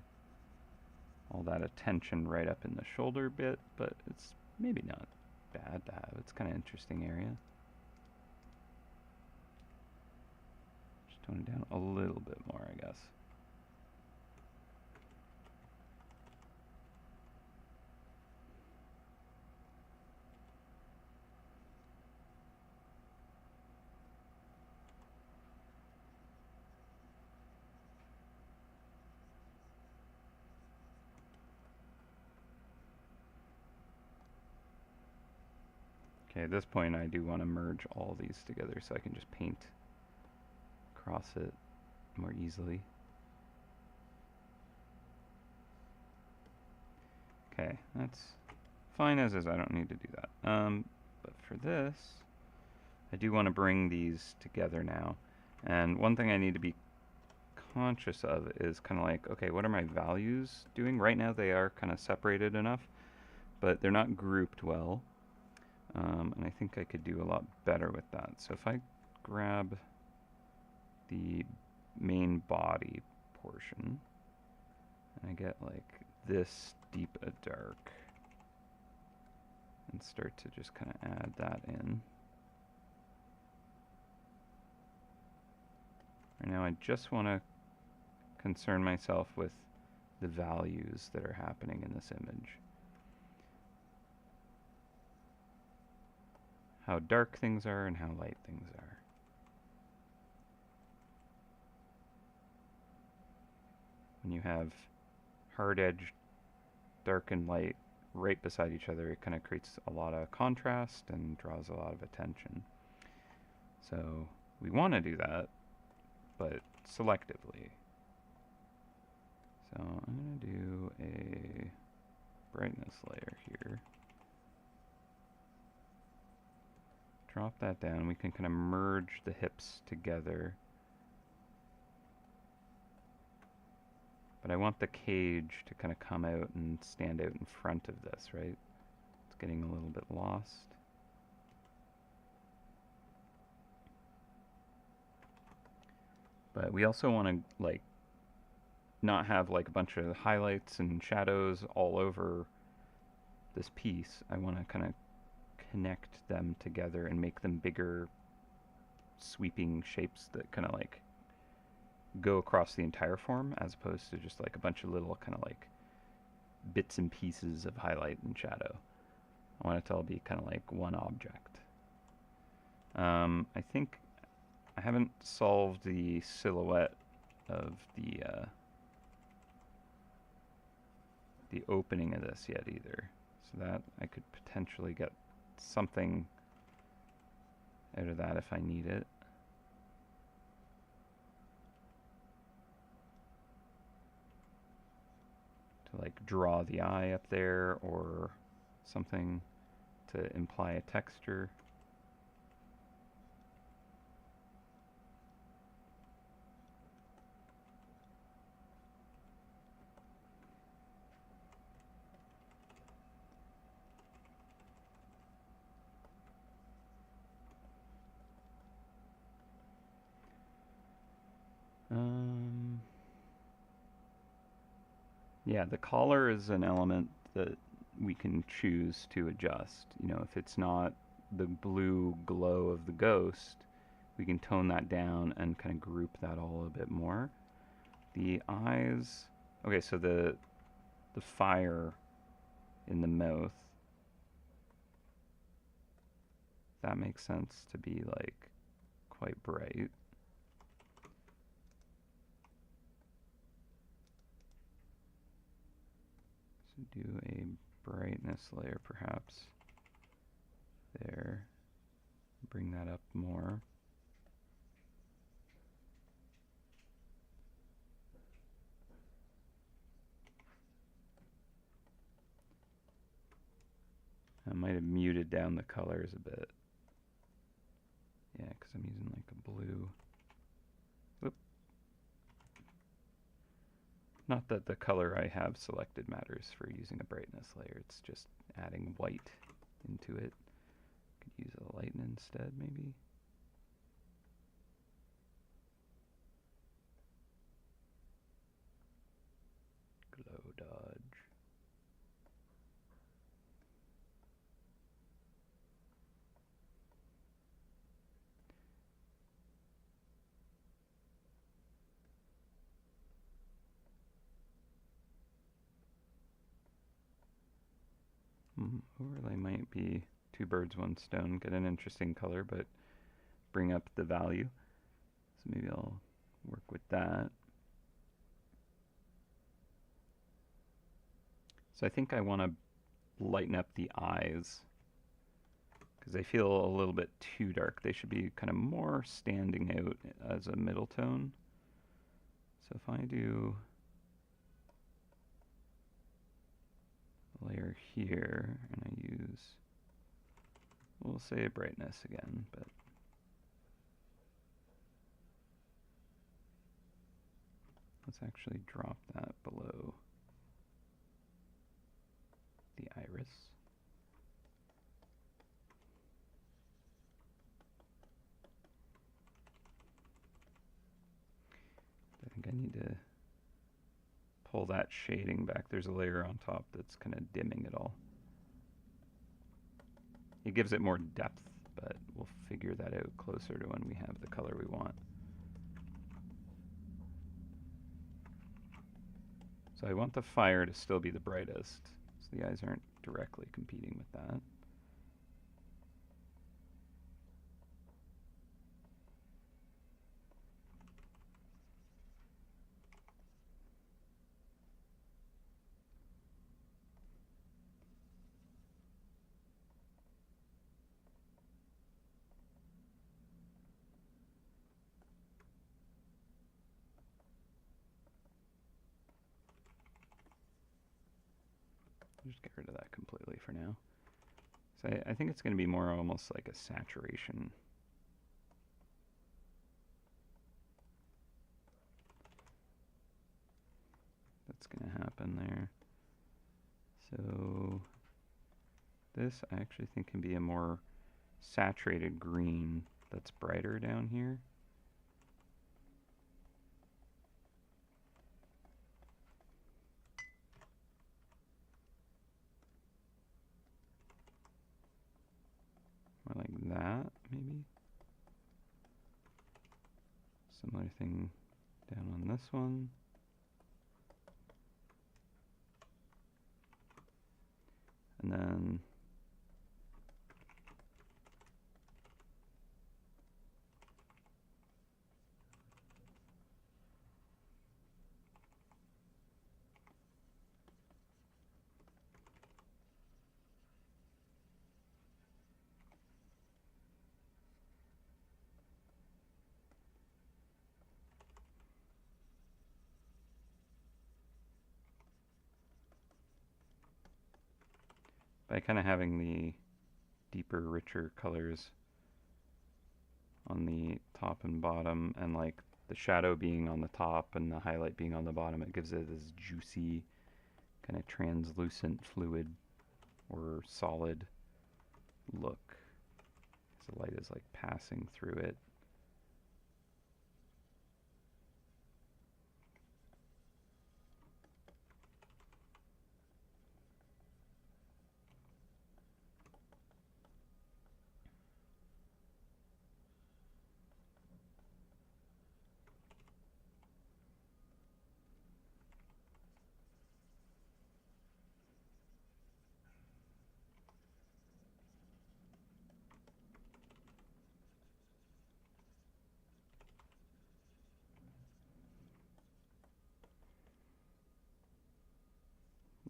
all that attention right up in the shoulder bit, but it's maybe not bad to have. It's kind of interesting area. Just tone it down a little bit more, I guess. Okay, at this point I do want to merge all these together so I can just paint across it more easily. Okay, that's fine as is. I don't need to do that. But for this, I do want to bring these together now. And one thing I need to be conscious of is kind of like, okay, what are my values doing? Right now they are kind of separated enough, but they're not grouped well. And I think I could do a lot better with that. So if I grab the main body portion, and I get like this deep a dark, and start to just kind of add that in. Right now I just want to concern myself with the values that are happening in this image. How dark things are and how light things are. When you have hard edge, dark and light right beside each other, it kind of creates a lot of contrast and draws a lot of attention. So we want to do that, but selectively. So I'm going to do a brightness layer here. Drop that down. We can kind of merge the hips together. But I want the cage to kind of come out and stand out in front of this, right? It's getting a little bit lost. But we also want to like not have like a bunch of highlights and shadows all over this piece. I want to kind of connect them together and make them bigger sweeping shapes that kind of like go across the entire form, as opposed to just like a bunch of little kind of like bits and pieces of highlight and shadow. I want it to all be kind of like one object. I think I haven't solved the silhouette of the opening of this yet either, so that I could potentially get something out of that if I need it. To like draw the eye up there or something to imply a texture. Yeah, the collar is an element that we can choose to adjust. You know, if it's not the blue glow of the ghost, we can tone that down and kind of group that all a bit more. The eyes, okay, so the fire in the mouth, that makes sense to be like quite bright. So do a brightness layer perhaps there. Bring that up more. I might have muted down the colors a bit. Yeah, because because I'm using like a blue. Whoop. Not that the color I have selected matters for using a brightness layer, it's just adding white into it. Could use a lighten instead, maybe. Glow dodge. Overlay might be two birds, one stone. Get an interesting color, but bring up the value. So maybe I'll work with that. So I think I want to lighten up the eyes because they feel a little bit too dark. They should be kind of more standing out as a middle tone. So if I do a layer here and I use, we'll say brightness again, but let's actually drop that below the iris. I think I need to pull that shading back. There's a layer on top that's kind of dimming it all. It gives it more depth, but we'll figure that out closer to when we have the color we want. So I want the fire to still be the brightest, so the eyes aren't directly competing with that. Just get rid of that completely for now. So I think it's going to be more almost like a saturation. That's going to happen there. So this I actually think can be a more saturated green that's brighter down here. More like that, maybe. Similar thing down on this one. And then by kind of having the deeper, richer colors on the top and bottom, and like the shadow being on the top and the highlight being on the bottom, it gives it this juicy, kind of translucent fluid or solid look. So the light is like passing through it.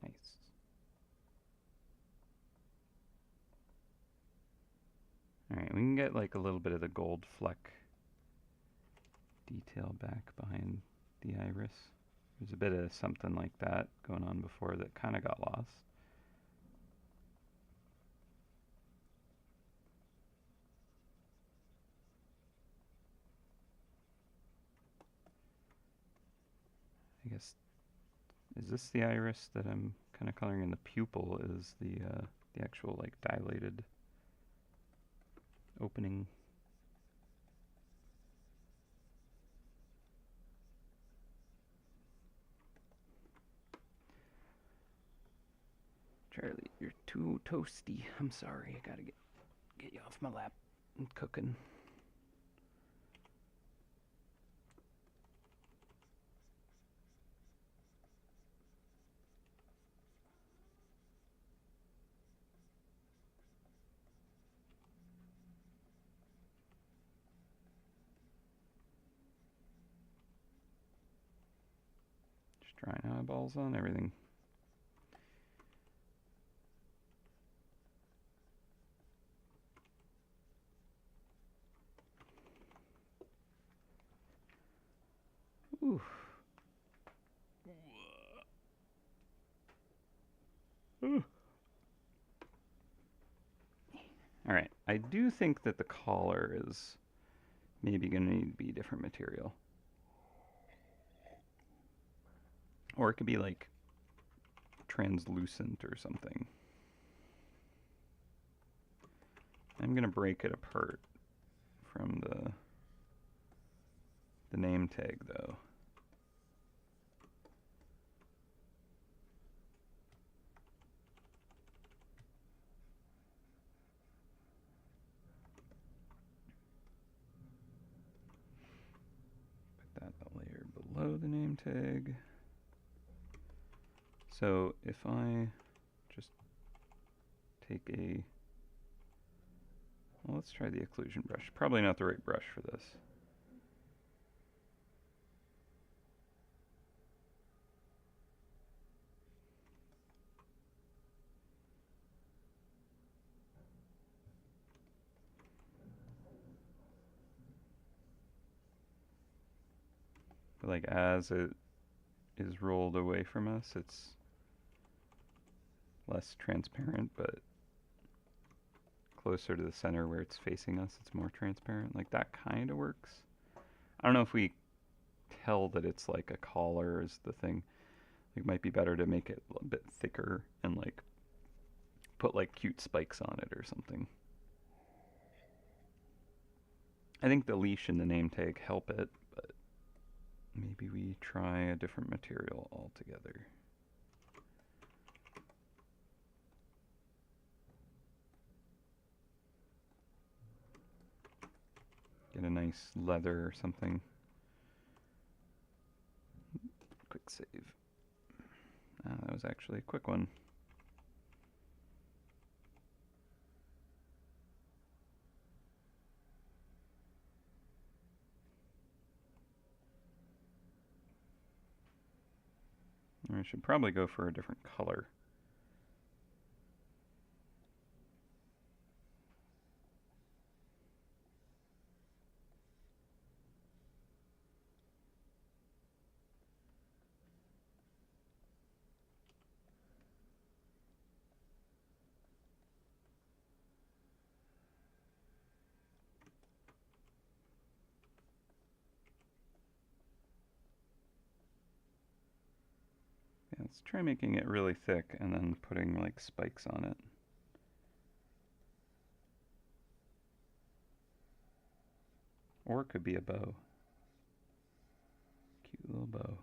Nice. Alright, we can get like a little bit of the gold fleck detail back behind the iris. There's a bit of something like that going on before that kind of got lost. I guess, is this the iris that I'm kind of coloring in? The pupil is the actual like dilated opening. Charlie, you're too toasty. I'm sorry. I gotta get you off my lap. I'm cooking. Just drying eyeballs on everything. Ooh. All right, I do think that the collar is maybe going to need to be a different material. Or it could be like translucent or something. I'm going to break it apart from the name tag though. Put that a layer below the name tag. So if I just take a, well, let's try the occlusion brush. Probably not the right brush for this. But like as it is rolled away from us, it's less transparent, but closer to the center where it's facing us, it's more transparent. Like that kind of works. I don't know if we tell that it's like a collar is the thing. It might be better to make it a bit thicker and like put like cute spikes on it or something. I think the leash and the name tag help it, but maybe we try a different material altogether. Get a nice leather or something. Quick save. Ah, that was actually a quick one. I should probably go for a different color. Yeah, let's try making it really thick and then putting like spikes on it. Or it could be a bow. Cute little bow.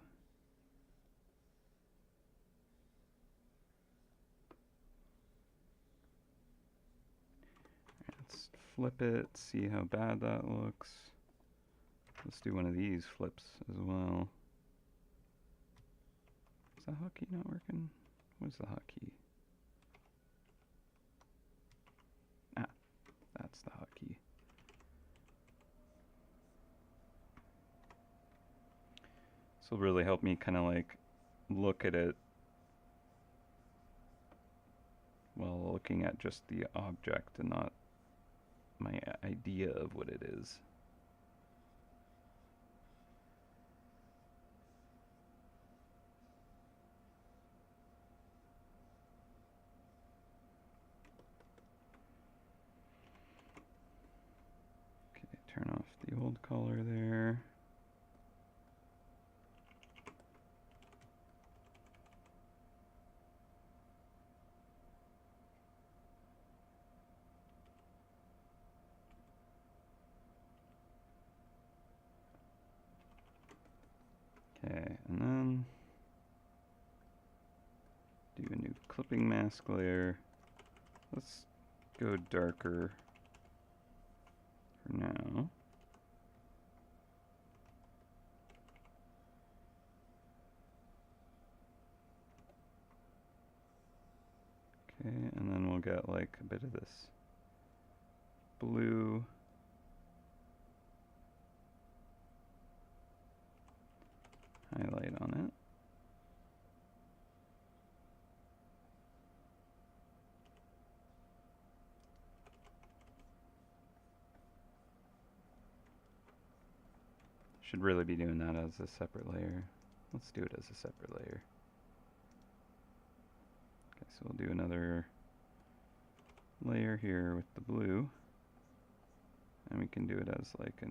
Let's flip it, see how bad that looks. Let's do one of these flips as well. Is the hotkey not working? What's the hotkey? Ah, that's the hotkey. This will really help me kind of like look at it while looking at just the object and not my idea of what it is. Okay, turn off the old color there. do a new clipping mask layer. Let's go darker for now. Okay, and then we'll get like a bit of this blue. Highlight on it. Should really be doing that as a separate layer. Let's do it as a separate layer. Okay, so we'll do another layer here with the blue. And we can do it as like a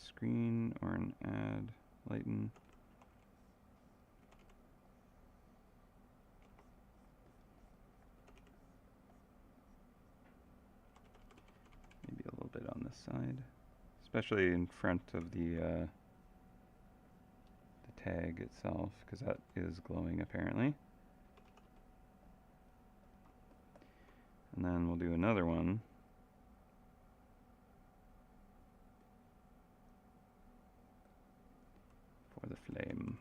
screen or an add, lighten. Maybe a little bit on this side. Especially in front of the tag itself, because that is glowing apparently. And then we'll do another one. For the flame.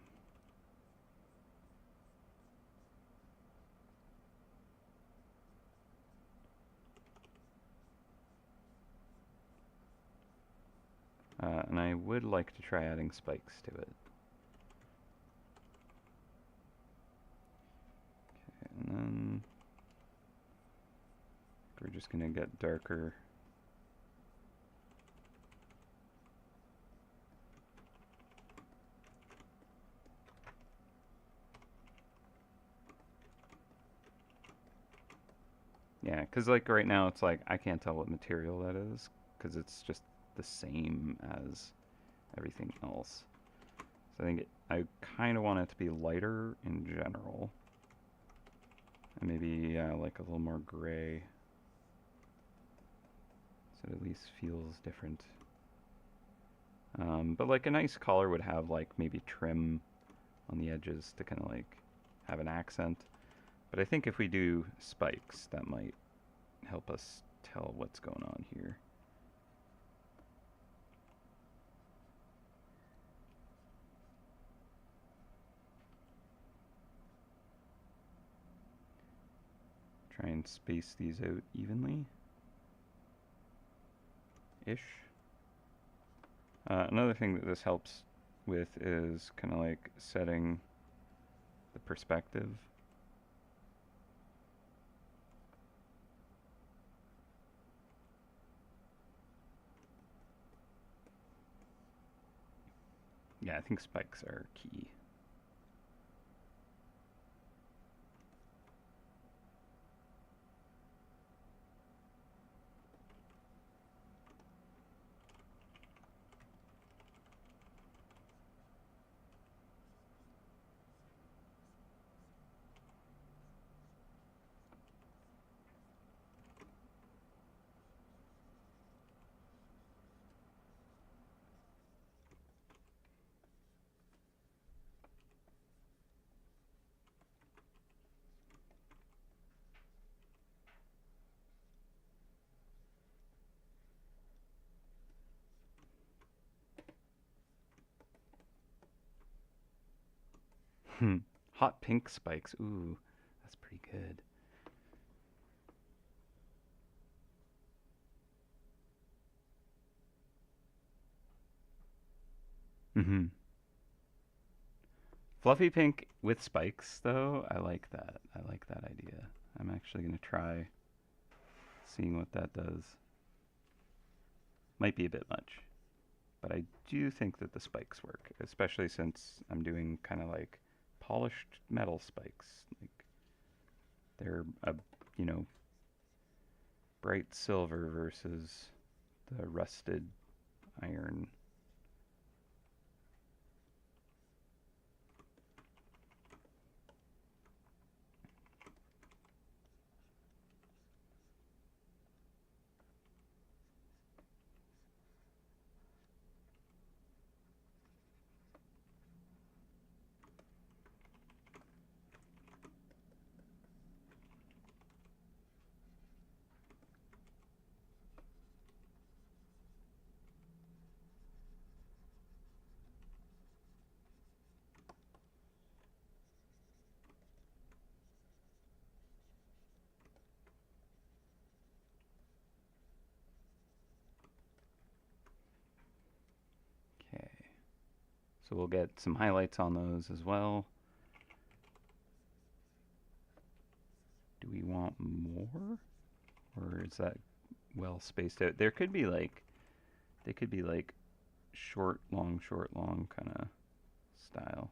And I would like to try adding spikes to it. Okay, and then we're just going to get darker. Yeah, because like right now it's like I can't tell what material that is because it's just the same as everything else. So I think I kind of want it to be lighter in general. And maybe like a little more gray. So it at least feels different. But like a nice collar would have like maybe trim on the edges to kind of like have an accent. But I think if we do spikes, that might help us tell what's going on here. Try and space these out evenly. Ish. Another thing that this helps with is kind of like setting the perspective. Yeah, I think spikes are key. Hot pink spikes. Ooh, that's pretty good. Mm-hmm. Fluffy pink with spikes, though. I like that. I like that idea. I'm actually going to try seeing what that does. Might be a bit much, but I do think that the spikes work, especially since I'm doing kind of like polished metal spikes. Like they're a, you know, bright silver versus the rusted iron. So we'll get some highlights on those as well. Do we want more? Or is that well spaced out? There could be like, they could be like short, long kind of style.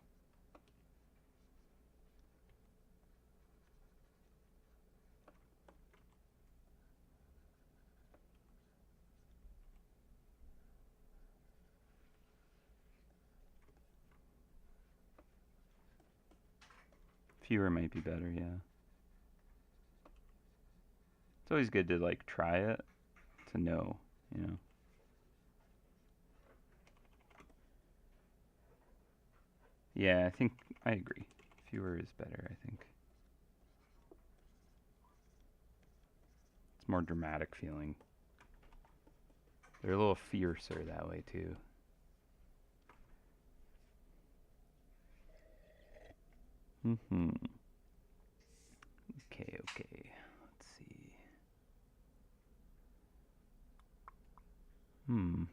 Fewer might be better, yeah. It's always good to like try it to know, you know. Yeah, I think I agree. Fewer is better, I think. It's more dramatic feeling. They're a little fiercer that way too. Mm-hmm. Okay, okay. Let's see. Hmm.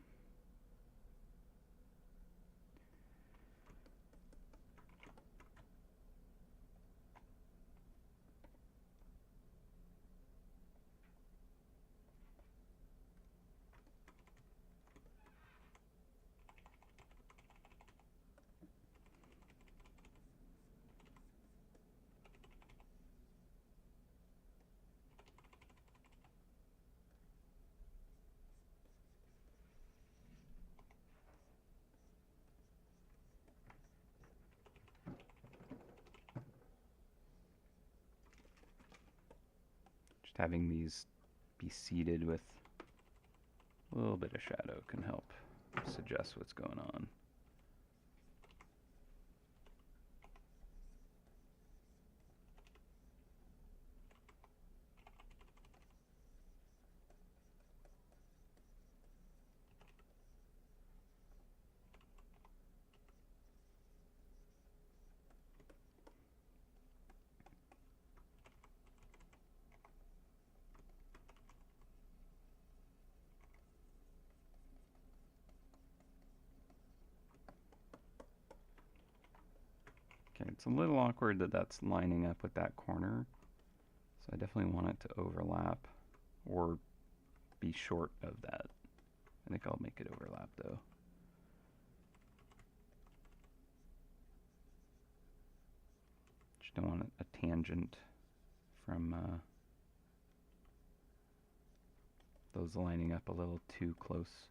Just having these be seated with a little bit of shadow can help suggest what's going on. Okay, it's a little awkward that that's lining up with that corner, so I definitely want it to overlap or be short of that. I think I'll make it overlap though. Just don't want a tangent from those lining up a little too close.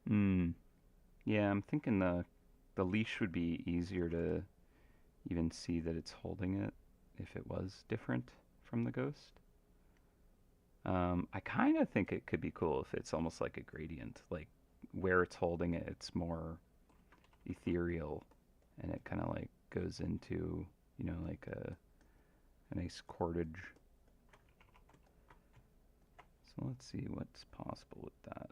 Hmm. Yeah, I'm thinking the leash would be easier to even see that it's holding it if it was different from the ghost. I kind of think it could be cool if it's almost like a gradient, like where it's holding it, it's more ethereal, and it kind of like goes into, you know, like a nice cordage. So let's see what's possible with that.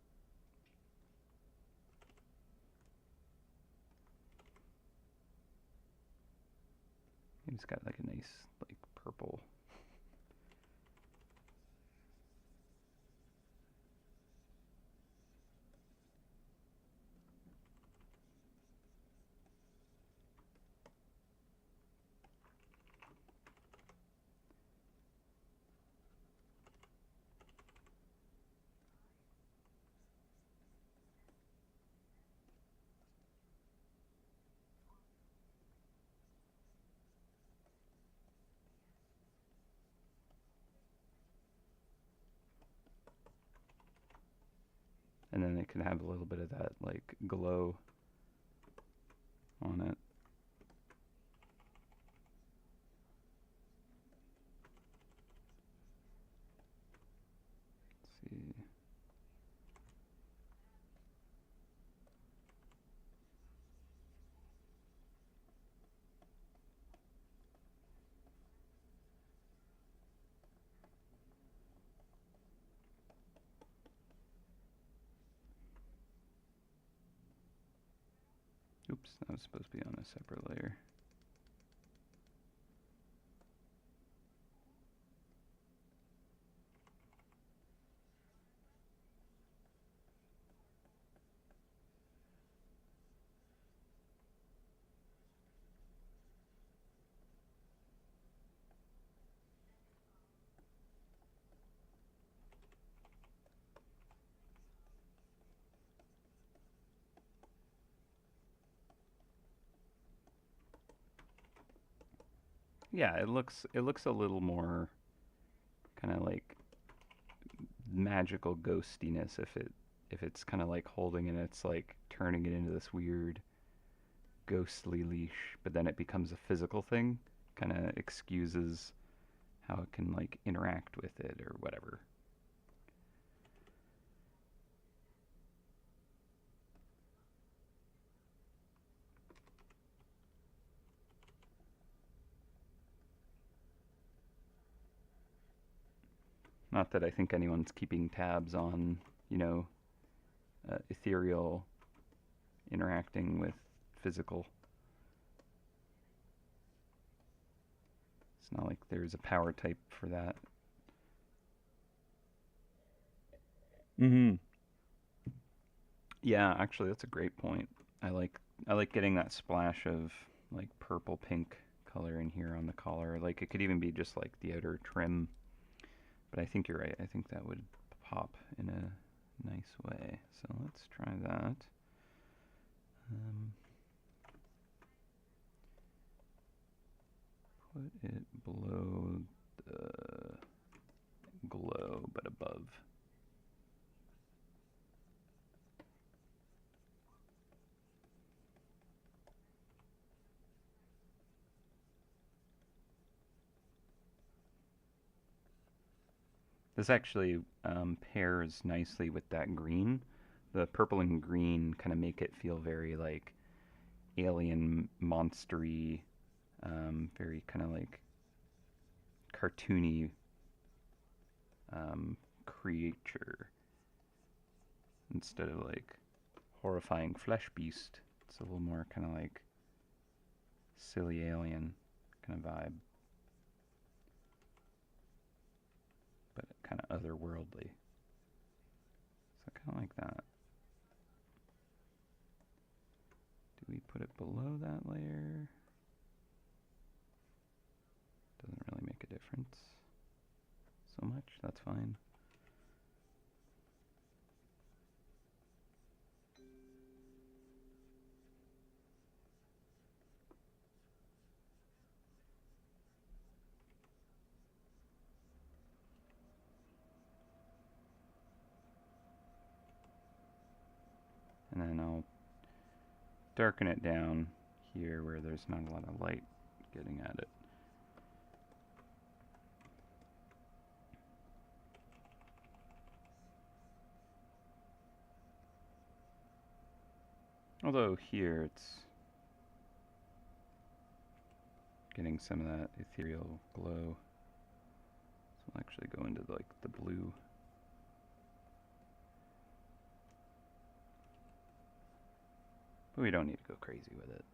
It's got like a nice like purple. And then it can have a little bit of that like glow on it. Let's see. Oops, that was supposed to be on a separate layer. Yeah, it looks a little more kind of like magical ghostiness if it's kind of like holding it, it's like turning it into this weird ghostly leash, but then it becomes a physical thing, kind of excuses how it can like interact with it or whatever. Not that I think anyone's keeping tabs on, you know, ethereal interacting with physical. It's not like there's a power type for that. Mm-hmm. Yeah, actually, that's a great point. I like I like getting that splash of like purple pink color in here on the collar. Like it could even be just like the outer trim, but I think you're right. I think that would pop in a nice way. So let's try that. Um, put it below the glow, but above. This actually pairs nicely with that green. The purple and green kind of make it feel very like alien, monstery, very kind of like cartoony creature instead of like horrifying flesh beast. It's a little more kind of like silly alien kind of vibe, but kind of otherworldly. So kind of like that. Do we put it below that layer? Doesn't really make a difference so much. That's fine. And then I'll darken it down here where there's not a lot of light getting at it. Although here it's getting some of that ethereal glow. So I'll actually go into like the blue. But we don't need to go crazy with it.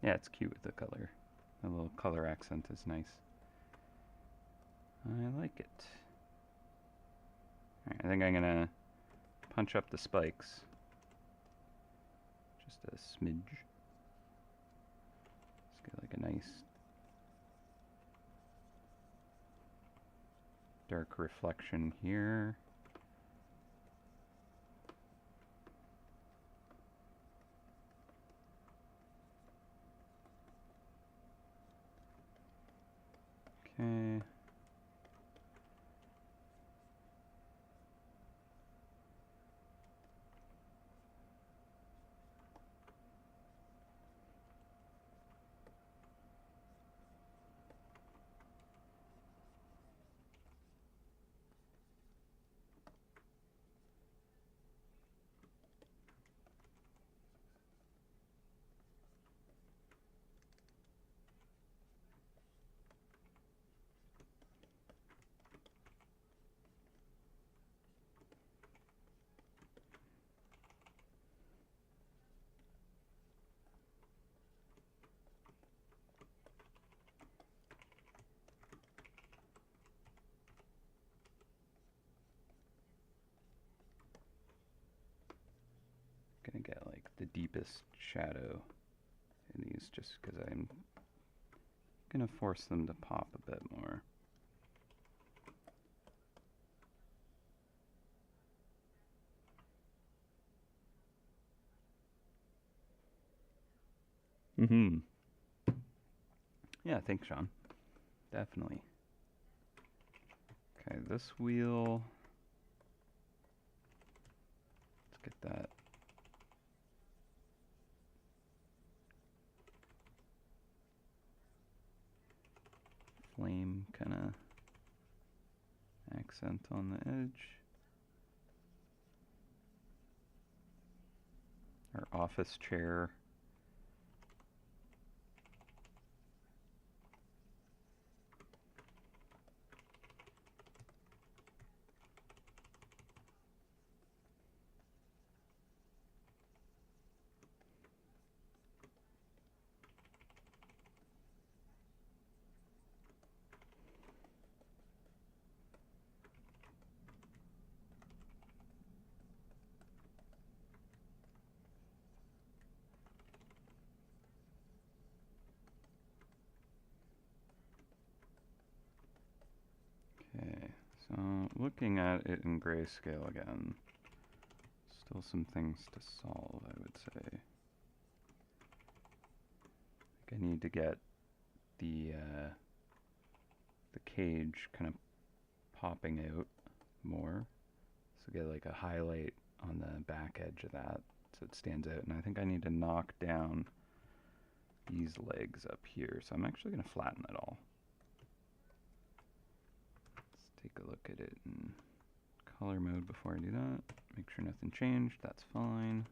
Yeah, it's cute with the color. The little color accent is nice. I like it. Alright, I think I'm gonna punch up the spikes. Just a smidge. Let's get like a nice dark reflection here. Okay. gonna get like the deepest shadow in these just because I'm gonna force them to pop a bit more. Mm-hmm. Yeah, thanks, Sean. Definitely. Okay, this wheel. Let's get that. Flame kind of accent on the edge. Our office chair. Okay, so looking at it in grayscale again, still some things to solve, I would say. I need to get the cage kind of popping out more, so get like a highlight on the back edge of that so it stands out. And I think I need to knock down these legs up here, so I'm actually going to flatten it all. Let's take a look at it in color mode before I do that. Make sure nothing changed. That's fine.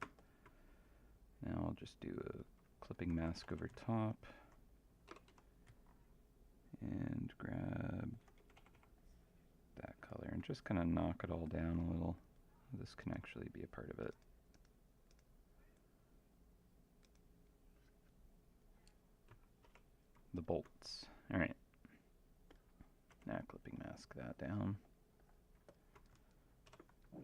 Now I'll just do a clipping mask over top and grab that color and just kind of knock it all down a little. This can actually be a part of it. The bolts. Alright. Now clipping mask that down. I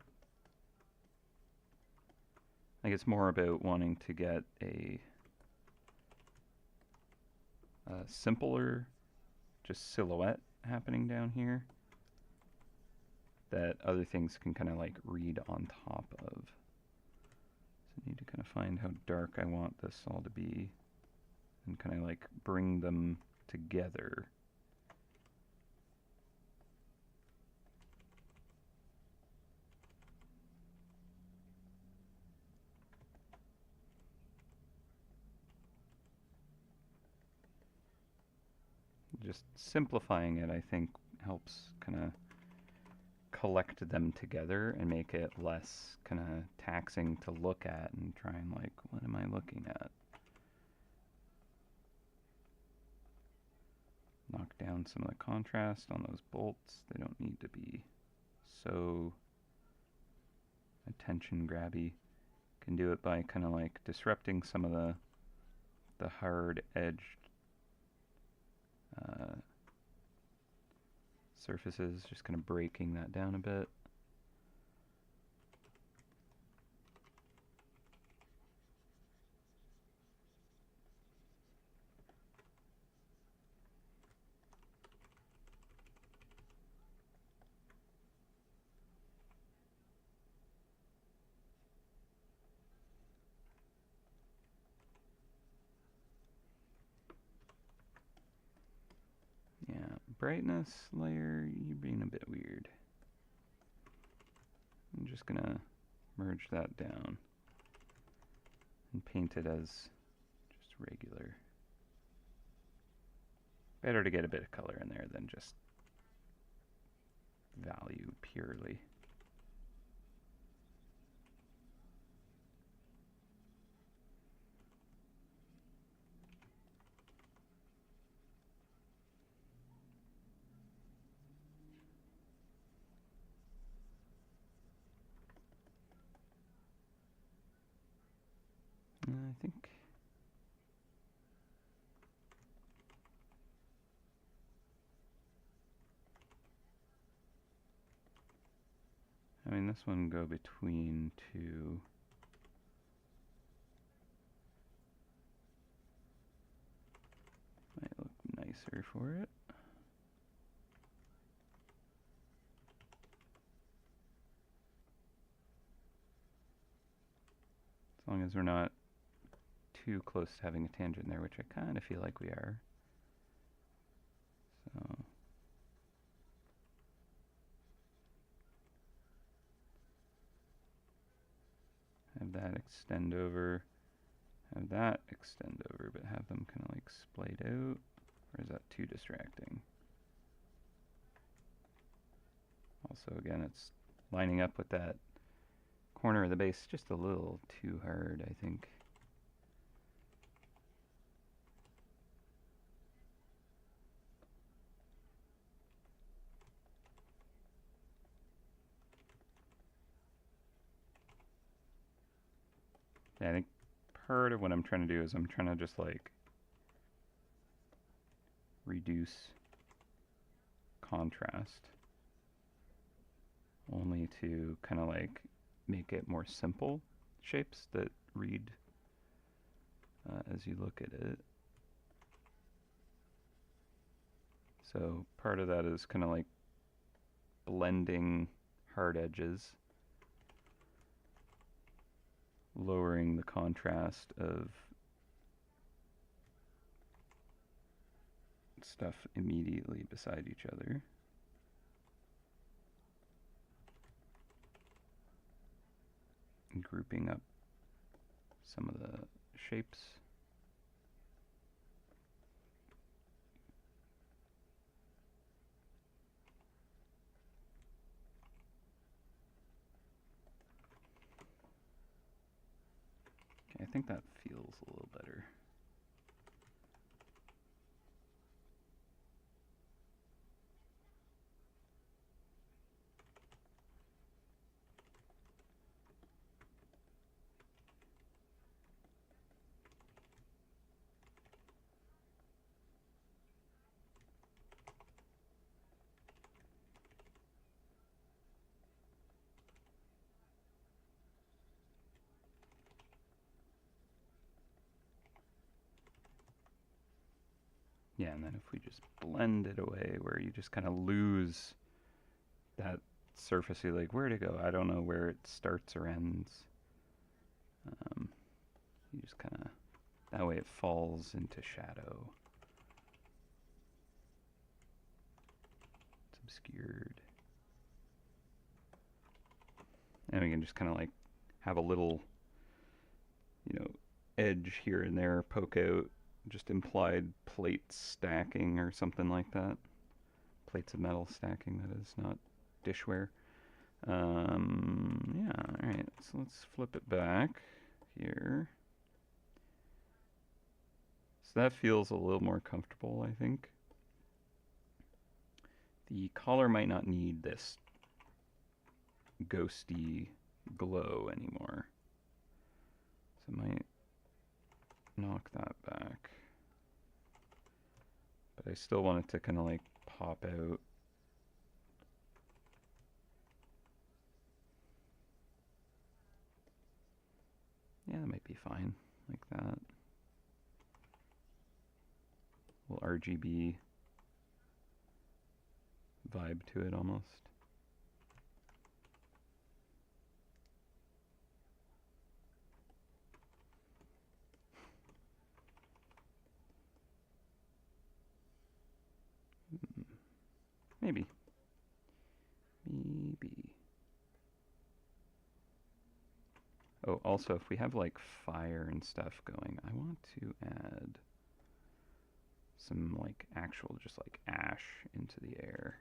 think it's more about wanting to get a simpler just silhouette happening down here that other things can kind of like read on top of. So I need to kind of find how dark I want this all to be and kind of like bring them together. Just simplifying it, I think, helps kind of collect them together and make it less kind of taxing to look at and try and like, what am I looking at? Knock down some of the contrast on those bolts. They don't need to be so attention grabby. Can do it by kind of like disrupting some of the hard edged surfaces, just kind of breaking that down a bit. Yeah, brightness layer, you're being a bit weird. I'm just gonna merge that down and paint it as just regular. Better to get a bit of color in there than just value purely. I think I mean this one go between two. nicer for it. As long as we're not too close to having a tangent there, which I kind of feel like we are. So have that extend over, have that extend over, but have them kind of like splayed out. Or is that too distracting? Also, again, it's lining up with that corner of the base just a little too hard, I think. Yeah, I think part of what I'm trying to do is I'm trying to just like reduce contrast only to kind of like make it more simple shapes that read as you look at it. So part of that is kind of like blending hard edges, lowering the contrast of stuff immediately beside each other. And grouping up some of the shapes. Okay, I think that feels a little better. Yeah, and then if we just blend it away where you just kind of lose that surfacey, like where to go, I don't know where it starts or ends. You just kind of, that way it falls into shadow. It's obscured. And we can just kind of like have a little, you know, edge here and there poke out, just implied plate stacking or something like that. Plates of metal stacking, that is, not dishware. Yeah, alright, so let's flip it back here. So that feels a little more comfortable, I think. The collar might not need this ghosty glow anymore. So I might knock that back. But I still want it to kind of like pop out. Yeah, that might be fine, like that. A little RGB vibe to it almost. Maybe. Maybe. Oh, also, if we have like fire and stuff going, I want to add some like actual just like ash into the air.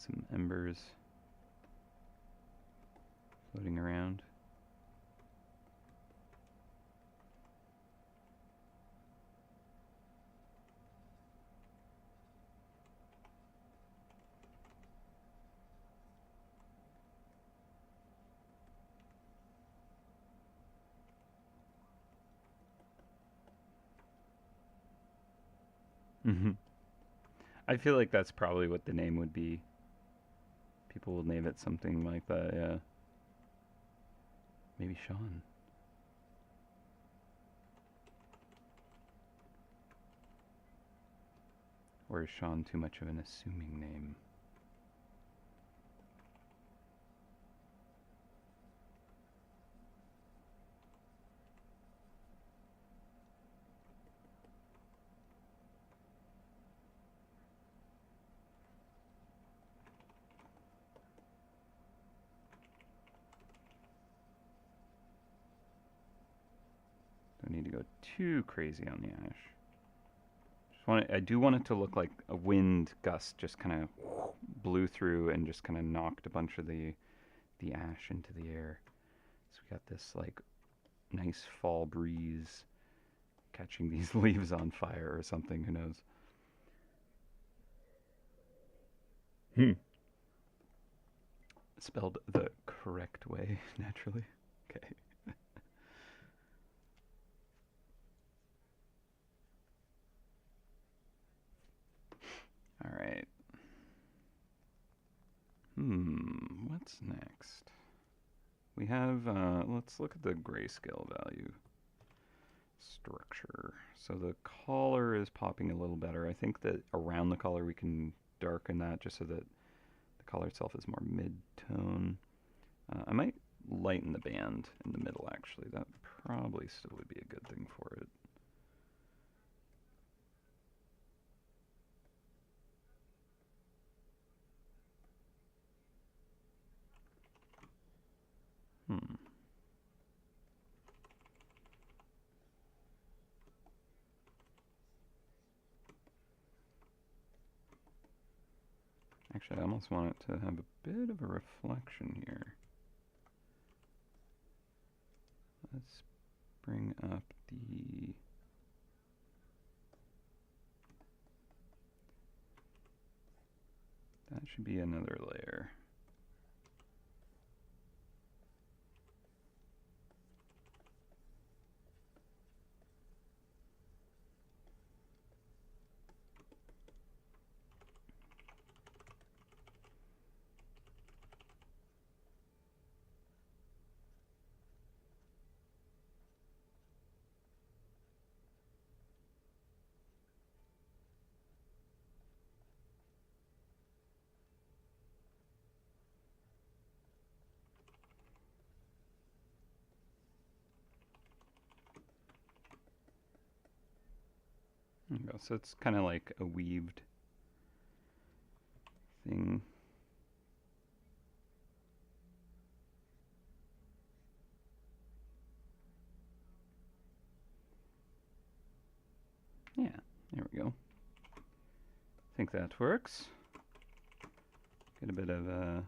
Got some embers floating around. I feel like that's probably what the name would be. People will name it something like that, yeah. Maybe Sean. Or is Sean too much of an assuming name? Don't need to go too crazy on the ash. I do want it to look like a wind gust just kind of blew through and just kind of knocked a bunch of the ash into the air. So we got this like nice fall breeze catching these leaves on fire or something, who knows. Spelled the correct way, naturally. Okay. All right. What's next? We have, let's look at the grayscale value structure. So the collar is popping a little better. I think that around the collar we can darken that just so that the collar itself is more mid-tone. I might lighten the band in the middle, actually. That probably still would be a good thing for it. Actually, I almost want it to have a bit of a reflection here. Let's bring up the... That should be another layer. There you go. So it's kind of like a weaved thing. Yeah, there we go. I think that works. Get a bit of a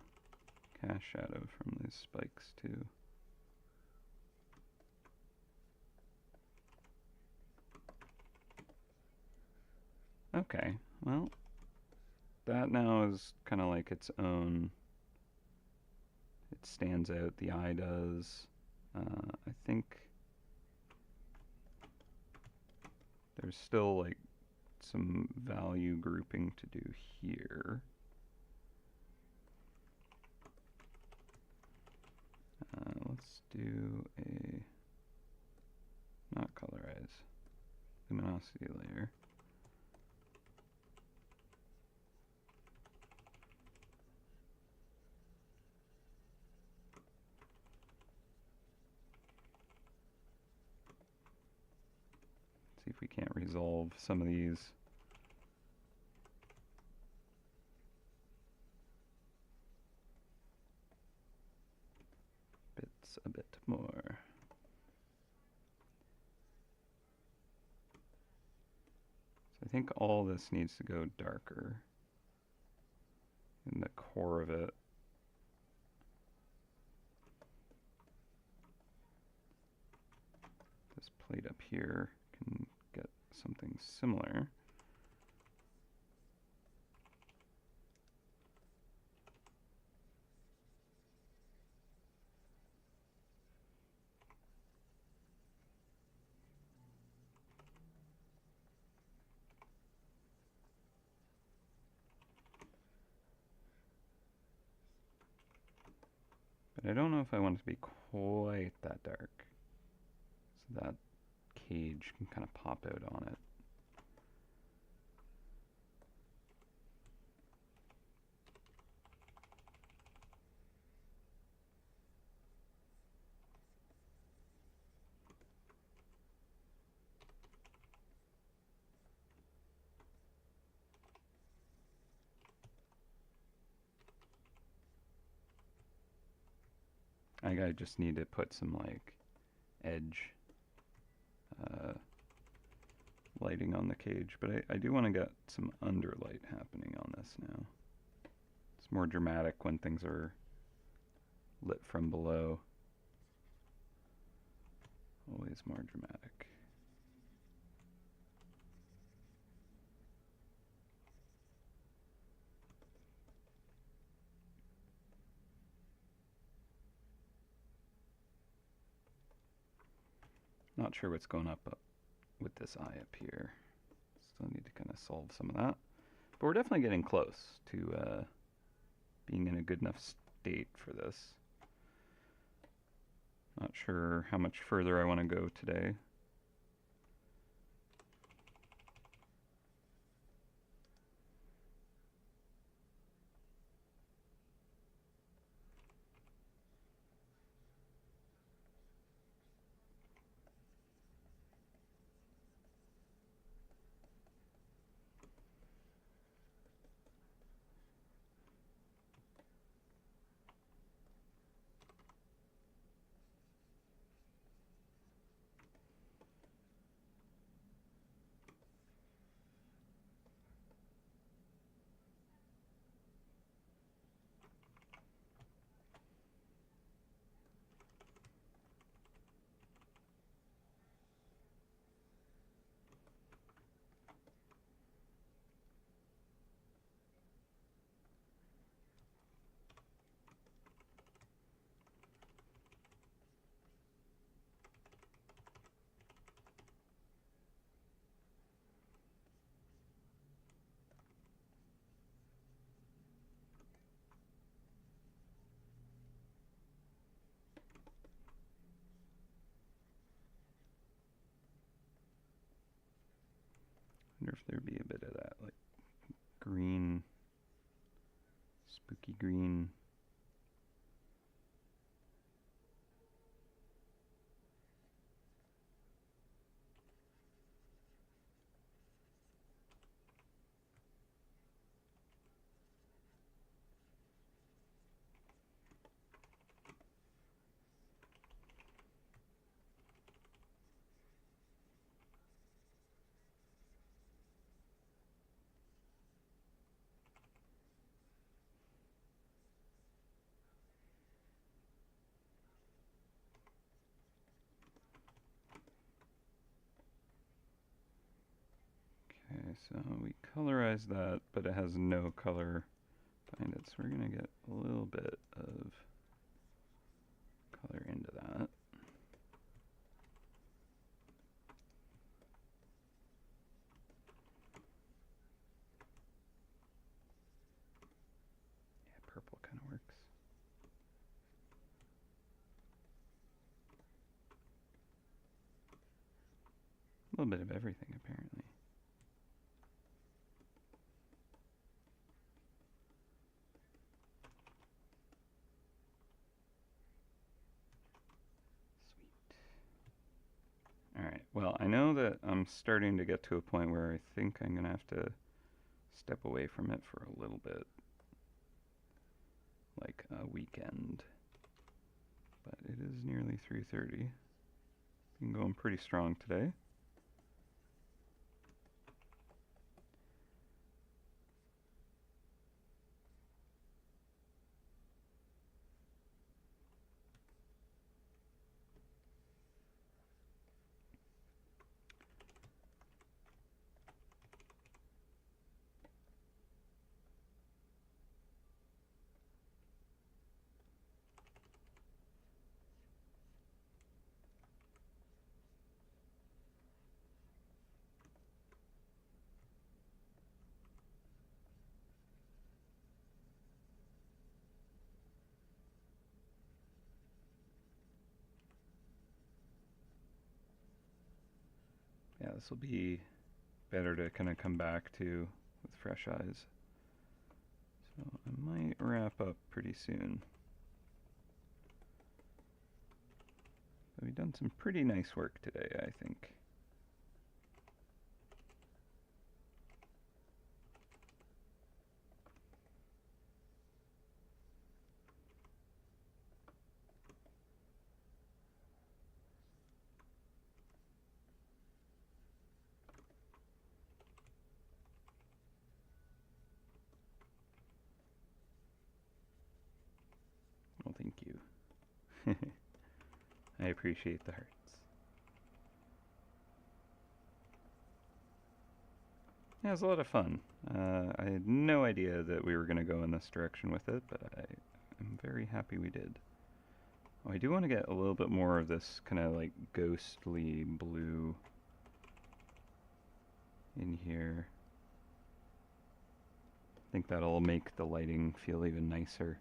cast shadow from these spikes too. Okay, well, that now is kind of like its own. It stands out, the eye does. I think there's still like some value grouping to do here. Let's do a, not colorize, luminosity layer. See if we can't resolve some of these. Bits a bit more. So I think all this needs to go darker in the core of it. This plate up here can get something similar. But I don't know if I want it to be quite that dark. So that cage can kind of pop out on it. I just need to put some like edge lighting on the cage, but I do want to get some underlight happening on this now. It's more dramatic when things are lit from below. Always more dramatic. Not sure what's going up with this eye up here. Still need to kind of solve some of that. But we're definitely getting close to being in a good enough state for this. Not sure how much further I want to go today. I wonder if there'd be a bit of that, like green, spooky green. Okay, so we colorize that, but it has no color behind it, so we're going to get a little bit of color into that. Yeah, purple kind of works. A little bit of everything, apparently. Alright, well, I know that I'm starting to get to a point where I think I'm going to have to step away from it for a little bit. Like a weekend. But it is nearly 3:30. Been going pretty strong today. this will be better to kind of come back to with fresh eyes. So I might wrap up pretty soon. But we've done some pretty nice work today, I think. Well, thank you. I appreciate the hearts. Yeah, it was a lot of fun. I had no idea that we were going to go in this direction with it, but I'm very happy we did. Oh, I do want to get a little bit more of this kind of like ghostly blue in here. I think that'll make the lighting feel even nicer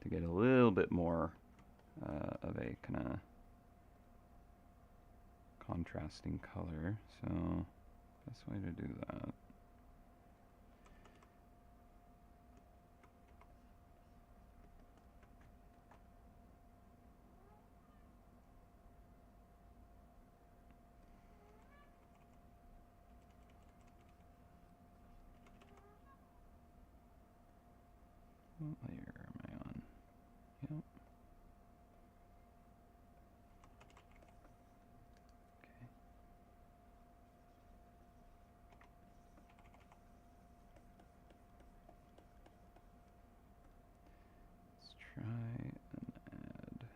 to get a little bit more of a kind of contrasting color. So, best way to do that. What layer am I on? Yep. Okay. Let's try and add.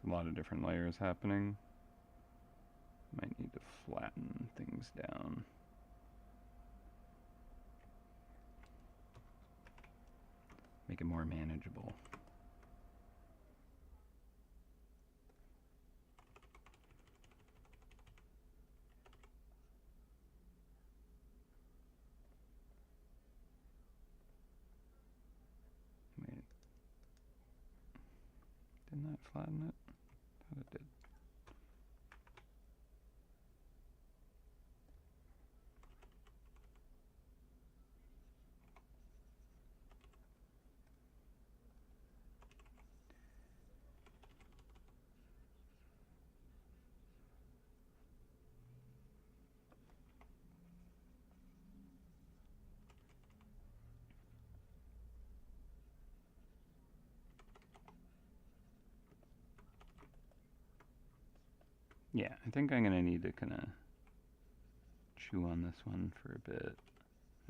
A lot of different layers happening. Might need to flatten things down. Make it more manageable. Wait. Didn't that flatten it? Thought it did. Yeah, I think I'm gonna need to kind of chew on this one for a bit.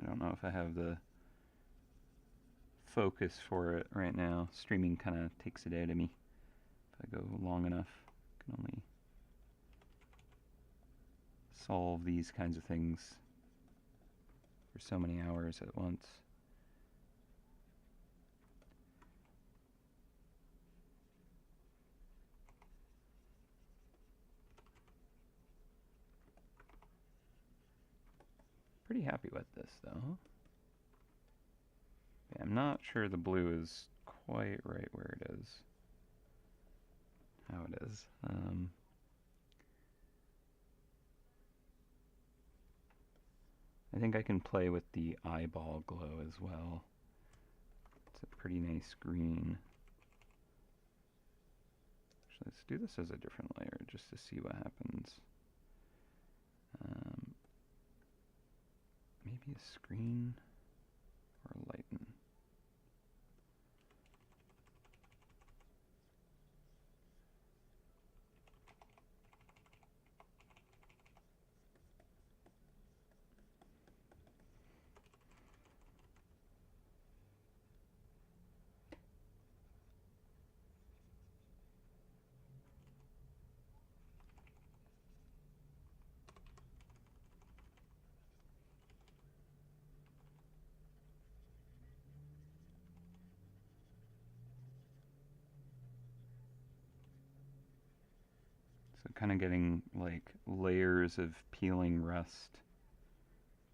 I don't know if I have the focus for it right now. Streaming kind of takes it out of me if I go long enough. I can only solve these kinds of things for so many hours at once. Pretty happy with this though. Yeah, I'm not sure the blue is quite right where it is. How it is. I think I can play with the eyeball glow as well. It's a pretty nice green. Actually, let's do this as a different layer just to see what happens. Maybe a screen or lighten. So kind of getting like layers of peeling rust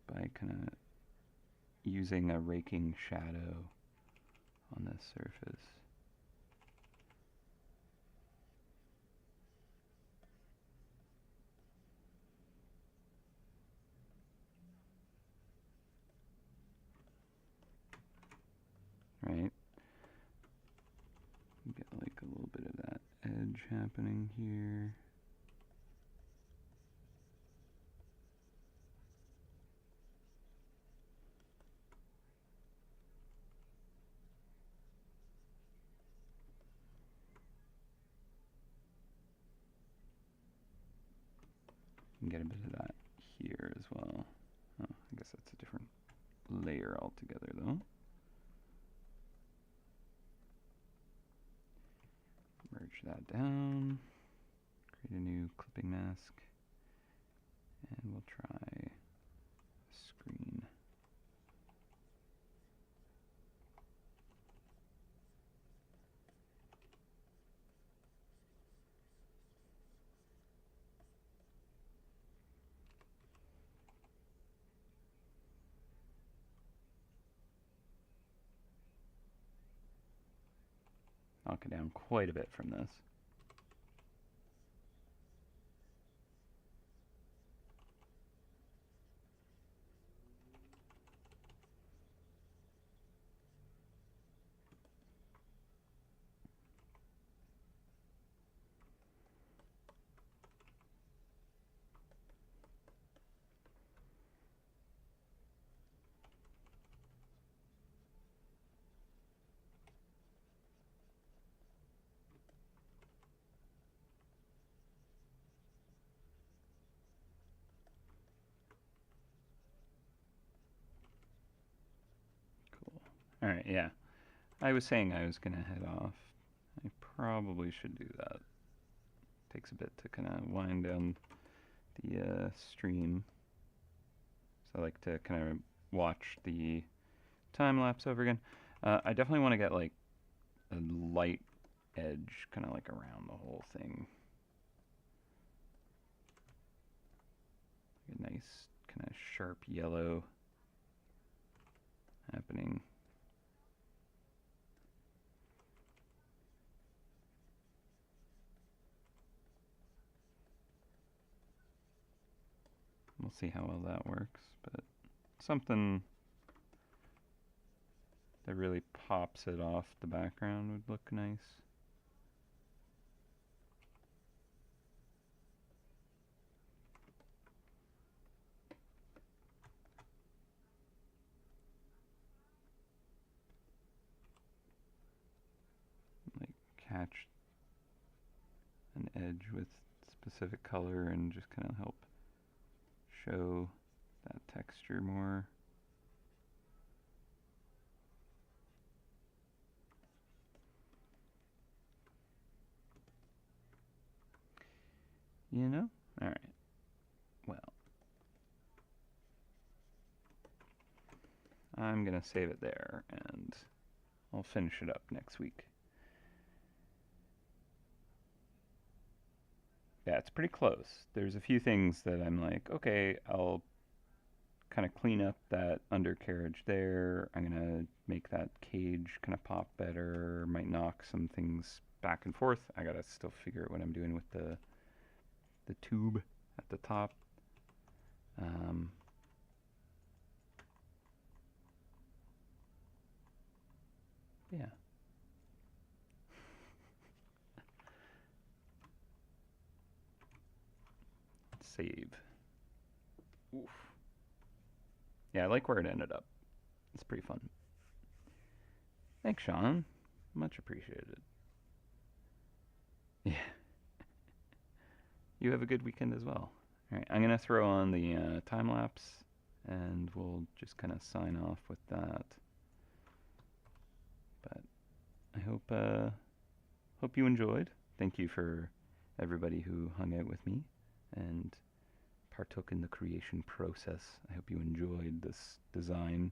by kind of using a raking shadow on this surface. Right? Get like a little bit of that edge happening here. And get a bit of that here as well. Oh, I guess that's a different layer altogether though. Merge that down, create a new clipping mask, and we'll try screen. Knock it down quite a bit from this. Cool. Alright, yeah. I was saying I was going to head off. I probably should do that. Takes a bit to kind of wind down the stream. So I like to kind of watch the time lapse over again. I definitely want to get like a light edge kind of like around the whole thing. A nice kind of sharp yellow happening. We'll see how well that works, but something that really pops it off the background would look nice. Like catch an edge with specific color and just kind of help show that texture more. You know? Alright. Well, I'm going to save it there and I'll finish it up next week. Yeah, it's pretty close. There's a few things that I'm like, okay, I'll kind of clean up that undercarriage there. I'm going to make that cage kind of pop better. Might knock some things back and forth. I got to still figure out what I'm doing with the tube at the top. Yeah. Save. Oof. Yeah, I like where it ended up. It's pretty fun. Thanks, Sean. Much appreciated. Yeah. You have a good weekend as well. Alright, I'm going to throw on the time lapse and we'll just kind of sign off with that. But I hope you enjoyed. Thank you for everybody who hung out with me and partook in the creation process. I hope you enjoyed this design,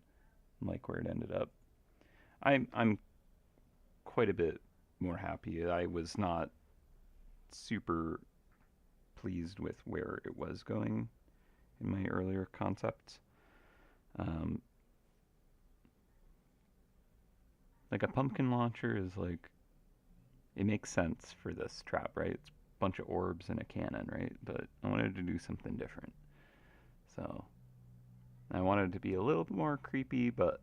like where it ended up. I'm quite a bit more happy. I was not super pleased with where it was going in my earlier concepts. Um, like a pumpkin launcher is like, it makes sense for this trap, right? It's a bunch of orbs and a cannon, right? But I wanted to do something different. So I wanted to be a little more creepy, but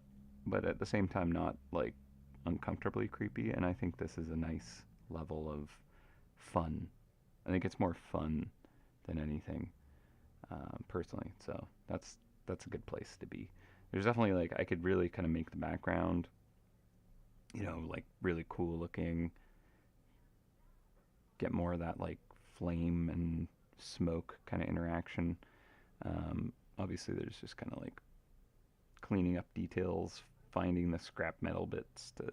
at the same time not like uncomfortably creepy. And I think this is a nice level of fun. I think it's more fun than anything, personally. So that's a good place to be. There's definitely like I could really kind of make the background, like really cool looking. Get more of that like flame and smoke kind of interaction. Obviously, there's just kind of like cleaning up details, finding the scrap metal bits to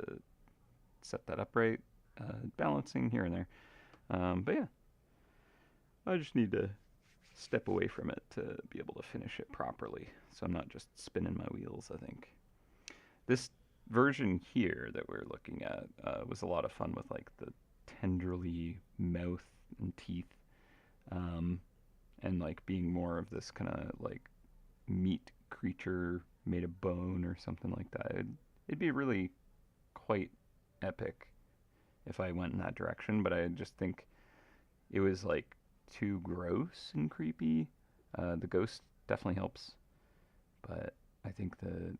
set that up right, balancing here and there. But yeah, I just need to step away from it to be able to finish it properly. So I'm not just spinning my wheels, I think. This version here that we're looking at was a lot of fun with like the tenderly mouth and teeth, um, and like being more of this kind of like meat creature made of bone or something like that. It'd be really quite epic if I went in that direction, but I just think it was like too gross and creepy. The ghost definitely helps, but I think the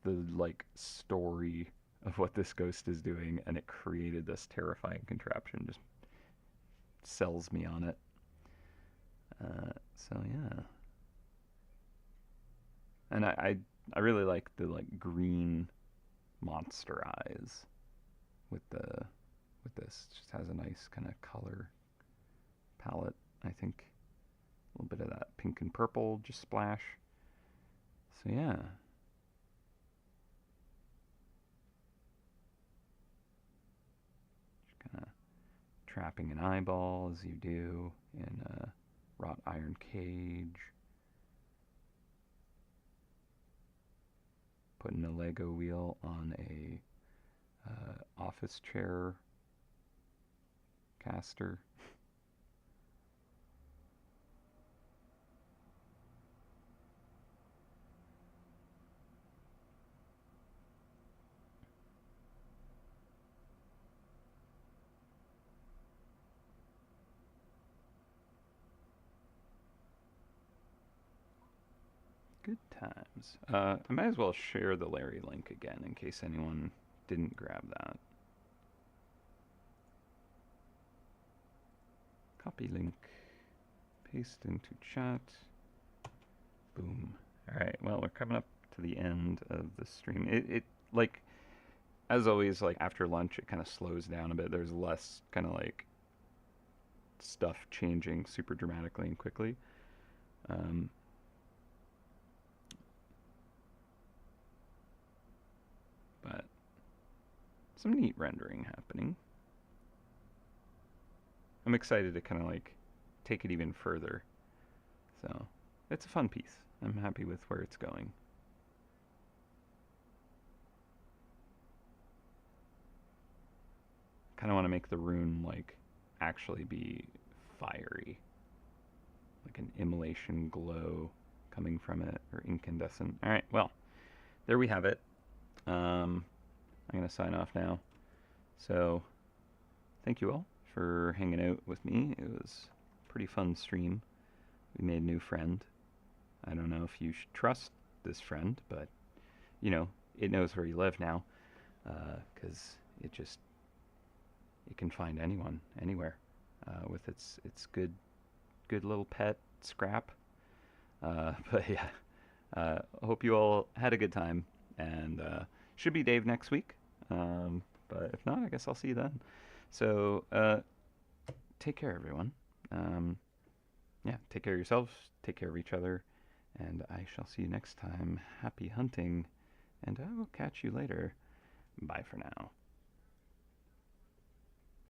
the like story of what this ghost is doing and it created this terrifying contraption just sells me on it. So yeah, and I really like the like green monster eyes with the with this. It just has a nice kind of color palette. I think a little bit of that pink and purple just splash. So yeah, just kind of trapping an eyeball as you do in a wrought iron cage. Putting a Lego wheel on a office chair caster. Good times. I might as well share the Larry link again in case anyone didn't grab that. Copy link, paste into chat. Boom. All right. Well, we're coming up to the end of the stream. It like as always, like after lunch, it kind of slows down a bit. There's less kind of like stuff changing super dramatically and quickly. Um, but some neat rendering happening. I'm excited to kind of like take it even further. So it's a fun piece. I'm happy with where it's going. Kind of want to make the rune like actually be fiery, like an immolation glow coming from it, or incandescent. All right, well, there we have it. I'm gonna sign off now. So thank you all for hanging out with me. It was a pretty fun stream. We made a new friend. I don't know if you should trust this friend, but it knows where you live now, because it can find anyone, anywhere, with its good little pet scrap. But yeah, hope you all had a good time, and should be Dave next week. But if not, I guess I'll see you then. So take care, everyone. Yeah, take care of yourselves, take care of each other, and I shall see you next time. Happy hunting, and I will catch you later. Bye for now.